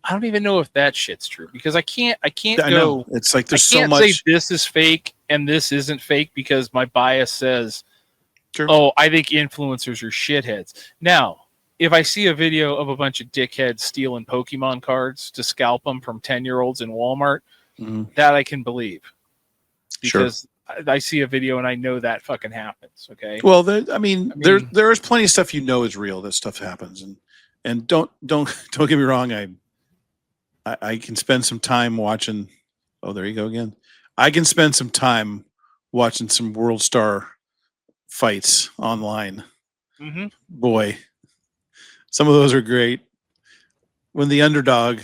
if that shit's true, because I can't go. It's like there's I can't so much. say this is fake and this isn't fake because my bias says, Sure. oh, I think influencers are shitheads. Now, if I see a video of a bunch of dickheads stealing Pokemon cards to scalp them from 10-year-olds in Walmart, that I can believe, because I see a video and I know that fucking happens. Okay. Well, there's plenty of stuff is real. That stuff happens, and don't get me wrong. I can spend some time watching. Oh, there you go again. I can spend some time watching some World Star fights online. Mm-hmm. Boy, some of those are great. When the underdog,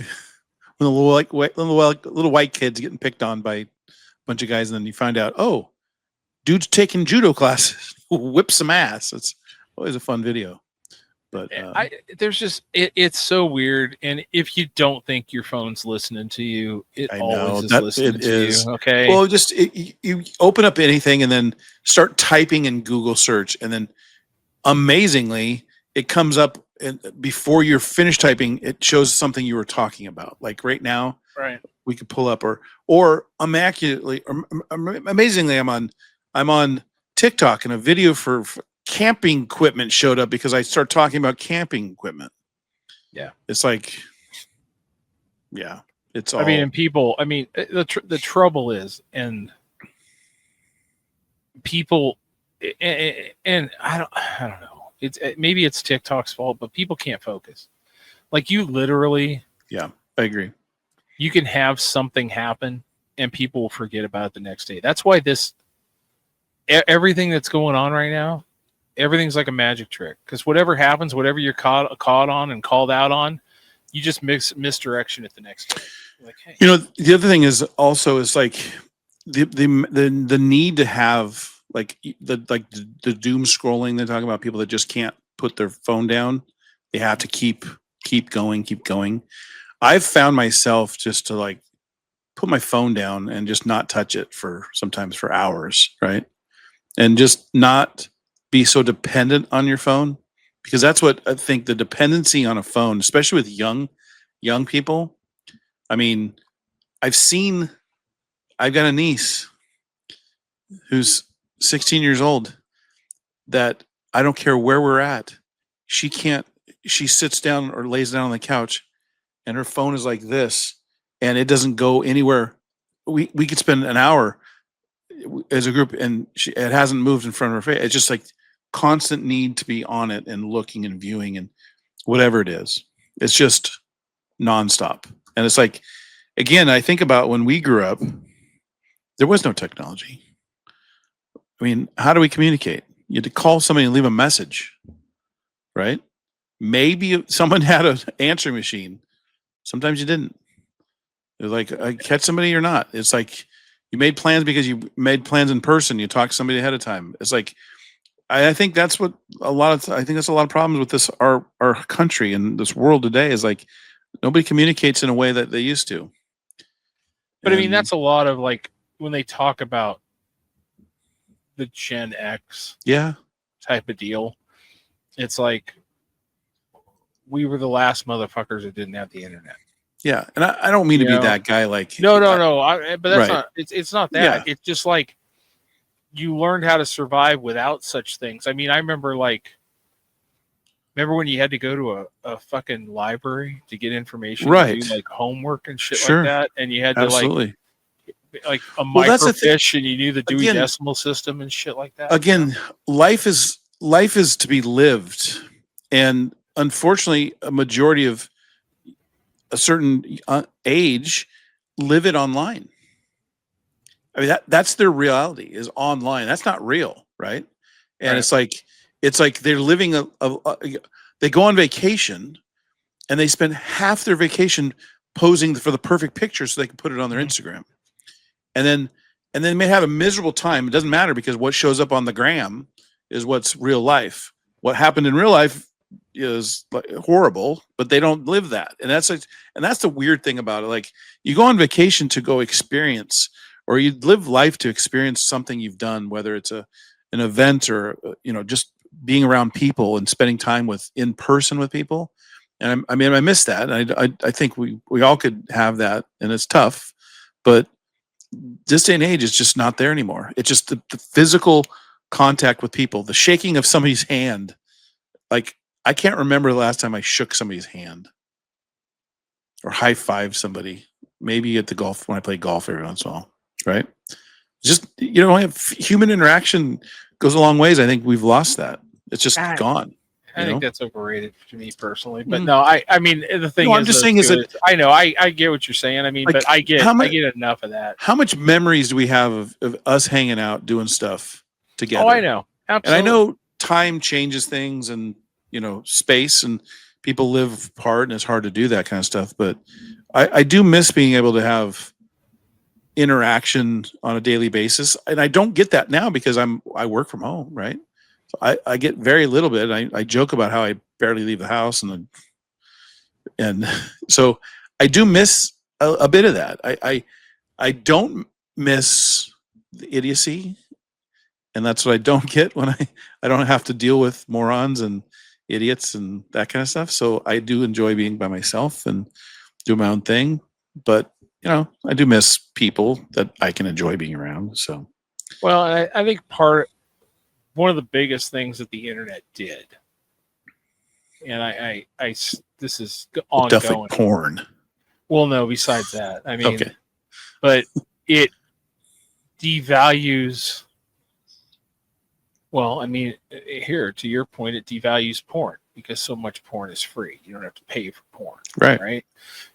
when the little white kid's getting picked on by a bunch of guys, and then you find out, oh, dude's taking judo classes, whip some ass. It's always a fun video. But it's so weird. And if you don't think your phone's listening to you, it always is listening to you. Okay. Well, you open up anything and then start typing in Google search, and then amazingly it comes up, and before you're finished typing, it shows something you were talking about. Like right now, right? We could pull up or immaculately or amazingly, I'm on TikTok, and a video for camping equipment showed up because I started talking about camping equipment. Yeah. It's like, yeah, it's all. The trouble is, and people, and I don't know. Maybe it's TikTok's fault, but people can't focus. Like you literally. Yeah, I agree. You can have something happen and people will forget about it the next day. That's why everything that's going on right now, everything's like a magic trick, because whatever happens, whatever you're caught on and called out on, you just misdirection it the next day. Like, hey. The other thing is also is like the need to have like the doom scrolling. They're talking about people that just can't put their phone down. They have to keep going. I've found myself just to like put my phone down and just not touch it sometimes for hours, right? And just not be so dependent on your phone, because that's what I think the dependency on a phone, especially with young people. I mean, I've got a niece who's 16 years old that I don't care where we're at. She sits down or lays down on the couch and her phone is like this and it doesn't go anywhere we could spend an hour as a group, and it hasn't moved in front of her face. It's just like constant need to be on it and looking and viewing and whatever it is. It's just nonstop. And it's like, again, I think about when we grew up, there was no technology. I mean, how do we communicate? You had to call somebody and leave a message, right? Maybe someone had an answering machine. Sometimes you didn't. It was like, I catch somebody or not. It's like you made plans because you made plans in person. You talked to somebody ahead of time. It's like, I think that's what I think that's a lot of problems with this, our country and this world today is like, nobody communicates in a way that they used to. But I mean, that's a lot of like when they talk about the Gen X type of deal. It's like we were the last motherfuckers that didn't have the internet. Yeah, and I don't mean to be that guy. Like no. But that's not. It's not that. Yeah. It's just like you learned how to survive without such things. I mean, I remember when you had to go to a fucking library to get information, to do like homework and shit like that, and you had to like a microfiche, and you knew the Dewey Decimal System and shit like that. Again, life is to be lived, and unfortunately, a majority of a certain age live it online. I mean, that's their reality is online. That's not real, right? And it's like they're living they go on vacation and they spend half their vacation posing for the perfect picture so they can put it on their Instagram. And then they may have a miserable time. It doesn't matter because what shows up on the gram is what's real life. What happened in real life is like horrible, but they don't live that. And that's the weird thing about it. Like you go on vacation to go experience, or you live life to experience something you've done, whether it's an event or just being around people and spending time in person with people. And I miss that. I think we all could have that, and it's tough, but this day and age is just not there anymore. It's just the physical contact with people, the shaking of somebody's hand. Like I can't remember the last time I shook somebody's hand or high fived somebody. Maybe at the golf when I play golf every once in a while, right? Just human interaction goes a long ways. I think we've lost that. It's just gone. I think that's overrated to me personally. But no, I mean the thing is, I'm just saying is that I know I get what you're saying. I mean, like, but I get enough of that. How much memories do we have of us hanging out doing stuff together? Oh, I know. Absolutely. And I know time changes things, and space, and people live apart, and it's hard to do that kind of stuff. But I do miss being able to have interaction on a daily basis, and I don't get that now because I work from home, right? So I get very little bit. I joke about how I barely leave the house, and so I do miss a bit of that. I don't miss the idiocy, and that's what I don't get when I don't have to deal with morons and idiots and that kind of stuff. So I do enjoy being by myself and do my own thing, but I do miss people that I can enjoy being around. So, well, I think one of the biggest things that the internet did, and I this is ongoing. Definitely porn. Well, no, besides that, I mean, okay. But it devalues. Well, I mean, here to your point, it devalues porn because so much porn is free. You don't have to pay for porn, right?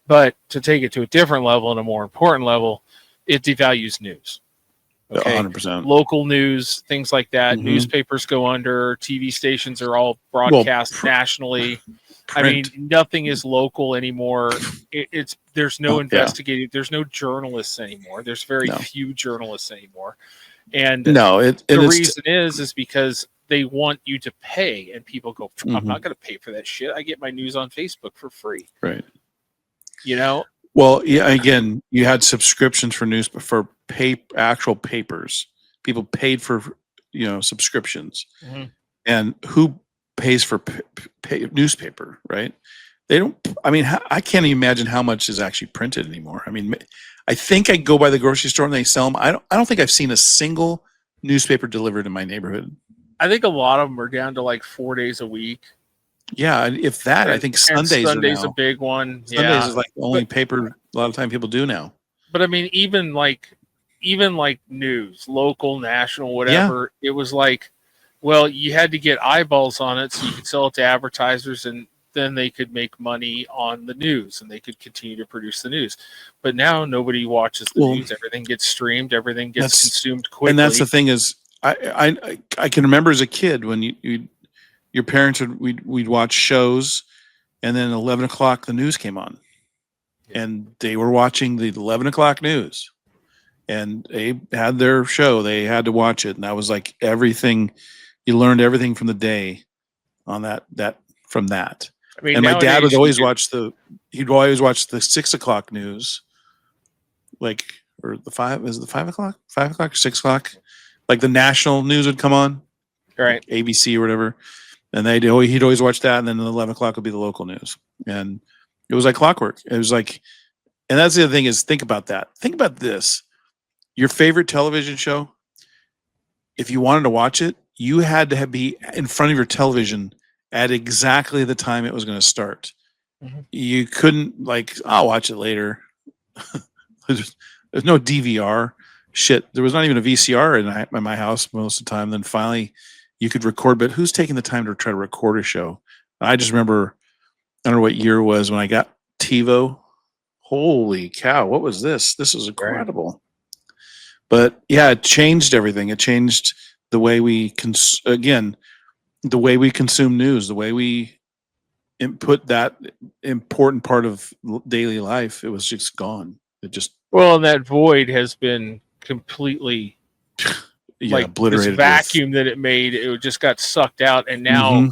But to take it to a different level and a more important level, it devalues news. Okay, 100%. Local news, things like that. Mm-hmm. Newspapers go under. TV stations are all broadcast nationally. I mean, nothing is local anymore. There's no investigating. There's no journalists anymore. There's very few journalists anymore. And the reason is because they want you to pay, and people go, I'm not going to pay for that shit. I get my news on Facebook for free. Right. Well, yeah. Again, you had subscriptions for actual papers. People paid for subscriptions, and who pays for newspaper? Right? They don't. I mean, I can't even imagine how much is actually printed anymore. I mean, I think I go by the grocery store and they sell them. I don't think I've seen a single newspaper delivered in my neighborhood. I think a lot of them are down to like 4 days a week. Yeah, if that, I think Sunday's a big one. Sundays is like the only paper a lot of time people do now. But I mean, even like news, local, national, whatever, it was like, well, you had to get eyeballs on it so you could sell it to advertisers, and then they could make money on the news and they could continue to produce the news. But now nobody watches the news. Everything gets streamed. Everything gets consumed quickly. And that's the thing is, I can remember as a kid when your parents we'd watch shows, and then 11 o'clock the news came on, and they were watching the 11 o'clock news, and they had their show. They had to watch it, and that was like everything. You learned everything from the day on from that. I mean, and my dad would always he'd always watch the 6 o'clock news, like, or the 5 o'clock, 6 o'clock, like the national news would come on, right? Like ABC or whatever. And he'd always watch that. And then at 11 o'clock would be the local news. And it was like clockwork. It was like, and that's the other thing is, think about that. Think about this. Your favorite television show, if you wanted to watch it, you had to be in front of your television at exactly the time it was going to start. Mm-hmm. You couldn't I'll watch it later. There's no DVR. Shit, there was not even a VCR in my house most of the time. Then finally you could record, but who's taking the time to try to record a show? I just remember, I don't know what year it was when I got TiVo. Holy cow, what was this? This was incredible. Right. But yeah, it changed everything. It changed the way we the way we consume news, the way we input that important part of daily life. It was just gone. And that void has been completely obliterated. This vacuum that it made, it just got sucked out, and now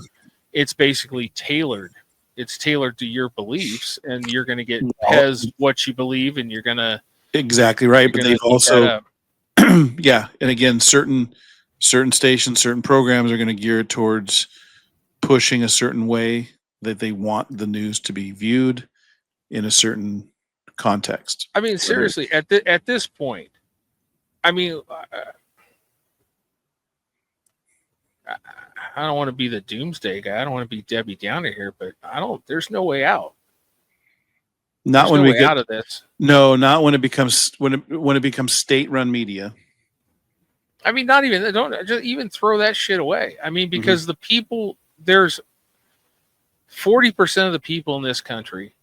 it's basically tailored. It's tailored to your beliefs, and you're going to get what you believe, and you're going to exactly right. But they've also, and again, certain stations, certain programs are going to gear towards pushing a certain way that they want the news to be viewed in a certain context. I mean, seriously, at this point, I mean, I don't want to be the doomsday guy. I don't want to be Debbie Downer here, but there's no way out. Not when we get out of this. No, not when it becomes state-run media. I mean, not even, don't just even throw that shit away. I mean, because the people, there's 40% of the people in this country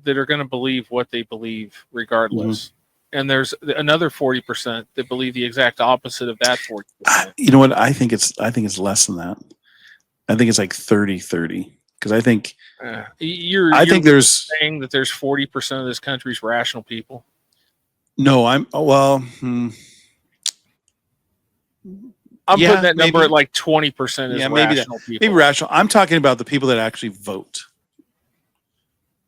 that are going to believe what they believe regardless. And there's another 40% that believe the exact opposite of that 40%. You know what? I think it's less than that. I think it's like 30-30. Because I think you're there's saying that there's 40% of this country's rational people. No, I'm putting that number at like 20% as rational people. Maybe rational. I'm talking about the people that actually vote.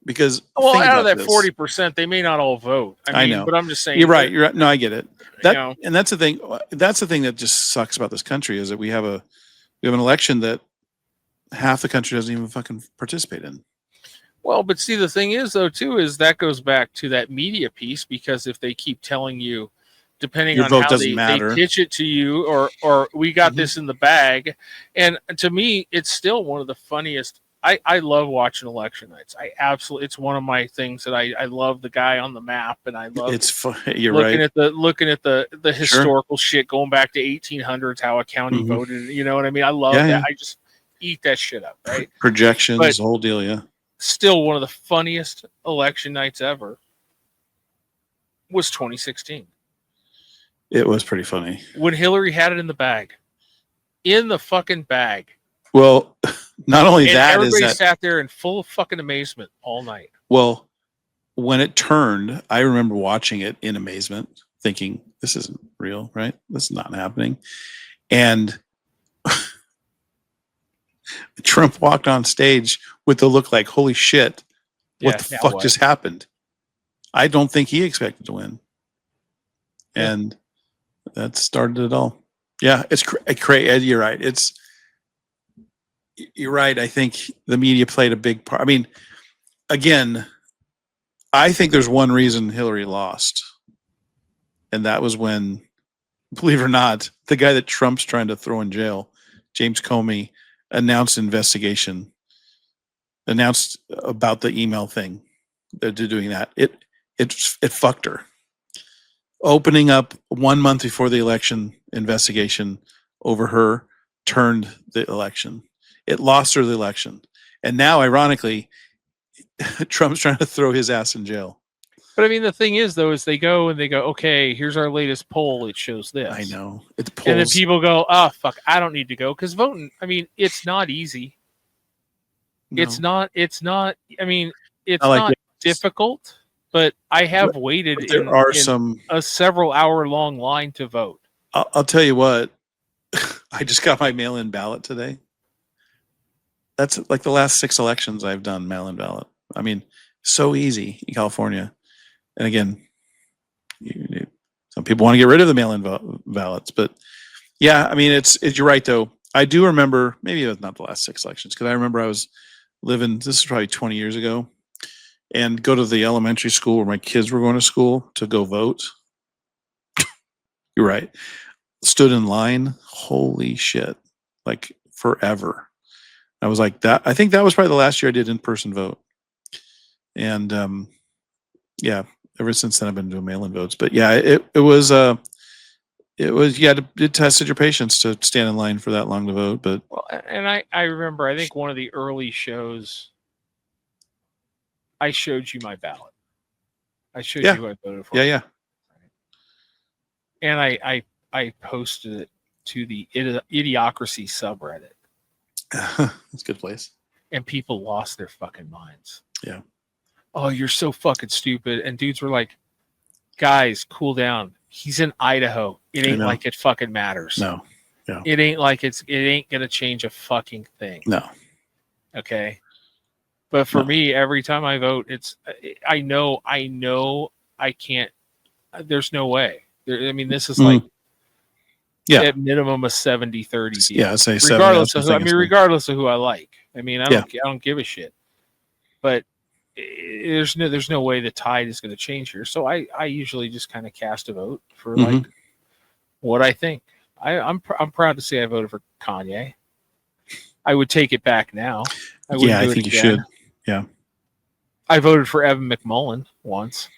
Because out of that 40%, they may not all vote. I know, but I'm just saying. You're right. No, I get it. And that's the thing. That's the thing that just sucks about this country is that we have an election that half the country doesn't even fucking participate in. Well, but see, the thing is, though, too, is that goes back to that media piece, because if they keep telling you, depending on how they pitch it to you, or we got this in the bag, and to me, it's still one of the funniest. I love watching election nights. It's one of my things that I love the guy on the map, and I love You're looking right. looking at the historical shit going back to 1800s, how a county voted. You know what I mean? I love that. Yeah. I just eat that shit up, right? Projections, the whole deal, yeah. Still, one of the funniest election nights ever was 2016. It was pretty funny when Hillary had it in the bag, in the fucking bag. Well, not only and that, everybody sat there in full fucking amazement all night. Well, when it turned, I remember watching it in amazement, thinking, "This isn't real, right? This is not happening." And Trump walked on stage with the look like, "Holy shit, what the fuck just happened?" I don't think he expected to win, and that started it all. Yeah, it's crazy. Ed, you're right. You're right. I think the media played a big part. I mean, again, I think there's one reason Hillary lost, and that was when, believe it or not, the guy that Trump's trying to throw in jail, James Comey, announced about the email thing. They're doing that. it fucked her. Opening up 1 month before the election investigation over her turned the election. It lost her the election. And now, ironically, Trump's trying to throw his ass in jail. But I mean, the thing is, though, is they go, okay, here's our latest poll. It shows this. I know. It polls. And then people go, oh, fuck, I don't need to go. Because voting, I mean, it's not easy. No. It's not, I mean, it's I like not it. difficult, but I have waited But there are some a several hour long line to vote. I'll tell you what, I just got my mail-in ballot today. That's like the last 6 elections I've done mail-in ballot. I mean, so easy in California. And again, some people want to get rid of the mail-in ballots, but yeah, I mean, it's you're right though. I do remember, maybe it was not the last 6 elections, because I remember I was living, this is probably 20 years ago, and go to the elementary school where my kids were going to school to go vote. You're right. Stood in line. Holy shit. Like forever. I was like that. I think that was probably the last year I did in-person vote. And yeah, ever since then I've been doing mail-in votes. But yeah, it was you had to, it tested your patience to stand in line for that long to vote. But Well, and I remember, I think one of the early shows, I showed you my ballot. I showed you who I voted for. yeah. And I posted it to the Idiocracy subreddit. That's a good place. And people lost their fucking minds. Yeah. Oh, you're so fucking stupid. And dudes were like, guys, cool down. He's in Idaho. It ain't like it fucking matters. No. Yeah. It ain't like it ain't gonna change a fucking thing. No. Okay. But for me, every time I vote, it's I know I can't. There's no way. I mean, this is like at minimum a 70-30 deal. Yeah, I say 70. Regardless of who I like. I mean, I don't give a shit. But there's no way the tide is going to change here. So I usually just kind of cast a vote for like what I think. I'm proud to say I voted for Kanye. I would take it back now. I think you should. Yeah. I voted for Evan McMullen once.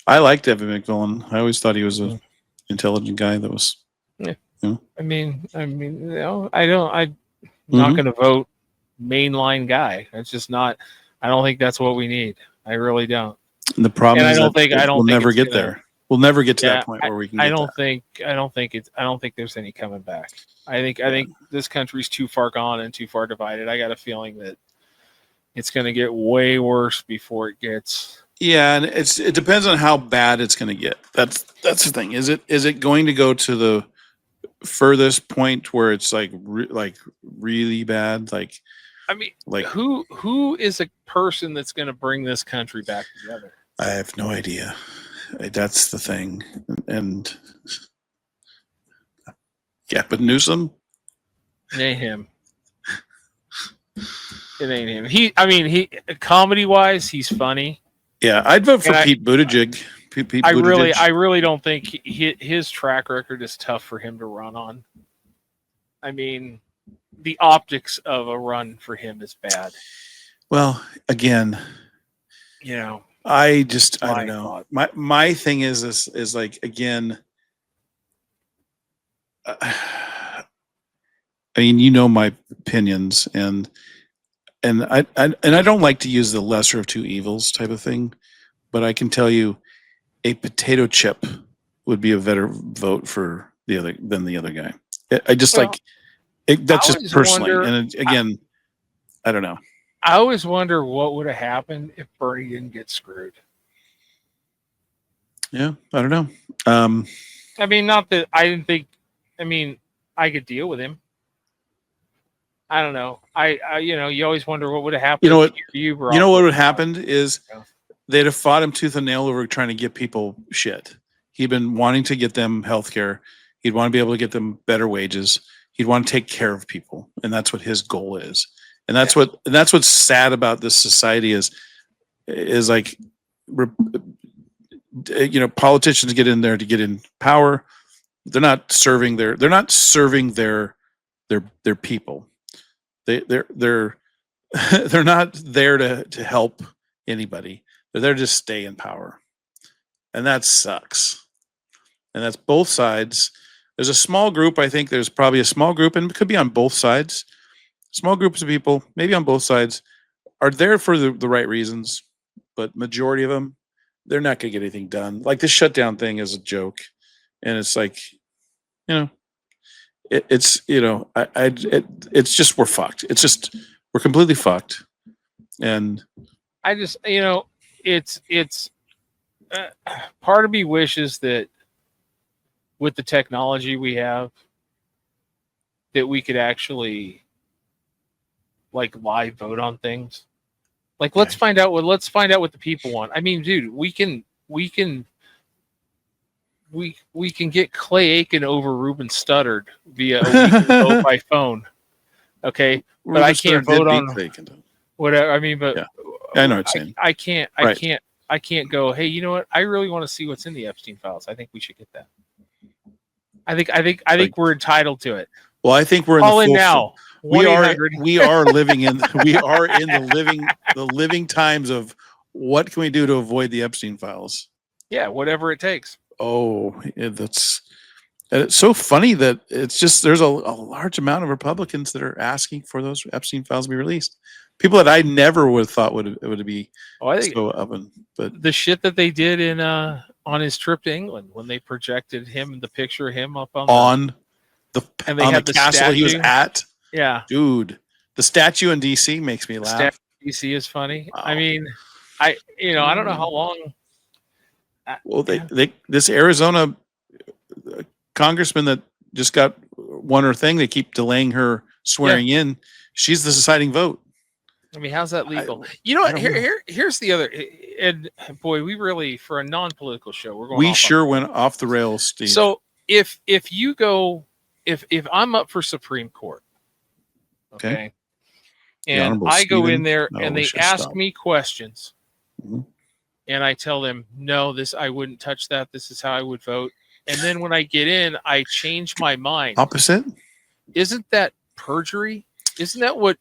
I liked Evan McMullen. I always thought he was an intelligent guy that was. Yeah. I mean, I'm not going to vote mainline guy. It's just not. I don't think that's what we need. I really don't. And the problem is we'll never get gonna, there. We'll never get to that point where we can. I don't think there's any coming back. I think this country's too far gone and too far divided. I got a feeling that it's going to get way worse before it gets. Yeah, and it depends on how bad it's going to get. That's the thing. Is it going to go to the furthest point where it's like really bad? Like, I mean, like who is a person that's going to bring this country back together? I have no idea. That's the thing. And but Newsom? It ain't him. It ain't him. He comedy wise, he's funny. Yeah, I'd vote for Pete Buttigieg. Pete Buttigieg. I really don't think his track record is tough for him to run on. I mean, the optics of a run for him is bad. Well, again, I don't know. My thing is like, again, I mean, my opinions, and I don't like to use the lesser of two evils type of thing, but I can tell you a potato chip would be a better vote for than the other guy. I just that's just personally. And again, I don't know. I always wonder what would have happened if Bernie didn't get screwed. Yeah, I don't know. I mean, not that I didn't think. I mean, I could deal with him. I don't know. I you always wonder what would have happened. You know what would have happened is they'd have fought him tooth and nail over trying to get people shit. He'd been wanting to get them health care. He'd want to be able to get them better wages. He'd want to take care of people, and that's what his goal is. And that's what's sad about this society is like, politicians get in there to get in power. They're not serving their people. They're not there to help anybody. They're there to just stay in power. and that sucks. And that's both sides. There's a small group. I think there's probably a small group, and it could be on both sides. Small groups of people, maybe on both sides, are there for the right reasons, but majority of them, they're not going to get anything done. Like this shutdown thing is a joke, and it's like, it's it's just we're fucked. It's just we're completely fucked, and I just it's part of me wishes that with the technology we have, that we could actually like live vote on things. Like let's find out what the people want. I mean, dude, we can get Clay Aiken over Ruben Studdard via a weekend vote by phone. Okay, but Ruben I can't vote on whatever. I mean, but I know what you're saying. I can't go, hey, you know what? I really want to see what's in the Epstein files. I think we should get that. I think we're entitled to it. Well, I think we're in Call the in now. We are living in the living times of what can we do to avoid the Epstein files? Yeah, whatever it takes. Oh, it's so funny that it's just there's a large amount of Republicans that are asking for those Epstein files to be released. People that I never would have thought would be so oven. But the shit that they did in on his trip to England when they projected him, the picture of him up on the castle statue he was at. Yeah, dude, the statue in DC makes me laugh. Statue in DC is funny. Wow. I mean, I don't know how long. Well, this Arizona congressman that just got won her thing, they keep delaying her swearing in. She's the deciding vote. I mean, how's that legal? Here's the other. And boy, we really, for a non-political show, we sure went off the rails, Steve. So if you go, if I'm up for Supreme Court, okay, and I go in there and they ask me questions, and I tell them, no, I wouldn't touch that. This is how I would vote. And then when I get in, I change my mind. Opposite? Isn't that perjury? Isn't that what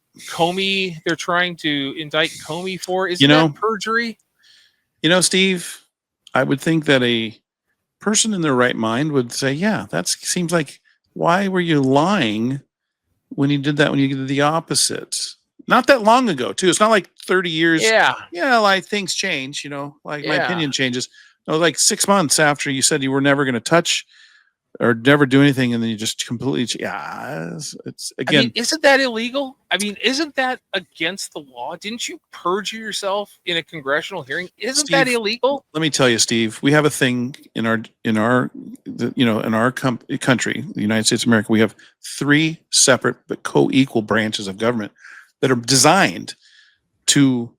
they're trying to indict Comey for? Isn't that perjury? Steve, I would think that a person in their right mind would say, yeah, that seems like, why were you lying when you did that, when you did the opposite? Not that long ago, too. It's not like 30 years. Yeah. Yeah, like things change, my opinion changes. No, like 6 months after you said you were never going to touch or never do anything, and then you just completely, it's again. I mean, isn't that illegal? I mean, isn't that against the law? Didn't you perjure yourself in a congressional hearing? Isn't that illegal? Let me tell you, Steve, we have a thing in our country, the United States of America. We have 3 separate but co-equal branches of government that are designed to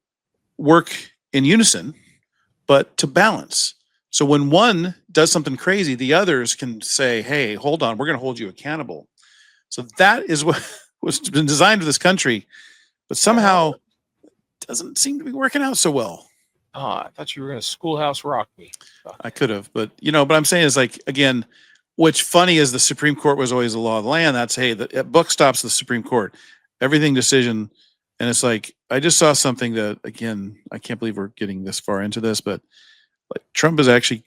work in unison, but to balance. So when one does something crazy, the others can say, hey, hold on, we're going to hold you accountable. So that is what was been designed for this country, but somehow doesn't seem to be working out so well. Oh, I thought you were going to Schoolhouse Rock me. I could have, but but I'm saying is like, again, what's funny is the Supreme Court was always the law of the land. That's, hey, the buck stops the Supreme Court. Everything decision. And it's like, I just saw something that, again, I can't believe we're getting this far into this, but like Trump has actually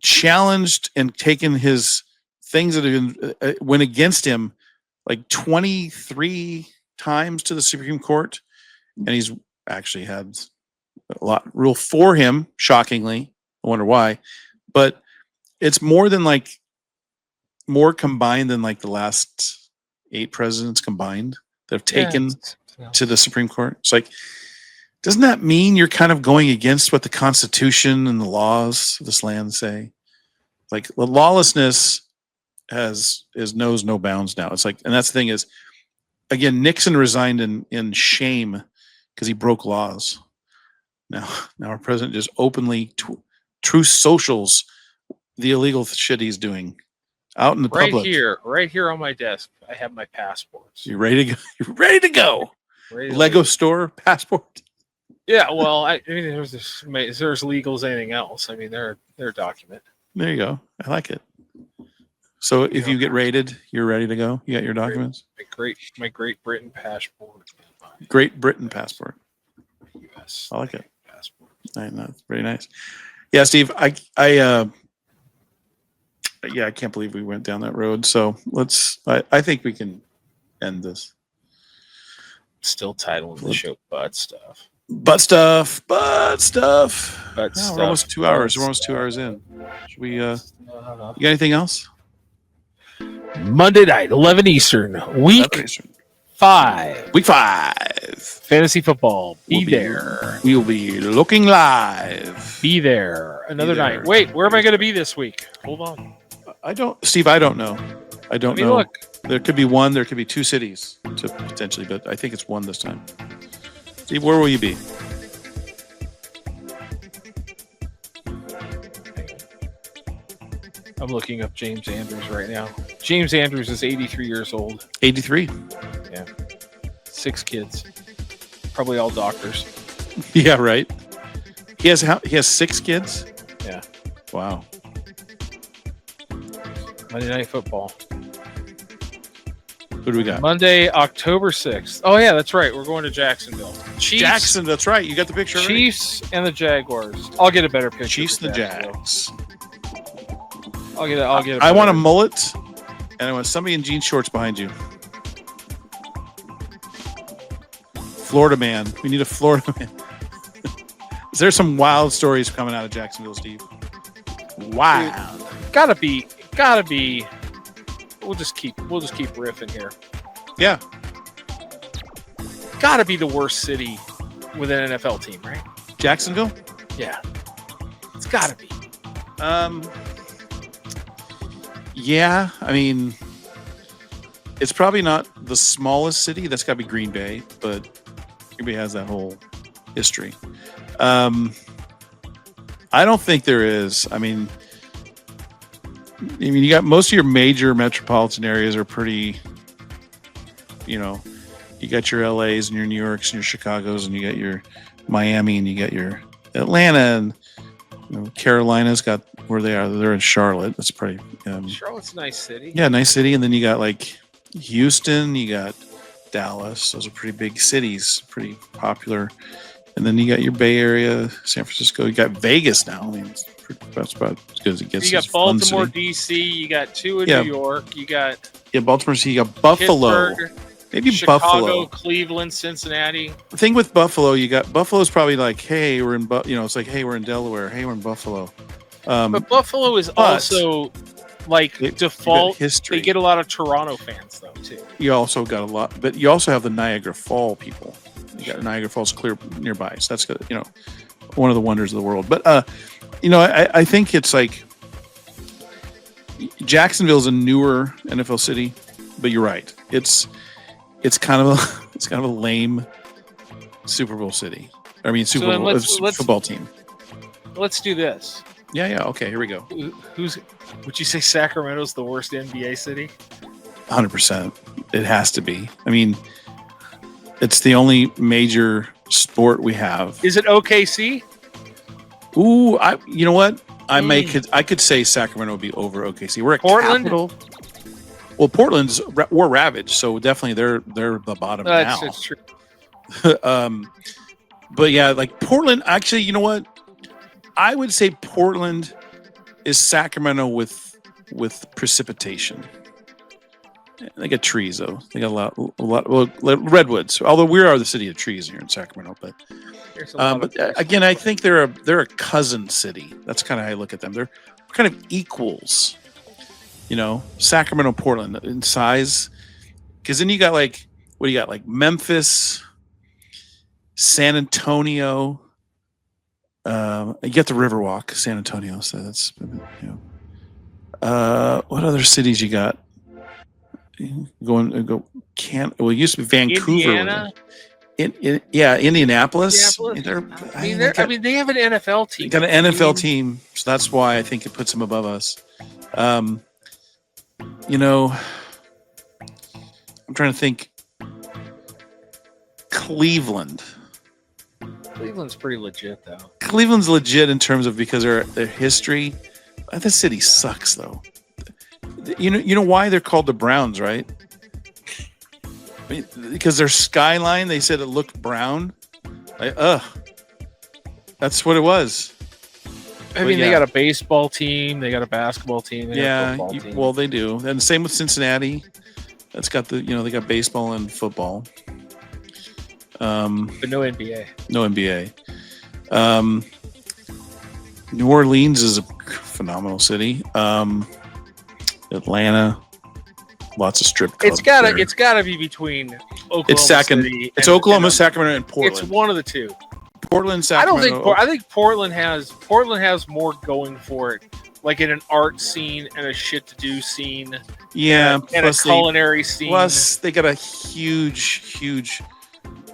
challenged and taken his things that went against him like 23 times to the Supreme Court. And he's actually had a lot rule for him, shockingly. I wonder why. But it's more combined than like the last 8 presidents combined that have taken to the Supreme Court. It's like, doesn't that mean you're kind of going against what the Constitution and the laws of this land say? Like the lawlessness knows no bounds now. It's like, and that's the thing is, again, Nixon resigned in shame because he broke laws. Now our president just openly true socials the illegal shit he's doing out in the public. Right here on my desk, I have my passports. You ready to go? You're ready to go. Lego store passport. Yeah, well, I mean, there's legal as anything else. I mean, they're a document. There you go. I like it. So if you get raided, you're ready to go. You got your documents. My Great Britain passport. Great Britain passport. Yes. I like it. Passport. I know, it's pretty nice. Yeah, Steve, I can't believe we went down that road. So I think we can end this. Still titling the show butt stuff. Butt stuff. Butt We're stuff. almost 2 hours. We're almost 2 hours in. Should we, you got anything else? Monday night, 11 Eastern, week 5. Week 5. Fantasy football. Be there. We'll be looking live. Be there. Another night. Wait, where am I going to be this week? Hold on. Steve, I don't know. I don't know. Look. There could be one. There could be 2 cities potentially, but I think it's 1 this time. Steve, where will you be? I'm looking up James Andrews right now. James Andrews is 83 years old. 83. Yeah. 6 kids. Probably all doctors. Yeah, right. He has 6 kids? Yeah. Wow. Monday Night Football. Who do we got? Monday, October 6th. Oh, yeah, that's right. We're going to Jacksonville. Chiefs, Jackson, that's right. You got the picture already? Chiefs and the Jaguars. I'll get a better picture. Chiefs for and the Jacksonville. Jags. I'll get a I want a mullet, and I want somebody in jean shorts behind you. Florida man. We need a Florida man. Is there some wild stories coming out of Jacksonville, Steve? Wow. Gotta be. We'll just keep riffing here. Yeah. Gotta be the worst city with an NFL team, right? Jacksonville? Yeah. It's gotta be. Yeah. I mean, it's probably not the smallest city. That's got to be Green Bay, but Green Bay has that whole history. I don't think there is. I mean, you got most of your major metropolitan areas are pretty, you got your LAs and your New Yorks and your Chicagos, and you got your Miami, and you got your Atlanta, and Carolina's got where they are. They're in Charlotte. That's pretty. Charlotte's a nice city. Yeah, nice city. And then you got like Houston, you got Dallas. Those are pretty big cities, pretty popular. And then you got your Bay Area, San Francisco. You got Vegas now. I mean, that's about as good as it gets. You got Baltimore, D.C. You got 2 in New York. You got Baltimore. So you got Buffalo. Pittsburgh, Maybe Chicago, Buffalo. Cleveland, Cincinnati. The thing with Buffalo, Buffalo's probably like, hey, we're in it's like, hey, we're in Delaware. Hey, we're in Buffalo. But Buffalo is also like default history. They get a lot of Toronto fans though too. You also got a lot, but you also have the Niagara Falls people. You got Niagara Falls clear nearby, so that's good. One of the wonders of the world. But I think it's like Jacksonville's a newer NFL city, but you're right. It's kind of a lame Super Bowl city. I mean, Super Bowl football team. Let's do this. Yeah. Okay, here we go. Would you say Sacramento's the worst NBA city? 100%. It has to be. I mean, it's the only major sport we have. Is it OKC? Ooh, you know what? I could say Sacramento would be over OKC. We're at Portland. Capital. Well, Portland's war ravaged, so definitely they're the bottom now. That's true. But yeah, like Portland. Actually, you know what? I would say Portland is Sacramento with precipitation. They got trees though. They got a lot. Well, redwoods. Although we are the city of trees here in Sacramento, but again, I think they're a cousin city. That's kind of how I look at them. They're kind of equals. Sacramento, Portland in size. Because then you got like Memphis, San Antonio. You get the Riverwalk, San Antonio. So that's what other cities you got? It used to be Vancouver. Indianapolis. They have an NFL team. They got an NFL team, so that's why I think it puts them above us. I'm trying to think. Cleveland's pretty legit, though. Cleveland's legit in terms of because their history. The city sucks, though. You know why they're called the Browns, right? Because their skyline, they said it looked brown. That's what it was. I mean, they got a baseball team, they got a basketball team, they got a football team. Well, they do, and the same with Cincinnati. That's got they got baseball and football. But no NBA. No NBA. New Orleans is a phenomenal city. Atlanta, lots of strip clubs. It's gotta be between Oklahoma City. It's Oklahoma, Sacramento, and Portland. It's one of the two. Portland, Sacramento. I think Portland has more going for it, like in an art scene and a shit to do scene. Yeah, and a culinary scene. Plus, they got a huge,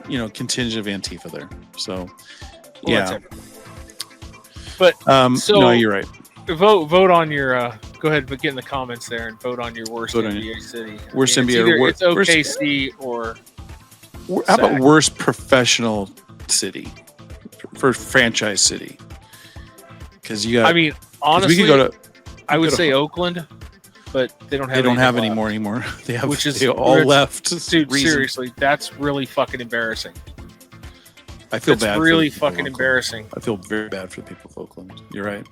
contingent of Antifa there. So, yeah. But no, you're right. Vote on your. Go ahead, but get in the comments there and vote on your worst NBA city. Worst NBA. It's OKC or. How about worst professional city for franchise city? Because you got. I mean, honestly, we could go to. I would say Oakland, but they don't have. They don't have any more anymore. They have. They all left. Dude, seriously, that's really fucking embarrassing. I feel bad. Really fucking embarrassing. I feel very bad for the people of Oakland. You're right.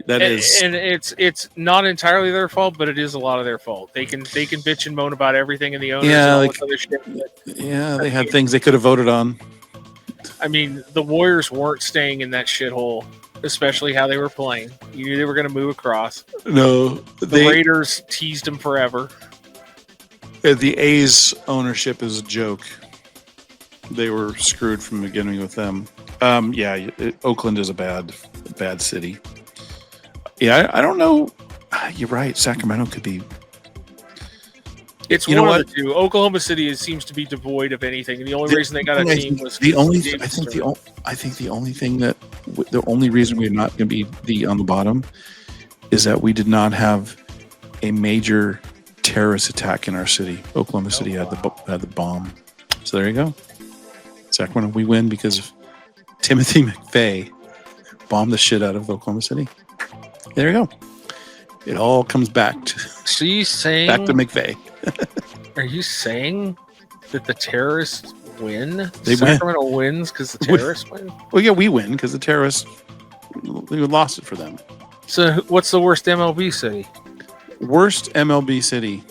And it's not entirely their fault, but it is a lot of their fault. They can bitch and moan about everything and the owners and all this other shit. Yeah, they had things they could have voted on. I mean, the Warriors weren't staying in that shithole, especially how they were playing. You knew they were going to move across. No, the Raiders teased them forever. The A's ownership is a joke. They were screwed from the beginning with them. Oakland is a bad city. Yeah, I don't know. You're right. Sacramento could be. It's one of the two. Oklahoma City seems to be devoid of anything, and the only reason they got a team was the only. I think the only reason we're not going to be on the bottom is that we did not have a major terrorist attack in our city. Oklahoma City had the bomb. So there you go. Sacramento, we win because of Timothy McVeigh bombed the shit out of Oklahoma City. There you go. It all comes back to. So you saying back to McVeigh? Are you saying that the terrorists win? Sacramento wins because the terrorists win? Well, yeah, we win because the terrorists we lost it for them. So what's the worst MLB city? Worst MLB city.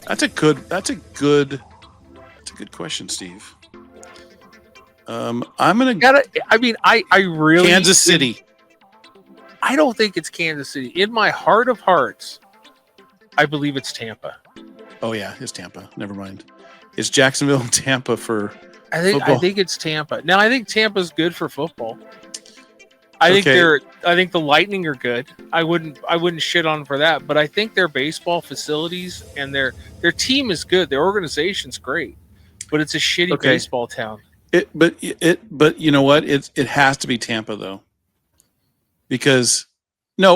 That's a good question, Steve. I'm gonna. I really. Kansas City. I don't think it's Kansas City. In my heart of hearts, I believe it's Tampa. Oh yeah, it's Tampa. Never mind. It's Jacksonville and Tampa for. I think it's Tampa. Now I think Tampa's good for football. I think the Lightning are good. I wouldn't shit on them for that, but I think their baseball facilities and their team is good. Their organization's great, but it's a shitty baseball town. But you know what? It has to be Tampa though, because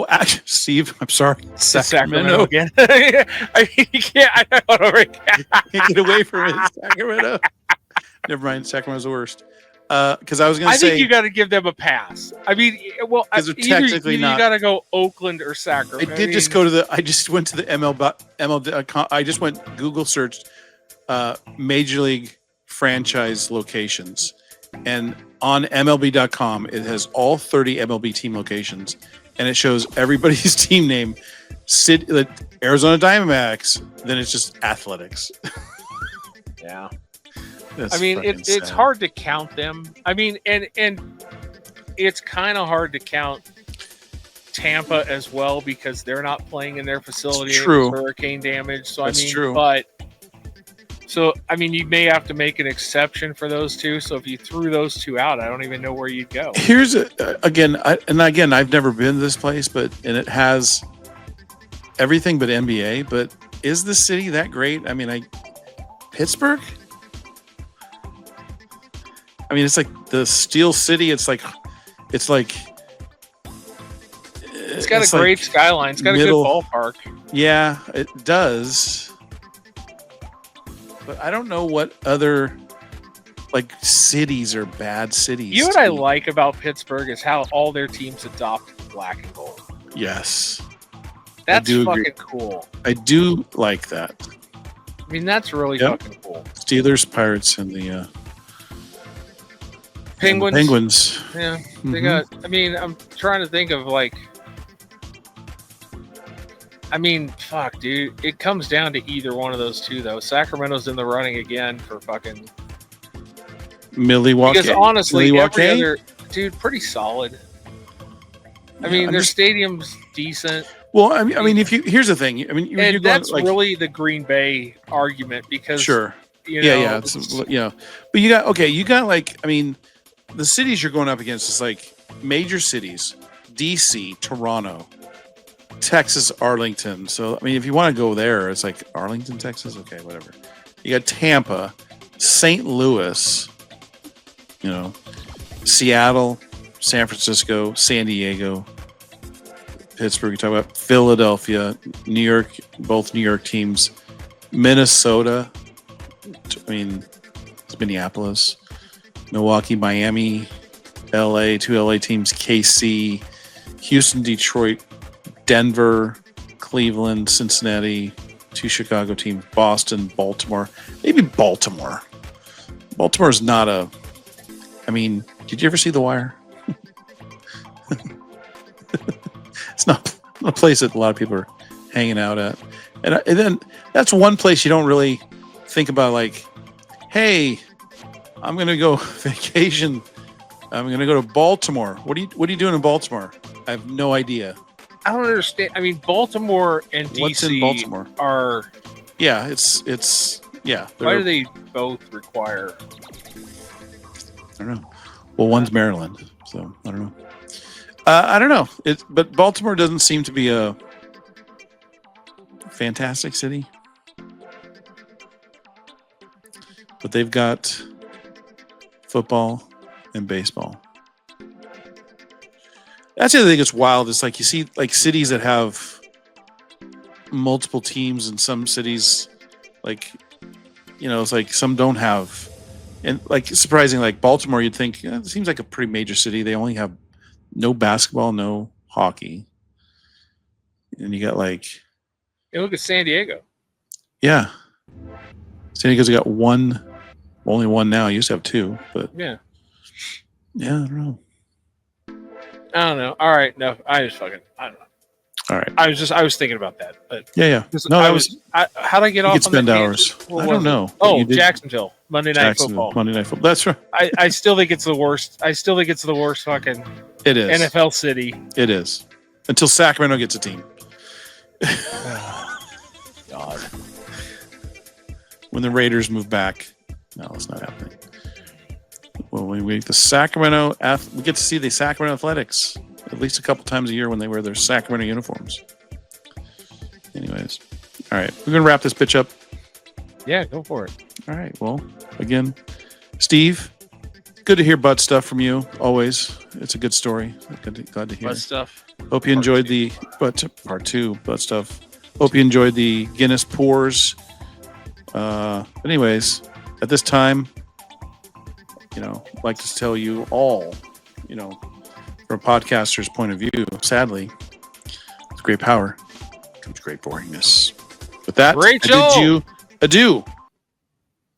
actually, Steve, I'm sorry, Sacramento again. I mean, you can't. I can't get away from it, Sacramento. Never mind, Sacramento's the worst. Because I was going to say, I think you got to give them a pass. I mean, well, either you got to go Oakland or Sacramento. I just go to the. I just went to the MLB. I just went Google searched Major League franchise locations, and on MLB.com it has all 30 MLB team locations, and it shows everybody's team name. Arizona Diamondbacks. Then it's just Athletics. Yeah. That's it's hard to count them. I mean, and it's kind of hard to count Tampa as well because they're not playing in their facility. True. Hurricane damage. So That's true. You may have to make an exception for those two. So if you threw those two out, I don't even know where you'd go. Here's again, I've never been to this place, and it has everything but NBA. But is the city that great? I mean, Pittsburgh. I mean, it's like the Steel City. It's got a great skyline. It's got a good ballpark. Yeah, it does. But I don't know what other cities are bad cities. You know what I like about Pittsburgh is how all their teams adopt black and gold. Yes. That's fucking cool. I do like that. I mean, that's really fucking cool. Steelers, Pirates, and the Penguins. Penguins. Yeah, they Mhm. got. I mean, I'm trying to think of like. I mean, fuck, dude. It comes down to either one of those two, though. Sacramento's in the running again for fucking. Milwaukee. Because honestly, Milwaukee? every other dude, pretty solid. I mean, their stadium's decent. Well, I mean, if you here's the thing. I mean, you're And going, that's like, really the Green Bay argument because sure. you know, Yeah. It's, but you got like, I mean, the cities you're going up against is like major cities: DC, Toronto, Texas, Arlington. So I mean, if you want to go there, it's like Arlington, Texas. Okay, whatever. You got Tampa, St. Louis, Seattle, San Francisco, San Diego, Pittsburgh. You talk about Philadelphia, New York, both New York teams, Minnesota. I mean, it's Minneapolis, Milwaukee, Miami, LA, two LA teams, KC, Houston, Detroit, Denver, Cleveland, Cincinnati, two Chicago teams, Boston, Baltimore. Maybe Baltimore. Baltimore's not a. I mean, did you ever see The Wire? It's not a place that a lot of people are hanging out at. And then that's one place you don't really think about, like, hey, I'm going to go vacation. I'm going to go to Baltimore. What are you doing in Baltimore? I have no idea. I don't understand. I mean, Baltimore and DC What's in Baltimore? Are. Yeah, it's yeah. Why do they both require? I don't know. Well, one's Maryland, so I don't know. I don't know. But Baltimore doesn't seem to be a fantastic city. But they've got football and baseball. That's the other thing that's wild. It's like you see like cities that have multiple teams, and some cities, like, it's like some don't have. And like surprising, like Baltimore, you'd think it seems like a pretty major city. They only have no basketball, no hockey, and you got like. You look at San Diego. Yeah, San Diego's got only one now. Used to have two, but yeah, I don't know. All right, no, I don't know. All right, I was thinking about that, but yeah. No, how'd I get off? You could spend hours. I don't know. Oh, Jacksonville, Monday Night Football. Monday Night Football. That's right. I still think it's the worst. I still think it's the worst fucking. It is NFL city. It is until Sacramento gets a team. God. When the Raiders move back, no, it's not happening. Well, we get we get to see the Sacramento Athletics at least a couple times a year when they wear their Sacramento uniforms. Anyways, all right, we're gonna wrap this bitch up. Yeah, go for it. All right. Well, again, Steve, good to hear butt stuff from you. Always, it's a good story. Glad to hear. Butt stuff. Hope you enjoyed the part two butt stuff. Hope you enjoyed the Guinness pours. Anyways, at this time, I'd like to tell you all, from a podcaster's point of view, sadly, with great power comes great boringness. With that, Rachel! I bid you adieu.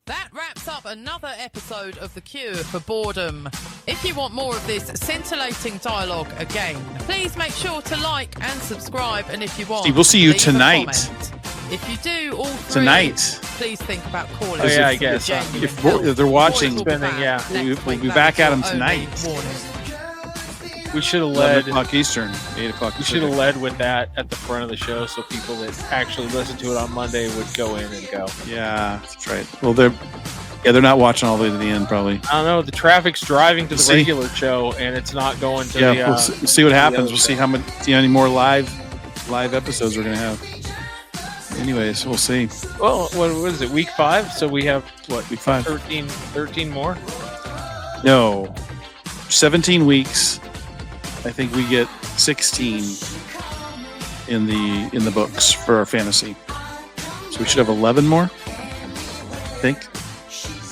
That wraps up another episode of The Cure for Boredom. If you want more of this scintillating dialogue again, please make sure to like and subscribe. And if you want, Steve, we'll see you leave a tonight. comment. If you do all three, Tonight. please think about calling. Oh, yeah, I for guess. genuine If help. they're watching, Boys will be back. yeah, Let's we'll make be that back at your 'em only tonight. warning. We should have 11 led. o'clock Eastern, 8 o'clock. We should have led with that at the front of the show, so people that actually listen to it on Monday would go in and go. Yeah, that's right. Well, they're not watching all the way to the end, probably. I don't know. The traffic's driving to the See. regular show, and it's not going to Yeah, the. we'll see what happens. other We'll see show. how many more live episodes we're gonna have. Anyways, we'll see. Well, what is it? Week 5. So we have Week 5. 13 more. No, 17 weeks. I think we get 16 in the books for our fantasy. So we should have 11 more. I think.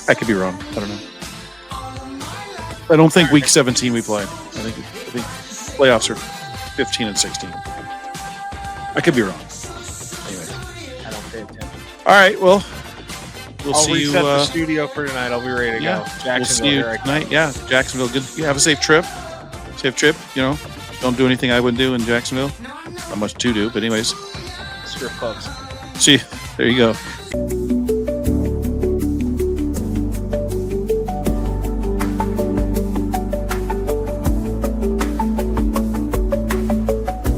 I could be wrong. I don't know. I don't think week 17 we play. I think playoffs are 15 and 16. I could be wrong. Anyway. I don't pay attention. All right. Well, we'll I'll see you. reset the studio for tonight. I'll be ready to Yeah, go. we'll Jacksonville, see you here I come. tonight. Yeah, Jacksonville. Good. You have a safe trip. Safe trip. You know, don't do anything I wouldn't do in Jacksonville. Not much to do, but anyways. Strip clubs. See, there you go.